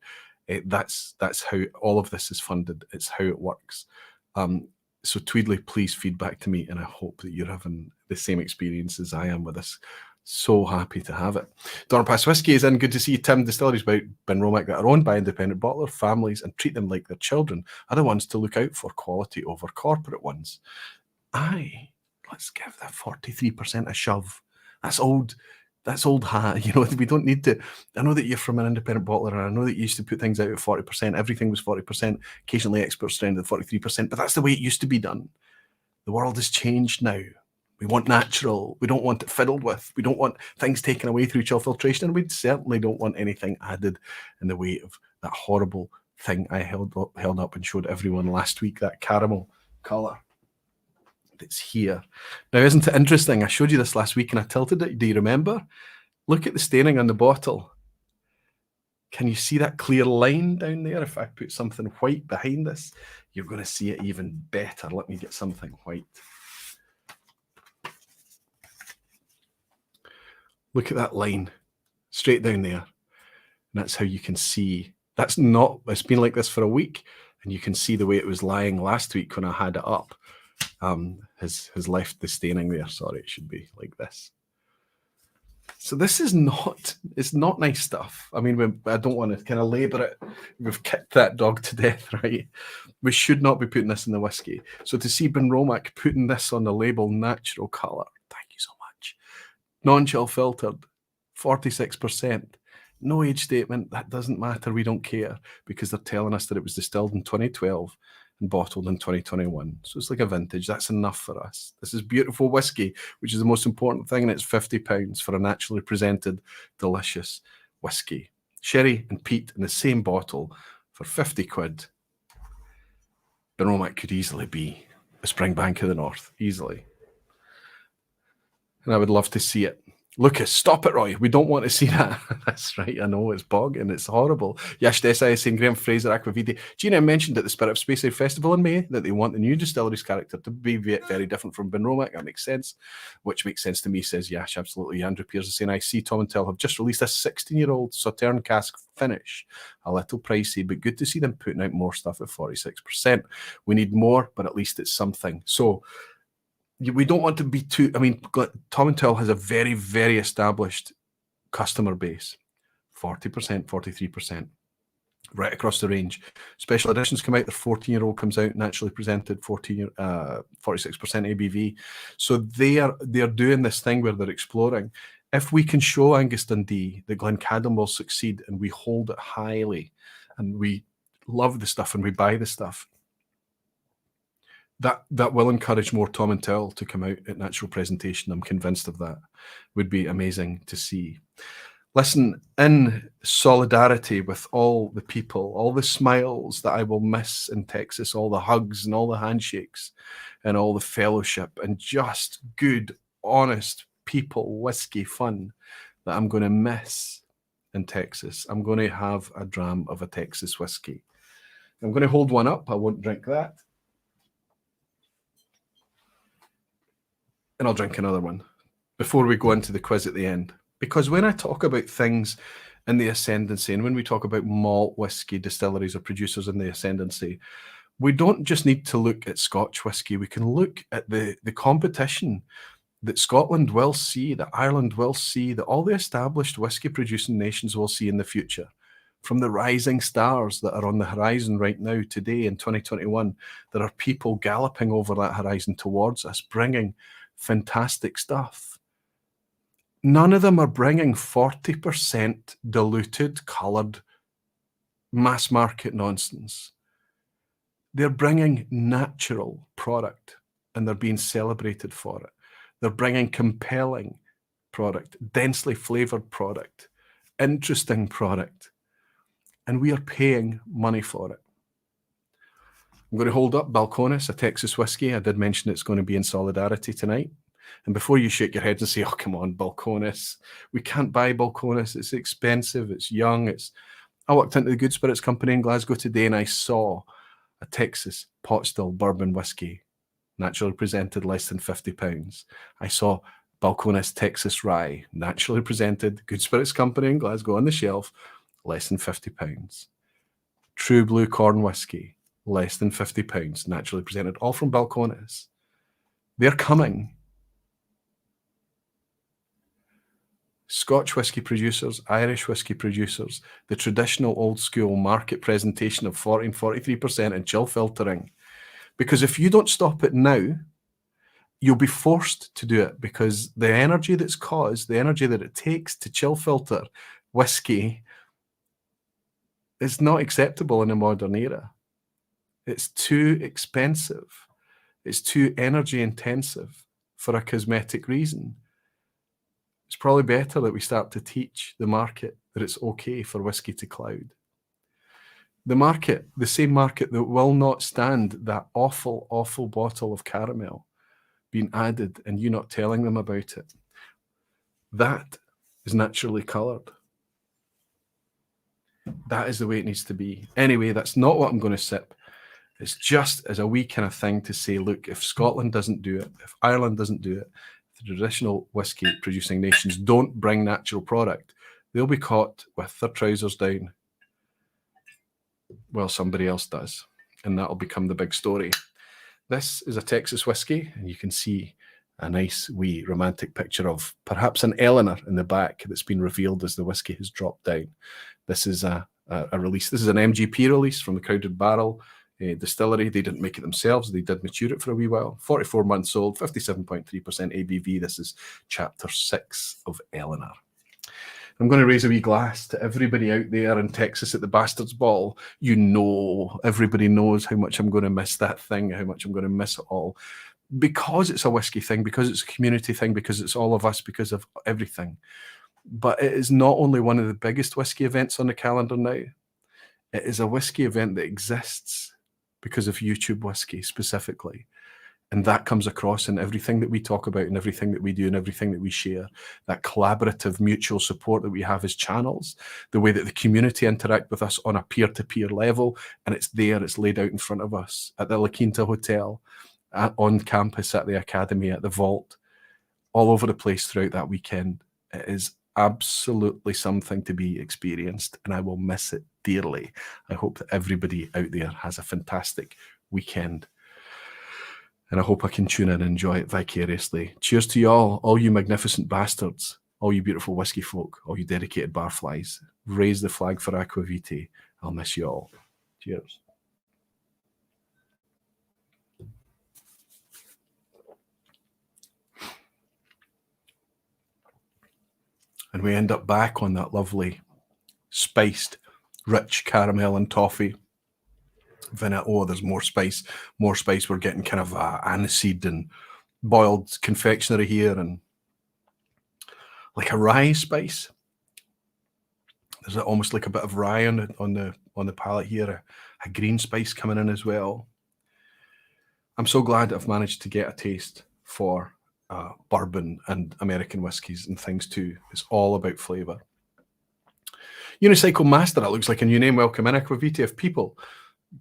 That's how all of this is funded. It's how it works. So Tweedley, please feed back to me, and I hope that you're having the same experience as I am with this. So happy to have it. Donner Pass Whiskey is in. Good to see you, Tim. Distilleries by Benromach that are owned by independent bottler families and treat them like their children are the ones to look out for, quality over corporate ones. Aye, let's give that 43% a shove. That's old hat. You know, we don't need to. I know that you're from an independent bottler, and I know that you used to put things out at 40%. Everything was 40%. Occasionally experts trend at 43%, but that's the way it used to be done. The world has changed now. We want natural. We don't want it fiddled with. We don't want things taken away through chill filtration, and we certainly don't want anything added in the way of that horrible thing I held up and showed everyone last week, that caramel colour that's here. Now, isn't it interesting? I showed you this last week and I tilted it. Do you remember? Look at the staining on the bottle. Can you see that clear line down there? If I put something white behind this, you're going to see it even better. Let me get something white. Look at that line straight down there. And that's how you can see. It's been like this for a week, and you can see the way it was lying last week when I had it up. Has left the staining there. Sorry, it should be like this. So this is it's not nice stuff. I mean, I don't want to kind of labour it. We've kicked that dog to death, right? We should not be putting this in the whiskey. So to see Benromach putting this on the label, natural colour, thank you so much. Non-chill filtered, 46%. No age statement, that doesn't matter, we don't care, because they're telling us that it was distilled in 2012 and bottled in 2021. So it's like a vintage, that's enough for us. This is beautiful whiskey, which is the most important thing, and it's £50 for a naturally presented, delicious whiskey. Sherry and peat in the same bottle for 50 quid. Benromach could easily be a Springbank of the North, easily. And I would love to see it. Lucas, stop it, Roy. We don't want to see that. That's right. I know it's bog and it's horrible. Yash Desai is saying Graham Fraser, Aquavita. Gina mentioned at the Spirit of Speyside Festival in May that they want the new Distilleries character to be very different from Benromach. That makes sense. Which makes sense to me, says Yash. Absolutely. Andrew Pierce is saying, I see Tomatin have just released a 16-year-old Sauterne cask finish. A little pricey, but good to see them putting out more stuff at 46%. We need more, but at least it's something. So we don't want to be too. I mean, Tomatin has a very, very established customer base, 40%, 43%, right across the range. Special editions come out. The 14-year-old comes out naturally presented, 46% ABV. So they're doing this thing where they're exploring. If we can show Angus Dundee that Glencadam will succeed, and we hold it highly, and we love the stuff and we buy the stuff, that will encourage more Tomatin to come out at natural presentation. I'm convinced of that. Would be amazing to see. Listen, in solidarity with all the people, all the smiles that I will miss in Texas, all the hugs and all the handshakes and all the fellowship and just good, honest people, whiskey fun that I'm going to miss in Texas. I'm going to have a dram of a Texas whiskey. I'm going to hold one up. I won't drink that. And I'll drink another one before we go into the quiz at the end. Because when I talk about things in the ascendancy. And when we talk about malt whisky distilleries or producers in the ascendancy, we don't just need to look at Scotch whisky. We can look at the competition that Scotland will see, that Ireland will see, that all the established whisky producing nations will see in the future. From the rising stars that are on the horizon right now, today in 2021, there are people galloping over that horizon towards us, bringing fantastic stuff. None of them are bringing 40% diluted, coloured, mass market nonsense. They're bringing natural product, and they're being celebrated for it. They're bringing compelling product, densely flavoured product, interesting product, and we are paying money for it. I'm going to hold up Balcones, a Texas whiskey. I did mention it's going to be in solidarity tonight. And before you shake your head and say, oh, come on, Balcones. We can't buy Balcones. It's expensive. It's young. I walked into the Good Spirits Company in Glasgow today and I saw a Texas pot still bourbon whiskey, naturally presented, less than £50. I saw Balcones Texas Rye, naturally presented, Good Spirits Company in Glasgow on the shelf, less than £50. True Blue Corn whiskey, less than £50, naturally presented, all from Balcones. They're coming. Scotch whisky producers, Irish whisky producers, the traditional old school market presentation of 40 and 43% and chill filtering. Because if you don't stop it now, you'll be forced to do it, because the energy that's caused, the energy that it takes to chill filter whiskey is not acceptable in a modern era. It's too expensive. It's too energy intensive for a cosmetic reason. It's probably better that we start to teach the market that it's okay for whiskey to cloud. The market, the same market that will not stand that awful, awful bottle of caramel being added and you not telling them about it. That is naturally coloured. That is the way it needs to be. Anyway, that's not what I'm going to sip. It's just as a wee kind of thing to say, look, if Scotland doesn't do it, if Ireland doesn't do it, if the traditional whiskey producing nations don't bring natural product, they'll be caught with their trousers down. Well, somebody else does, and that'll become the big story. This is a Texas whiskey, and you can see a nice wee romantic picture of perhaps an Eleanor in the back that's been revealed as the whiskey has dropped down. This is a release. This is an MGP release from the Crowded Barrel distillery. They didn't make it themselves. They did mature it for a wee while. 44 months old, 57.3% ABV. This is chapter 6 of Eleanor. I'm going to raise a wee glass to everybody out there in Texas at the Bastards Ball. You know, everybody knows how much I'm going to miss that thing, how much I'm going to miss it all. Because it's a whiskey thing, because it's a community thing, because it's all of us, because of everything. But it is not only one of the biggest whiskey events on the calendar now. It is a whiskey event that exists because of YouTube whiskey specifically. And that comes across in everything that we talk about and everything that we do and everything that we share. That collaborative mutual support that we have as channels, the way that the community interact with us on a peer-to-peer level, and it's there, it's laid out in front of us at the La Quinta Hotel, on campus, at the academy, at the vault, all over the place throughout that weekend. It is absolutely something to be experienced, and I will miss it dearly. I hope that everybody out there has a fantastic weekend. And I hope I can tune in and enjoy it vicariously. Cheers to you all you magnificent bastards, all you beautiful whiskey folk, all you dedicated barflies. Raise the flag for Aqua Vitae. I'll miss you all. Cheers. And we end up back on that lovely, spiced, rich caramel and toffee. Vanilla. Oh, there's more spice. More spice. We're getting kind of aniseed and boiled confectionery here, and like a rye spice. There's almost like a bit of rye on the palate here. A green spice coming in as well. I'm so glad I've managed to get a taste for bourbon and American whiskies and things too. It's all about flavour. Unicycle Master. That looks like a new name. Welcome in, Aqua Vitae of people.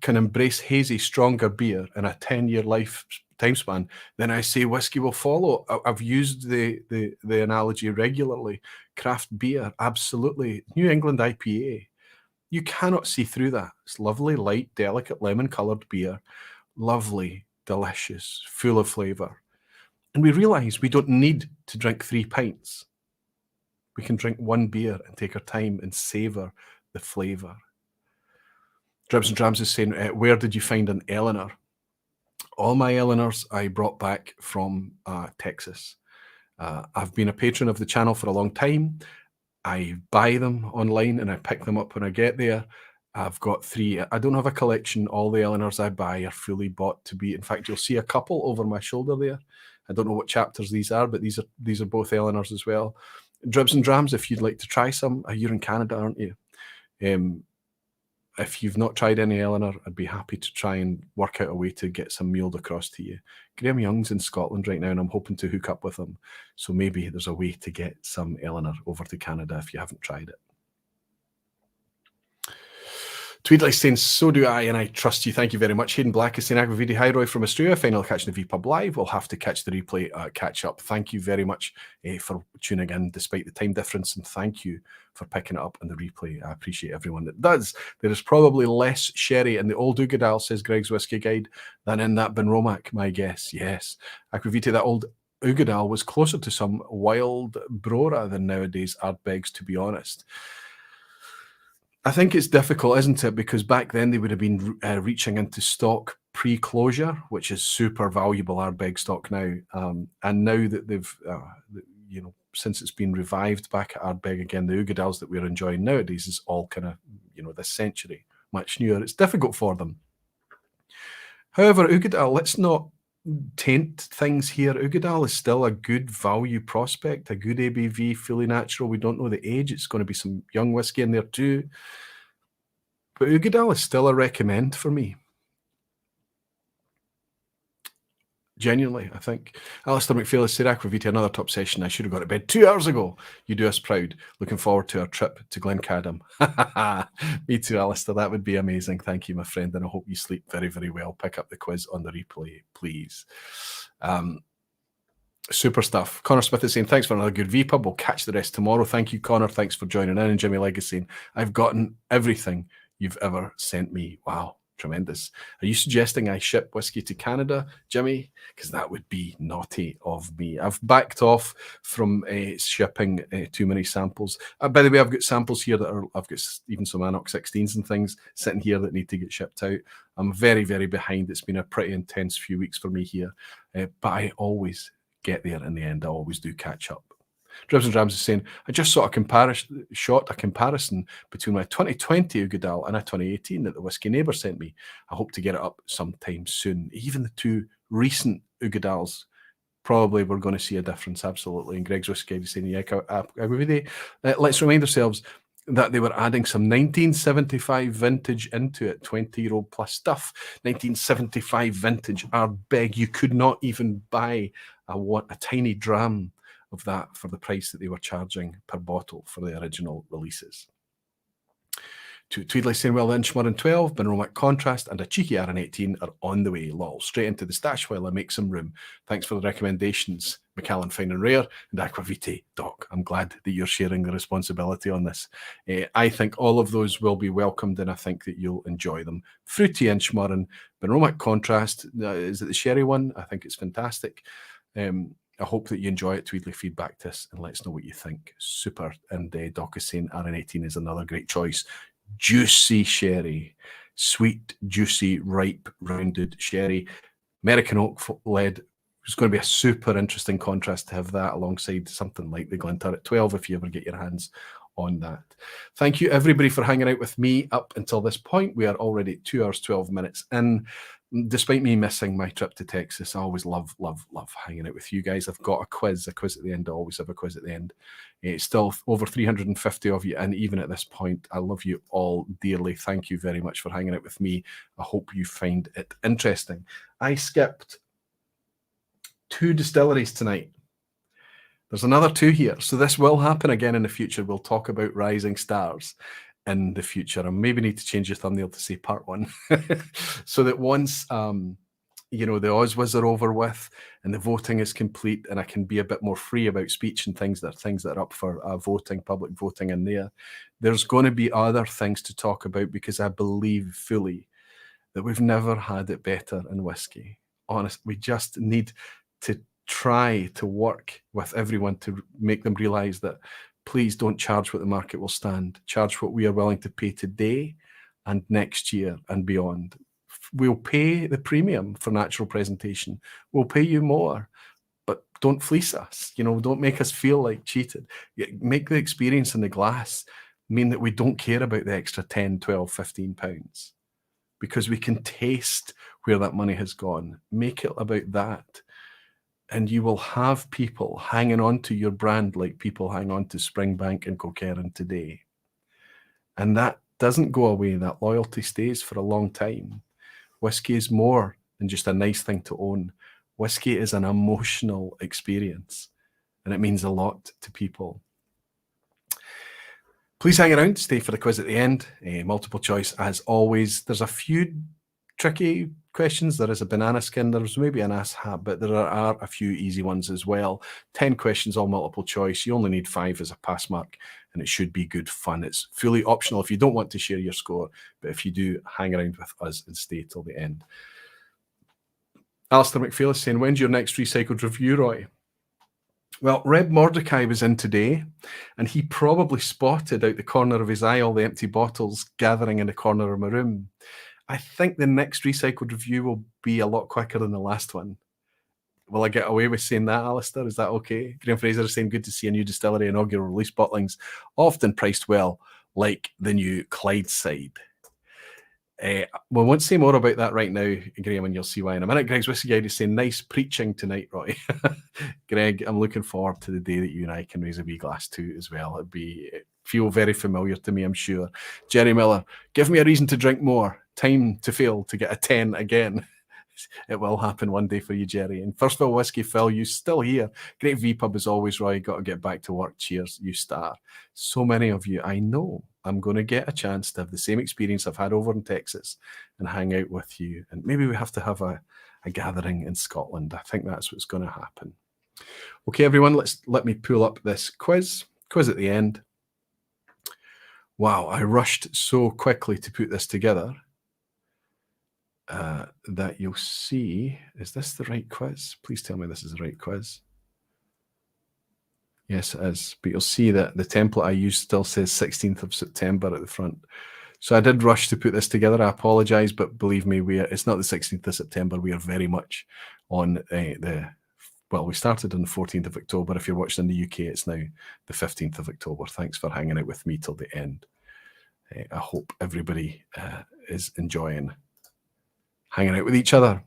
can embrace hazy, stronger beer in a 10-year life time span, then I say whiskey will follow. I've used the analogy regularly. Craft beer, absolutely. New England IPA. You cannot see through that. It's lovely, light, delicate, lemon-coloured beer. Lovely, delicious, full of flavour. And we realise we don't need to drink 3 pints. We can drink 1 beer and take our time and savour the flavour. Dribs and Drams is saying, where did you find an Eleanor? All my Eleanors I brought back from Texas. I've been a patron of the channel for a long time. I buy them online and I pick them up when I get there. I've got 3. I don't have a collection. All the Eleanors I buy are fully bought to be. In fact, you'll see a couple over my shoulder there. I don't know what chapters these are, but these are both Eleanors as well. Dribs and Drams, if you'd like to try some, you're in Canada, aren't you? If you've not tried any Eleanor, I'd be happy to try and work out a way to get some mailed across to you. Graham Young's in Scotland right now, and I'm hoping to hook up with him. So maybe there's a way to get some Eleanor over to Canada if you haven't tried it. Tweedley saying, so do I, and I trust you. Thank you very much. Hayden Black is saying, Agravidi, hi Roy from Australia. Finally catching the vPub live. We'll have to catch the replay, catch up. Thank you very much for tuning in despite the time difference, and thank you for picking it up on the replay. I appreciate everyone that does. There is probably less sherry in the old Ugadal, says Greg's Whiskey Guide, than in that Benromach, my guess. Yes. Agravidi, that old Ugadal was closer to some wild Brora than nowadays Ardbegs, to be honest. I think it's difficult, isn't it? Because back then they would have been reaching into stock pre-closure, which is super valuable Ardbeg stock now. And now that they've, since it's been revived back at Ardbeg again, the Ugadals that we're enjoying nowadays is all kind of, this century, much newer. It's difficult for them. However, Ugadal, let's not taint things here. Ugadal is still a good value prospect, a good ABV, fully natural. We don't know the age. It's going to be some young whiskey in there too. But Ugadal is still a recommend for me. Genuinely, I think. Alistair McPhail has said, Aquavita, another top session. I should have got to bed 2 hours ago. You do us proud. Looking forward to our trip to Glencadam. Me too, Alistair. That would be amazing. Thank you, my friend. And I hope you sleep very, very well. Pick up the quiz on the replay, please. Super stuff. Connor Smith is saying, thanks for another good vPub. We'll catch the rest tomorrow. Thank you, Connor. Thanks for joining in. And Jimmy Legg is saying, I've gotten everything you've ever sent me. Wow. Tremendous. Are you suggesting I ship whiskey to Canada, Jimmy? Because that would be naughty of me. I've backed off from shipping too many samples. By the way, I've got samples here that I've got even some Anok 16s and things sitting here that need to get shipped out. I'm very, very behind. It's been a pretty intense few weeks for me here, but I always get there in the end. I always do catch up. Dribs and Drams is saying, I just saw a comparison between my 2020 Ugadal and a 2018 that the Whiskey Neighbour sent me. I hope to get it up sometime soon. Even the 2 recent Ugadals, probably we're going to see a difference, absolutely. And Greg's Whiskey is saying, yeah, let's remind ourselves that they were adding some 1975 vintage into it, 20-year-old plus stuff. 1975 vintage Ardbeg. You could not even buy a tiny dram of that for the price that they were charging per bottle for the original releases. Tweedley saying, well, the Inchmurren 12, Benromach Contrast, and a cheeky RN18 are on the way. Lol. Straight into the stash while I make some room. Thanks for the recommendations, Macallan Fine and Rare, and Aquavite, Doc. I'm glad that you're sharing the responsibility on this. I think all of those will be welcomed, and I think that you'll enjoy them. Fruity Inchmurren, Benromach Contrast, is it the sherry one? I think it's fantastic. I hope that you enjoy it. Tweedley, feedback to us and let us know what you think. Super. And Doc is saying RN18 is another great choice. Juicy sherry. Sweet, juicy, ripe, rounded sherry. American oak led. It's going to be a super interesting contrast to have that alongside something like the Glenturret 12 if you ever get your hands on that. Thank you, everybody, for hanging out with me up until this point. We are already 2 hours, 12 minutes in. Despite me missing my trip to Texas, I always love hanging out with you guys. I've got a quiz at the end. I always have a quiz at the end. It's still over 350 of you, and even at this point, I love you all dearly. Thank you very much for hanging out with me. I hope you find it interesting. I skipped 2 distilleries tonight. There's another 2 here, so this will happen again in the future. We'll talk about rising stars. in the future. I maybe need to change your thumbnail to say part 1 so that once you know, the Oswas are over with and the voting is complete and I can be a bit more free about speech and things that are up for voting, public voting in there. There's going to be other things to talk about because I believe fully that we've never had it better in whiskey. Honest, we just need to try to work with everyone to make them realize that please don't charge what the market will stand. Charge what we are willing to pay today and next year and beyond. We'll pay the premium for natural presentation. We'll pay you more, but don't fleece us. You know, don't make us feel like cheated. Make the experience in the glass mean that we don't care about the extra 10, 12, 15 pounds because we can taste where that money has gone. Make it about that. And you will have people hanging on to your brand like people hang on to Springbank and Kilkerran today. And that doesn't go away. That loyalty stays for a long time. Whiskey is more than just a nice thing to own. Whiskey is an emotional experience, and it means a lot to people. Please hang around, stay for the quiz at the end. Multiple choice, as always. There's a few tricky questions. There is a banana skin. There's maybe an ass hat, but there are a few easy ones as well. 10 questions, all multiple choice. You only need 5 as a pass mark, and it should be good fun. It's fully optional if you don't want to share your score, but if you do, hang around with us and stay till the end. Alistair McPhail is saying, when's your next recycled review, Roy? Well, Reb Mordecai was in today, and he probably spotted out the corner of his eye all the empty bottles gathering in the corner of my room. I think the next recycled review will be a lot quicker than the last one. Will I get away with saying that, Alistair? Is that okay? Graham Fraser is saying, good to see a new distillery inaugural release bottlings, often priced well, like the new Clydeside. We won't say more about that right now, Graham, and you'll see why in a minute. Greg's Whiskey Guide is saying, nice preaching tonight, Roy. Greg, I'm looking forward to the day that you and I can raise a wee glass too as well. It feel very familiar to me, I'm sure. Jerry Miller, give me a reason to drink more. Time to fail to get a 10 again. It will happen one day for you, Jerry. And First of all, Whiskey Phil, you still here. Great vPub as always, Roy. Got to get back to work. Cheers, you star. So many of you, I know I'm going to get a chance to have the same experience I've had over in Texas and hang out with you. And maybe we have to have a gathering in Scotland. I think that's what's going to happen. Okay, everyone, let me pull up this quiz. Quiz at the end. Wow, I rushed so quickly to put this together. That you'll see, is this the right quiz? Please tell me this is the right quiz. Yes, it is. But you'll see that the template I used still says 16th of September at the front. So I did rush to put this together. I apologize, but believe me, it's not the 16th of September. We are very much on we started on the 14th of October. If you're watching in the UK, it's now the 15th of October. Thanks for hanging out with me till the end. I hope everybody is enjoying hanging out with each other.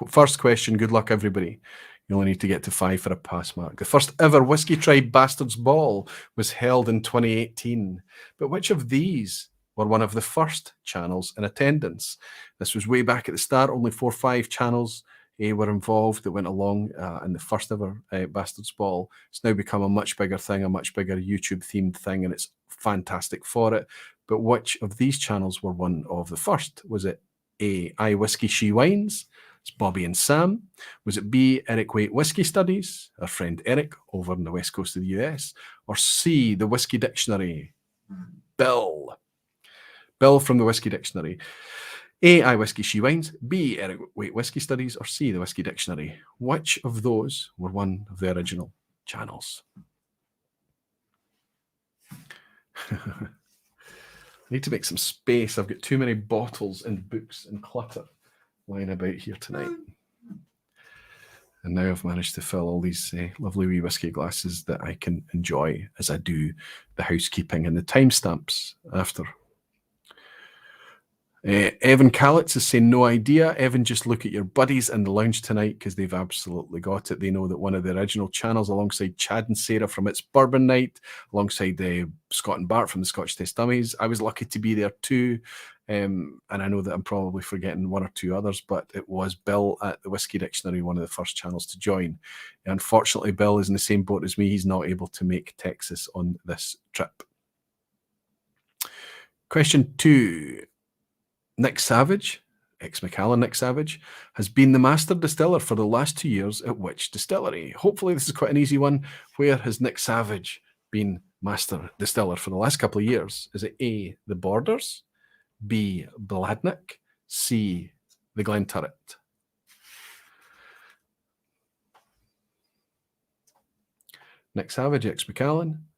First question, good luck, everybody. You only need to get to 5 for a pass mark. The first ever Whiskey Tribe Bastards Ball was held in 2018. But which of these were one of the first channels in attendance? This was way back at the start. Only 4 or 5 channels were involved that went along in the first ever Bastards Ball. It's now become a much bigger thing, a much bigger YouTube-themed thing, and it's fantastic for it. But which of these channels were one of the first? Was it A, I Whiskey, She Wines? It's Bobby and Sam. Was it B, Eric Waite Whiskey Studies, our friend Eric over on the west coast of the US? Or C, the Whiskey Dictionary? Bill from the Whiskey Dictionary. A, I Whiskey, She Wines. B, Eric Waite Whiskey Studies. Or C, the Whiskey Dictionary. Which of those were one of the original channels? I need to make some space. I've got too many bottles and books and clutter lying about here tonight. And now I've managed to fill all these lovely wee whiskey glasses that I can enjoy as I do the housekeeping and the timestamps after. Evan Callitz is saying, no idea. Evan, just look at your buddies in the lounge tonight because they've absolutely got it. They know that one of the original channels alongside Chad and Sarah from It's Bourbon Night, alongside Scott and Bart from the Scotch Taste Dummies. I was lucky to be there too. And I know that I'm probably forgetting 1 or 2 others, but it was Bill at the Whiskey Dictionary, one of the first channels to join. Unfortunately, Bill is in the same boat as me. He's not able to make Texas on this trip. Question 2. Nick Savage, ex-Macallan Nick Savage, has been the master distiller for the last 2 years at which distillery? Hopefully this is quite an easy one. Where has Nick Savage been master distiller for the last couple of years? Is it A, the Borders, B, Bladnoch, C, the Glenturret? Nick Savage, ex-Macallan.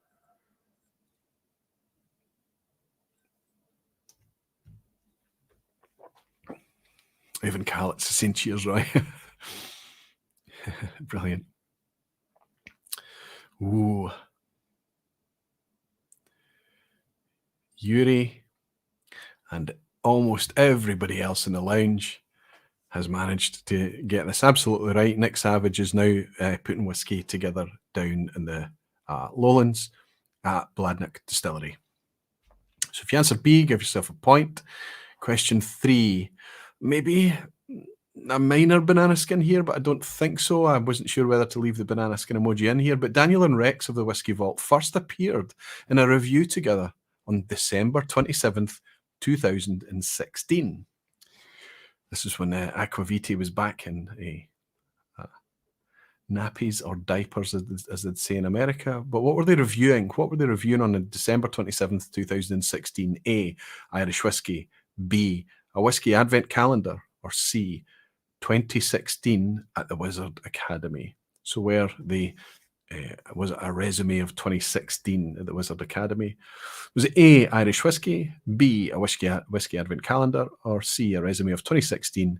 Even Callett's saying cheers, Roy. Brilliant. Ooh. Yuri and almost everybody else in the lounge has managed to get this absolutely right. Nick Savage is now putting whiskey together down in the lowlands at Bladnoch Distillery. So if you answer B, give yourself a point. Question 3. Maybe a minor banana skin here, but I don't think so. I wasn't sure whether to leave the banana skin emoji in here, but Daniel and Rex of the Whiskey Vault first appeared in a review together on December 27th, 2016. This is when Aquavite was back in nappies or diapers, as they'd say in America. But what were they reviewing? What were they reviewing on December 27th, 2016? A, Irish whiskey. B, a whiskey advent calendar. Or C, 2016 at the Wizard Academy. So where the was it a resume of 2016 at the Wizard Academy? Was it A, Irish whiskey, B, a whiskey advent calendar, or C, a resume of 2016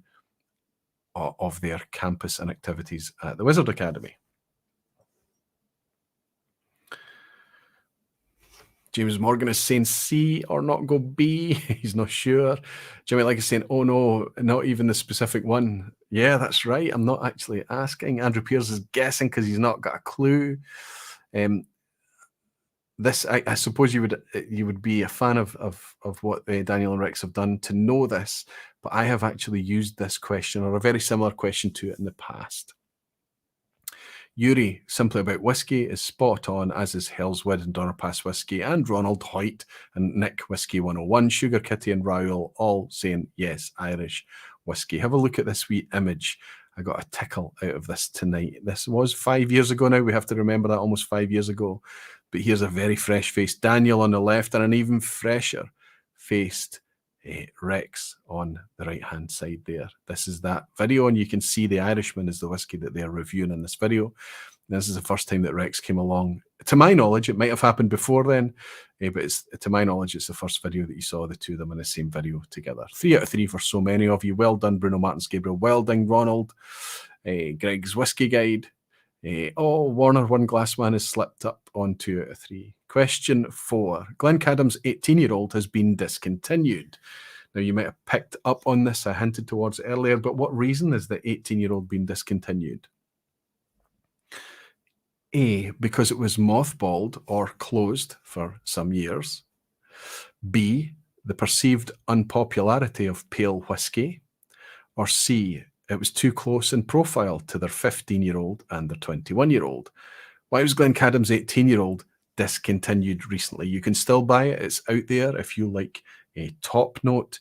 of their campus and activities at the Wizard Academy? James Morgan is saying C or not go B. He's not sure. Jimmy Like is saying, oh no, not even the specific one. Yeah, that's right. I'm not actually asking. Andrew Pierce is guessing because he's not got a clue. This, I suppose you would be a fan of what Daniel and Rex have done to know this, but I have actually used this question or a very similar question to it in the past. Yuri, Simply About Whiskey, is spot on, as is Hellswood and Donner Pass Whiskey, and Ronald Hoyt and Nick Whiskey 101, Sugar Kitty and Raoul, all saying yes, Irish whiskey. Have a look at this wee image. I got a tickle out of this tonight. This was 5 years ago now. We have to remember that, almost 5 years ago. But here's a very fresh-faced Daniel on the left and an even fresher-faced Rex on the right-hand side there. This is that video, and you can see the Irishman is the whiskey that they're reviewing in this video. This is the first time that Rex came along. To my knowledge, it might have happened before then, but to my knowledge, it's the first video that you saw the two of them in the same video together. 3 out of 3 for so many of you. Well done, Bruno Martins, Gabriel Welding, Ronald, Greg's Whiskey Guide. Warner One Glass Man has slipped up on 2 out of 3. Question 4. Glencadam's 18-year-old has been discontinued. Now, you might have picked up on this. I hinted towards it earlier, but what reason has the 18-year-old been discontinued? A, because it was mothballed or closed for some years. B, the perceived unpopularity of pale whiskey. Or C, it was too close in profile to their 15-year-old and their 21-year-old. Why was Glencadam's 18-year-old discontinued recently? You can still buy it. It's out there if you like a top note,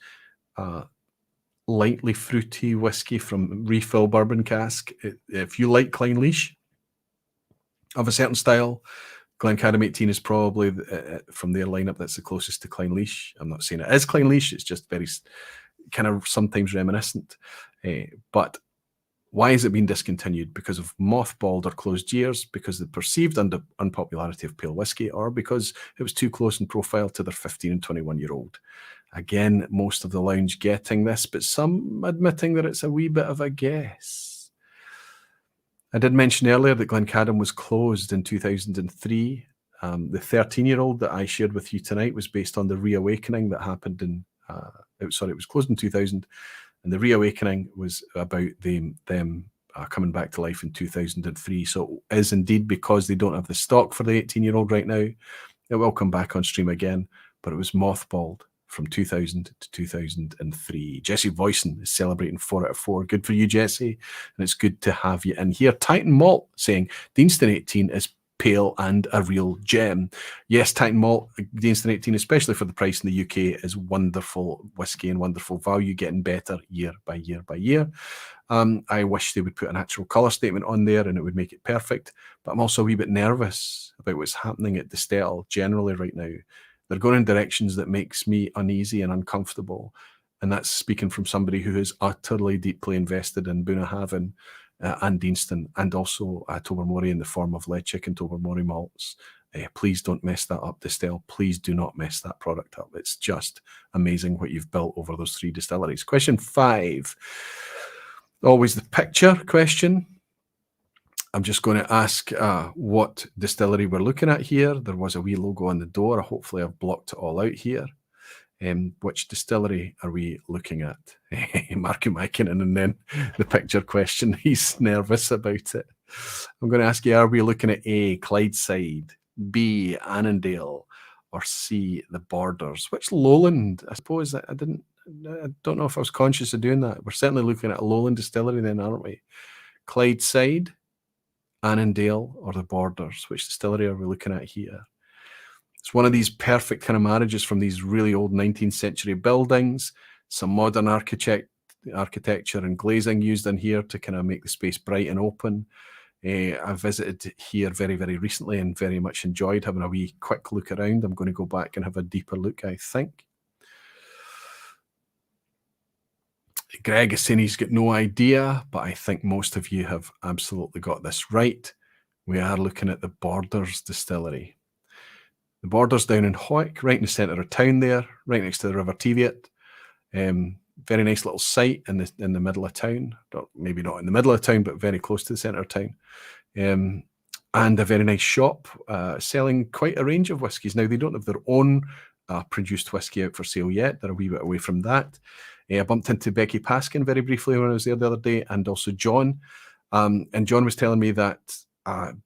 lightly fruity whiskey from refill bourbon cask. If you like Clynelish of a certain style, Glencadam 18 is probably from their lineup that's the closest to Clynelish. I'm not saying it is Clynelish. It's just very kind of sometimes reminiscent. But why has it been discontinued? Because of mothballed or closed years, because of the perceived unpopularity of pale whiskey, or because it was too close in profile to their 15 and 21-year-old. Again, most of the lounge getting this, but some admitting that it's a wee bit of a guess. I did mention earlier that Glencadam was closed in 2003. The 13-year-old that I shared with you tonight was based on the reawakening that happened in, it was closed in 2000. And the reawakening was about them coming back to life in 2003. So it is indeed because they don't have the stock for the 18-year-old right now. It will come back on stream again, but it was mothballed from 2000 to 2003. Jesse Voisin is celebrating 4 out of 4. Good for you, Jesse. And it's good to have you in here. Titan Malt saying Deanston 18 is pale and a real gem. Yes, Titan Malt Gdanston 18, especially for the price in the UK, is wonderful whiskey and wonderful value, getting better year by year by year. I wish they would put an actual colour statement on there and it would make it perfect. But I'm also a wee bit nervous about what's happening at Distell generally right now. They're going in directions that makes me uneasy and uncomfortable. And that's speaking from somebody who is utterly deeply invested in Bunnahabhain and Deanston, and also Tobermory in the form of lead chicken Tobermory malts. Please don't mess that up, Distell. Please do not mess that product up. It's just amazing what you've built over those 3 distilleries. Question 5. Always the picture question. I'm just going to ask what distillery we're looking at here. There was a wee logo on the door. Hopefully I've blocked it all out here. Which distillery are we looking at? Marky Makinen, and then the picture question. He's nervous about it. I'm going to ask you, are we looking at A, Clydeside, B, Annandale, or C, the Borders? Which Lowland? I suppose I don't know if I was conscious of doing that. We're certainly looking at a Lowland distillery then, aren't we? Clydeside, Annandale, or the Borders? Which distillery are we looking at here? It's one of these perfect kind of marriages from these really old 19th century buildings, some modern architecture and glazing used in here to kind of make the space bright and open. I visited here very, very recently and very much enjoyed having a wee quick look around. I'm going to go back and have a deeper look, I think. Greg is saying he's got no idea, but I think most of you have absolutely got this right. We are looking at the Borders Distillery. The Borders down in Hoyk, right in the centre of town there, right next to the River Teviot. Very nice little site in the middle of town. Maybe not in the middle of town, but very close to the centre of town. And a very nice shop selling quite a range of whiskies. Now, they don't have their own produced whiskey out for sale yet. They're a wee bit away from that. I bumped into Becky Paskin very briefly when I was there the other day, and also John. And John was telling me that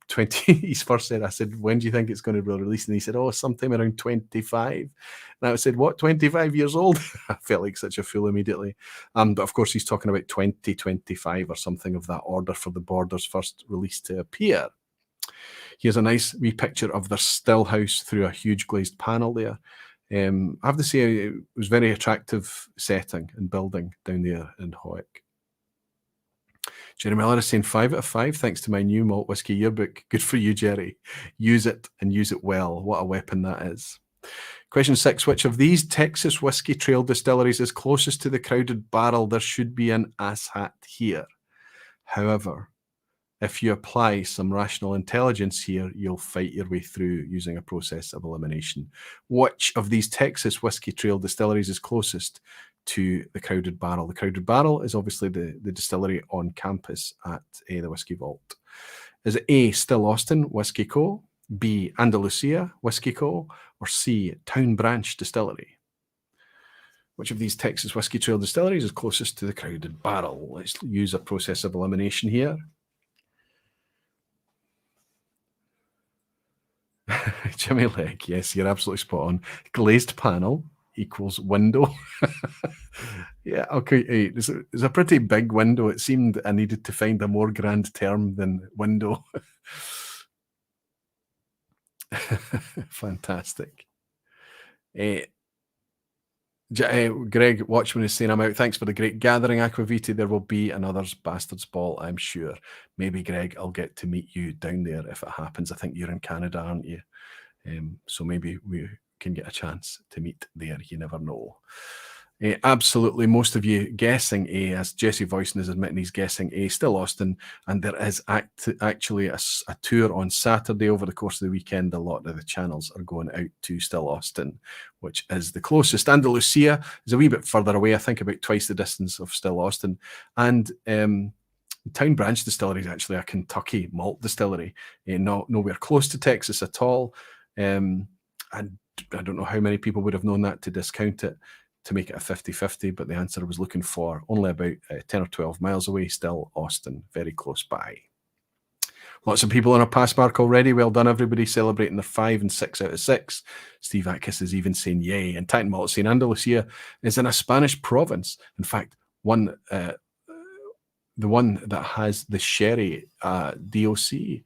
20, he's first said, I said, when do you think it's going to be released? And he said, oh, sometime around 25. And I said, what, 25 years old? I felt like such a fool immediately. But of course, he's talking about 2025 or something of that order for the Borders first release to appear. Here's a nice wee picture of their still house through a huge glazed panel there. I have to say, it was very attractive setting and building down there in Hoyk. Jerry Miller is saying 5 out of 5 thanks to my new Malt Whisky Yearbook. Good for you, Jerry. Use it and use it well. What a weapon that is. Question 6. Which of these Texas Whiskey Trail distilleries is closest to the Crowded Barrel? There should be an asshat here. However, if you apply some rational intelligence here, you'll fight your way through using a process of elimination. Which of these Texas Whiskey Trail distilleries is closest to the Crowded Barrel? The Crowded Barrel is obviously the distillery on campus at the Whiskey Vault. Is it A, Still Austin Whiskey Co., B, Andalusia Whiskey Co., or C, Town Branch Distillery? Which of these Texas Whiskey Trail distilleries is closest to the Crowded Barrel? Let's use a process of elimination here. Jimmy Legg, yes, you're absolutely spot on. Glazed panel equals window. Yeah, okay. It's a pretty big window. It seemed I needed to find a more grand term than window. Fantastic. Greg Watchman is saying, I'm out. Thanks for the great gathering, Aquaviti. There will be another's Bastard's Ball, I'm sure. Maybe, Greg, I'll get to meet you down there if it happens. I think you're in Canada, aren't you? So maybe we can get a chance to meet there. You never know. Absolutely, most of you guessing A, as Jesse Voicen is admitting he's guessing A, Still Austin, and there is actually a tour on Saturday over the course of the weekend. A lot of the channels are going out to Still Austin, which is the closest. Andalusia is a wee bit further away, I think about twice the distance of Still Austin. And Town Branch Distillery is actually a Kentucky malt distillery, nowhere close to Texas at all. And I don't know how many people would have known that to discount it, to make it a 50-50, but the answer I was looking for, only about 10 or 12 miles away, Still Austin, very close by. Lots of people on a pass mark already. Well done, everybody, celebrating their 5 and 6 out of 6. Steve Atkins is even saying yay. And Titan Malt saying Andalusia is in a Spanish province. In fact, the one that has the sherry DOC.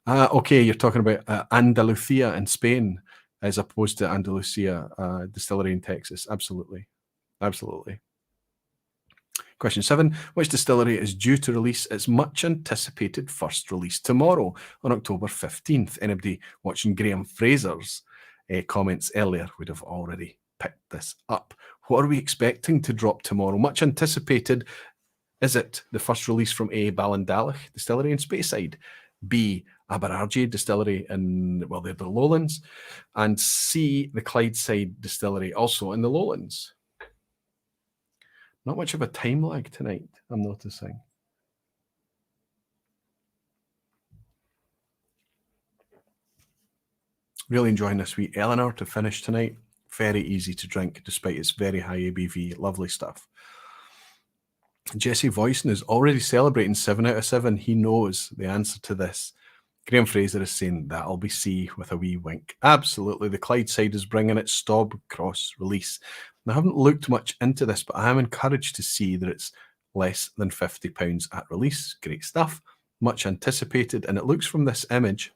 Okay, you're talking about Andalusia in Spain as opposed to Andalusia distillery in Texas. Absolutely. Absolutely. Question 7. Which distillery is due to release its much anticipated first release tomorrow on October 15th? Anybody watching Graham Fraser's comments earlier would have already picked this up. What are we expecting to drop tomorrow? Much anticipated. Is it the first release from A. Ballindalach Distillery in Speyside, B. Aberargie Distillery in, well, they're the Lowlands, and C. the Clydeside Distillery, also in the Lowlands? Not much of a time lag tonight, I'm noticing. Really enjoying this wee Eleanor to finish tonight. Very easy to drink despite its very high ABV. Lovely stuff. Jesse Voicen is already celebrating 7 out of 7. He knows the answer to this. Graham Fraser is saying that'll be C with a wee wink. Absolutely. The Clydeside is bringing its Staub Cross release. Now, I haven't looked much into this, but I am encouraged to see that it's less than £50 at release. Great stuff. Much anticipated. And it looks from this image,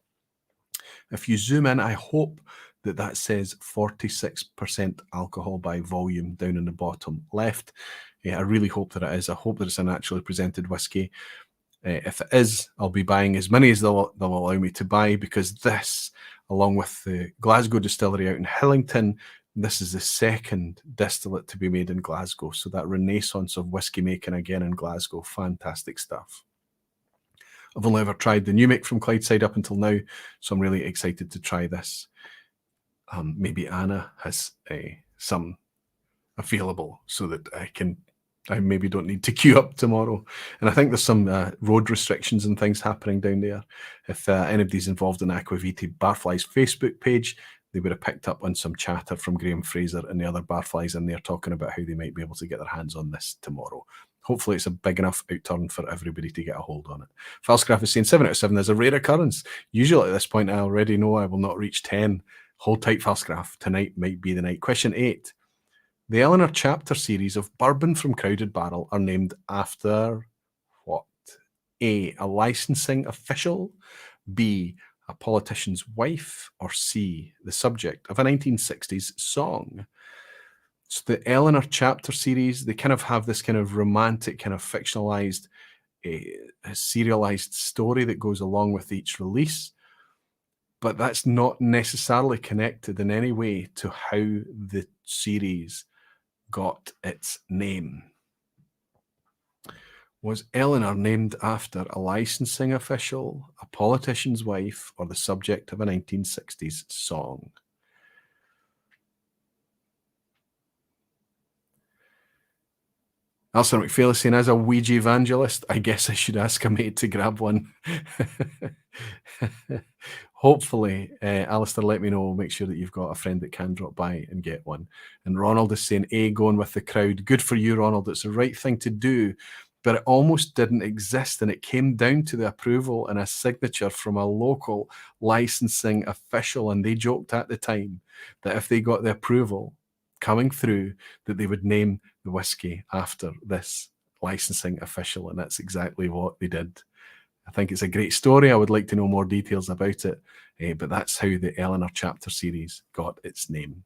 if you zoom in, I hope that that says 46% alcohol by volume down in the bottom left. I really hope that it is. I hope that it's a naturally presented whiskey. If it is, I'll be buying as many as they'll allow me to buy, because this, along with the Glasgow distillery out in Hillington, this is the second distillate to be made in Glasgow. So that renaissance of whiskey making again in Glasgow. Fantastic stuff. I've only ever tried the new make from Clydeside up until now, so I'm really excited to try this. Maybe Anna has some available so that I maybe don't need to queue up tomorrow. And I think there's some road restrictions and things happening down there. If anybody's involved in Aquaviti Barfly's Facebook page, they would have picked up on some chatter from Graham Fraser and the other Barflies in there talking about how they might be able to get their hands on this tomorrow. Hopefully it's a big enough outturn for everybody to get a hold on it. Falscraft is saying 7 out of 7 is a rare occurrence. Usually at this point, I already know I will not reach 10. Hold tight, Falscraft. Tonight might be the night. Question 8. The Eleanor Chapter series of bourbon from Crowded Barrel are named after what? A licensing official, B, a politician's wife, or C, the subject of a 1960s song? So the Eleanor Chapter series, they kind of have this kind of romantic, kind of fictionalized, serialized story that goes along with each release. But that's not necessarily connected in any way to how the series got its name. Was Eleanor named after a licensing official, a politician's wife, or the subject of a 1960s song? Alistair McPhail is saying, as a Ouija evangelist, I guess I should ask a mate to grab one. Hopefully, Alistair, let me know. We'll make sure that you've got a friend that can drop by and get one. And Ronald is saying, A, going with the crowd. Good for you, Ronald. It's the right thing to do. But it almost didn't exist, and it came down to the approval and a signature from a local licensing official, and they joked at the time that if they got the approval coming through, that they would name the whiskey after this licensing official, and that's exactly what they did. I think it's a great story. I would like to know more details about it, but that's how the Eleanor Chapter series got its name.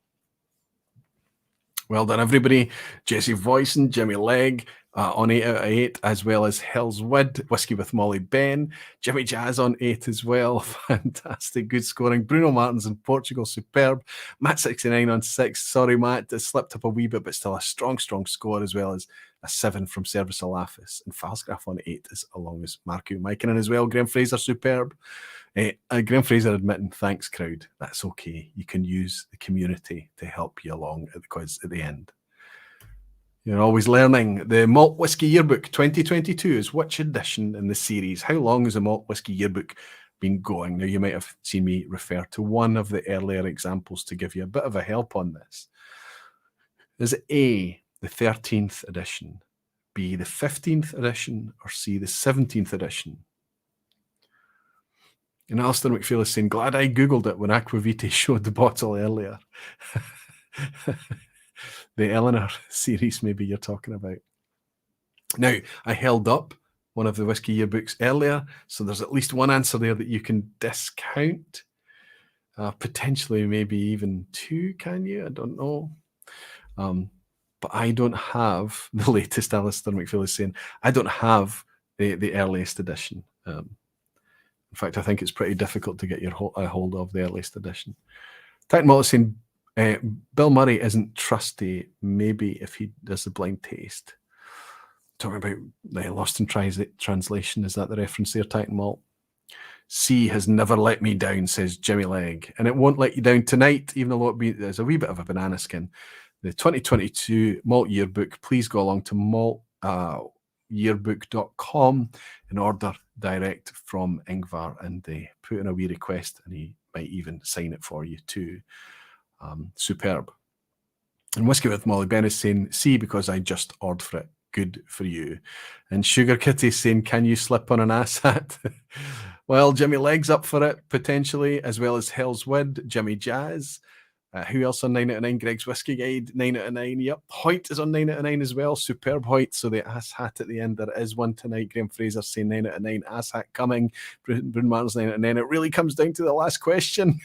Well done, everybody. Jesse Voicen, Jimmy Legg on 8 out of 8, as well as Hell's Wood, Whiskey with Molly Ben, Jimmy Jazz on 8 as well. Fantastic, good scoring. Bruno Martins in Portugal, superb. Matt69 on 6. Sorry, Matt, it slipped up a wee bit, but still a strong score, as well as a 7 from Service Alafis. And Falsgraf on 8, along as Marco Mikinen as well. Graham Fraser, superb. Graham Fraser admitting, thanks, crowd. That's okay. You can use the community to help you along at the quiz at the end. You're always learning. The Malt Whisky Yearbook 2022 is which edition in the series? How long has the Malt Whisky Yearbook been going? Now, you might have seen me refer to one of the earlier examples to give you a bit of a help on this. Is it A, the 13th edition, B, the 15th edition, or C, the 17th edition? And Alistair McPhail is saying, glad I Googled it when Aquaviti showed the bottle earlier. The Eleanor series, maybe you're talking about. Now, I held up one of the Whisky Yearbooks earlier, so there's at least one answer there that you can discount. Potentially maybe even two, can you? I don't know. But I don't have the latest. Alistair McPhail is saying, I don't have the earliest edition. In fact, I think it's pretty difficult to get your a hold of the earliest edition. Titan Malt is saying, Bill Murray isn't trusty, maybe if he does the blind taste. Talking about the Lost in Translation, is that the reference there, Titan Malt? C has never let me down, says Jimmy Legg, and it won't let you down tonight, even though there's a wee bit of a banana skin. The 2022 Malt Yearbook, please go along to maltyearbook.com and order direct from Ingvar, and they put in a wee request and he might even sign it for you too. Superb. And Whiskey with Molly Ben is saying, C, because I just ordered for it. Good for you. And Sugar Kitty saying, can you slip on an ass hat? Well, Jimmy Legg's up for it, potentially, as well as Hell's Wid, Jimmy Jazz. Who else on 9 out of 9? Greg's Whiskey Guide, 9 out of 9. Yep. Hoyt is on 9 out of 9 as well. Superb Hoyt. So the ass hat at the end, there is one tonight. Graham Fraser saying 9 out of 9. Ass hat coming. Bryn Martin's 9 out of 9. It really comes down to the last question.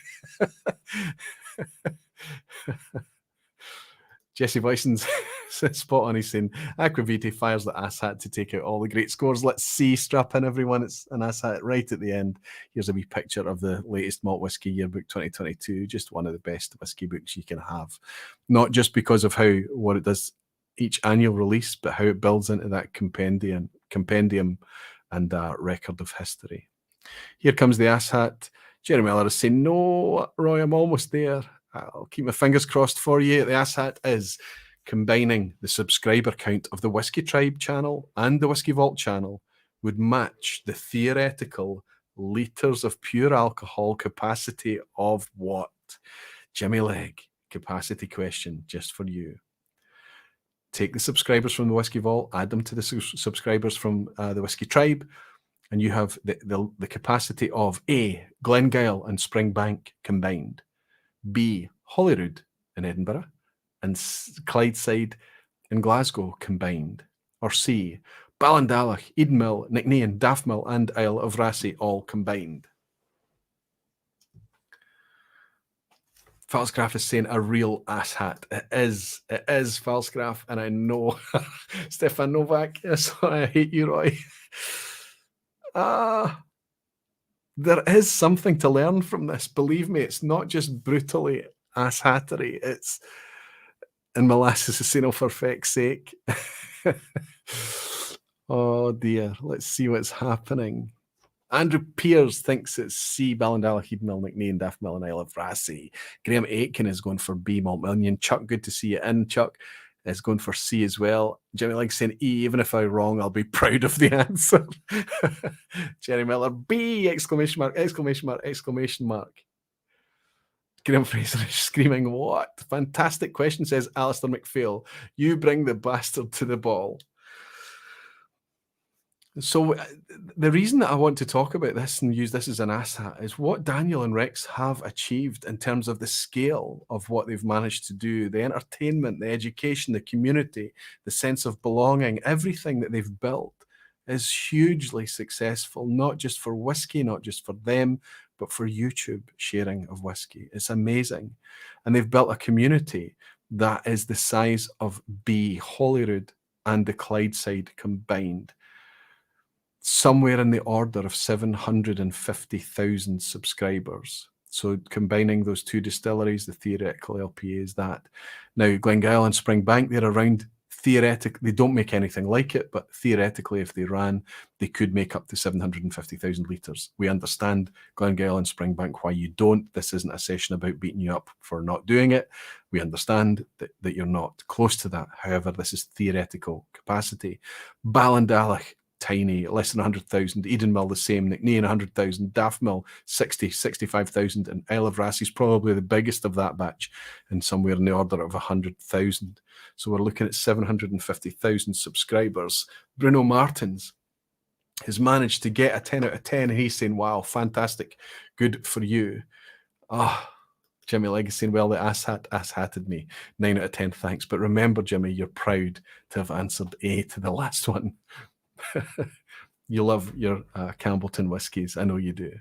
Jesse Boyson's spot on. He's saying, Aquavite fires the ass hat to take out all the great scores. Let's see. Strap in, everyone. It's an ass hat right at the end. Here's a wee picture of the latest Malt Whisky Yearbook 2022. Just one of the best whiskey books you can have. Not just because of what it does each annual release, but how it builds into that compendium and record of history. Here comes the ass hat. Jerry Miller is saying, no, Roy, I'm almost there. I'll keep my fingers crossed for you. The ass hat is combining the subscriber count of the Whiskey Tribe channel and the Whiskey Vault channel would match the theoretical litres of pure alcohol capacity of what? Jimmy Legg, capacity question just for you. Take the subscribers from the Whiskey Vault, add them to the subscribers from the Whiskey Tribe, and you have the capacity of A, Glengyle and Springbank combined, B, Holyrood in Edinburgh, and Clydeside in Glasgow combined, or C, Ballandalach, Edenmill, Nicknain, Daftmill, and Isle of Rassay all combined. Falsgraf is saying a real ass hat. It is Falsgraf, and I know Stefan Novak. Yes, I hate you, Roy. There is something to learn from this. Believe me, it's not just brutally ass hattery. It's and molasses is saying, oh, for feck's sake. Oh dear. Let's see what's happening. Andrew Pears thinks it's C, Ballandalach, Edenmill, Nicknain, Daftmill, and Isle of Rassay. Graham Aitken is going for B, Maltmillion. Chuck, good to see you in. Chuck is going for C as well. Jimmy Legg saying E, even if I'm wrong, I'll be proud of the answer. Jerry Miller, B, exclamation mark, exclamation mark, exclamation mark. Graham Fraser is screaming, what? Fantastic question, says Alistair McPhail. You bring the bastard to the ball. So the reason that I want to talk about this and use this as an ass hat is what Daniel and Rex have achieved in terms of the scale of what they've managed to do, the entertainment, the education, the community, the sense of belonging, everything that they've built is hugely successful, not just for whiskey, not just for them, but for YouTube sharing of whiskey. It's amazing. And they've built a community that is the size of B, Holyrood, and the Clydeside combined. Somewhere in the order of 750,000 subscribers. So combining those two distilleries, the theoretical LPA is that. Now, Glengyle and Springbank, they're around theoretically, they don't make anything like it, but theoretically, if they ran, they could make up to 750,000 litres. We understand, Glengyle and Springbank, why you don't. This isn't a session about beating you up for not doing it. We understand that you're not close to that. However, this is theoretical capacity. Ballandalach, tiny, less than 100,000. Edenmill, the same. Nicknain, 100,000. Daftmill, 60, 65,000. And Isle of Rassay is probably the biggest of that batch, and somewhere in the order of 100,000. So we're looking at 750,000 subscribers. Bruno Martins has managed to get a 10 out of 10. And he's saying, wow, fantastic. Good for you. Jimmy Legg is saying, well, the ass hatted me. 9 out of 10, thanks. But remember, Jimmy, you're proud to have answered A to the last one. You love your Campbellton whiskies. I know you do.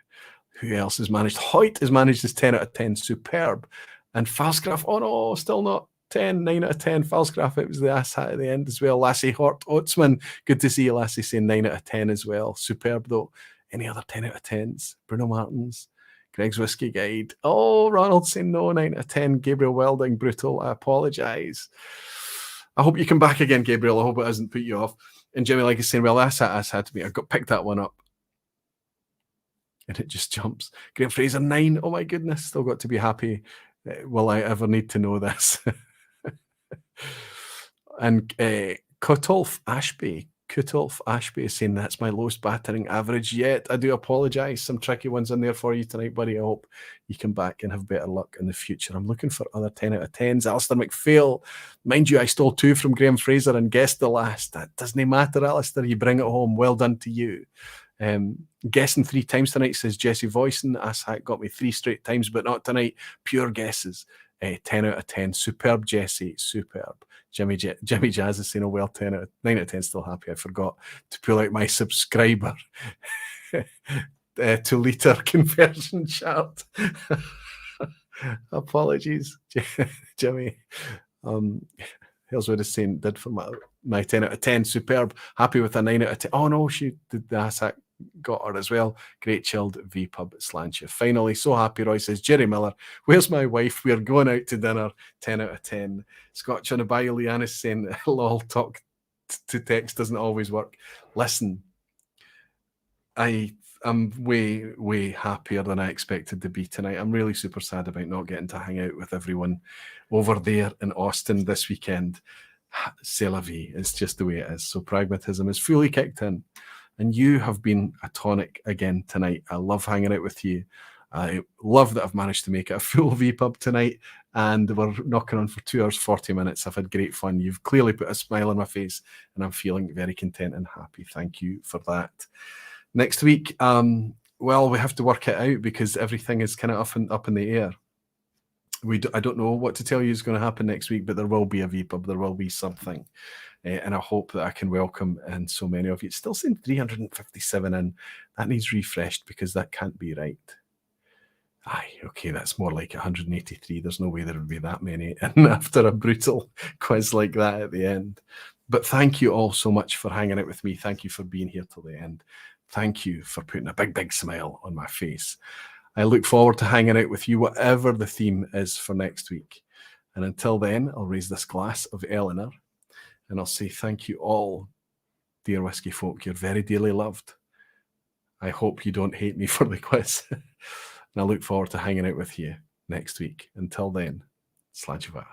Who else has managed? Hoyt has managed his 10 out of 10. Superb. And Falsgraf, oh no, still not 10, 9 out of 10. Falsgraf, it was the ass hat at the end as well. Lassie Hort Oatsman, good to see you, Lassie, saying 9 out of 10 as well. Superb though. Any other 10 out of 10s? Bruno Martins, Greg's Whiskey Guide. Oh, Ronald saying no, 9 out of 10. Gabriel Welding, brutal. I apologise. I hope you come back again, Gabriel. I hope it hasn't put you off. And Jimmy like is saying, well, that's had to be. I got picked that one up. And it just jumps. Graham Fraser, 9. Oh my goodness, still got to be happy. Will I ever need to know this? And Cutolf Ashby is saying that's my lowest battering average yet. I do apologise. Some tricky ones in there for you tonight, buddy. I hope you come back and have better luck in the future. I'm looking for other 10 out of 10s. Alistair McPhail. Mind you, I stole 2 from Graham Fraser and guessed the last. That doesn't matter, Alistair. You bring it home. Well done to you. Guessing 3 times tonight, says Jesse Voisin. Asshat got me 3 straight times, but not tonight. Pure guesses. 10 out of 10. Superb, Jesse. Superb. Jimmy Jazz is saying, oh, well, 9 out of 10. Still happy. I forgot to pull out my subscriber to litre conversion chart. Apologies, Jimmy. Hillswood is saying, did for my 10 out of 10. Superb. Happy with a 9 out of 10. Oh, no, she did the Asshat got her as well. Great chilled vPub at Slantia. Finally, so happy. Roy says, Jerry Miller, where's my wife? We're going out to dinner. 10 out of 10. Scotch on the bio, Leanne is saying, lol, talk to text doesn't always work. Listen, I'm way, way happier than I expected to be tonight. I'm really super sad about not getting to hang out with everyone over there in Austin this weekend. C'est la vie. It's just the way it is. So pragmatism is fully kicked in. And you have been a tonic again tonight. I love hanging out with you. I love that I've managed to make it a full vPub tonight. And we're knocking on for 2 hours, 40 minutes. I've had great fun. You've clearly put a smile on my face. And I'm feeling very content and happy. Thank you for that. Next week, well, we have to work it out because everything is kind of up in the air. I don't know what to tell you is going to happen next week, but there will be a vPub. There will be something. And I hope that I can welcome in so many of you. It's still saying 357 in. That needs refreshed because that can't be right. Aye, okay, that's more like 183. There's no way there would be that many in after a brutal quiz like that at the end. But thank you all so much for hanging out with me. Thank you for being here till the end. Thank you for putting a big, big smile on my face. I look forward to hanging out with you, whatever the theme is for next week. And until then, I'll raise this glass of Eleanor and I'll say thank you all, dear whiskey folk. You're very dearly loved. I hope you don't hate me for the quiz. And I look forward to hanging out with you next week. Until then, Slanchivara.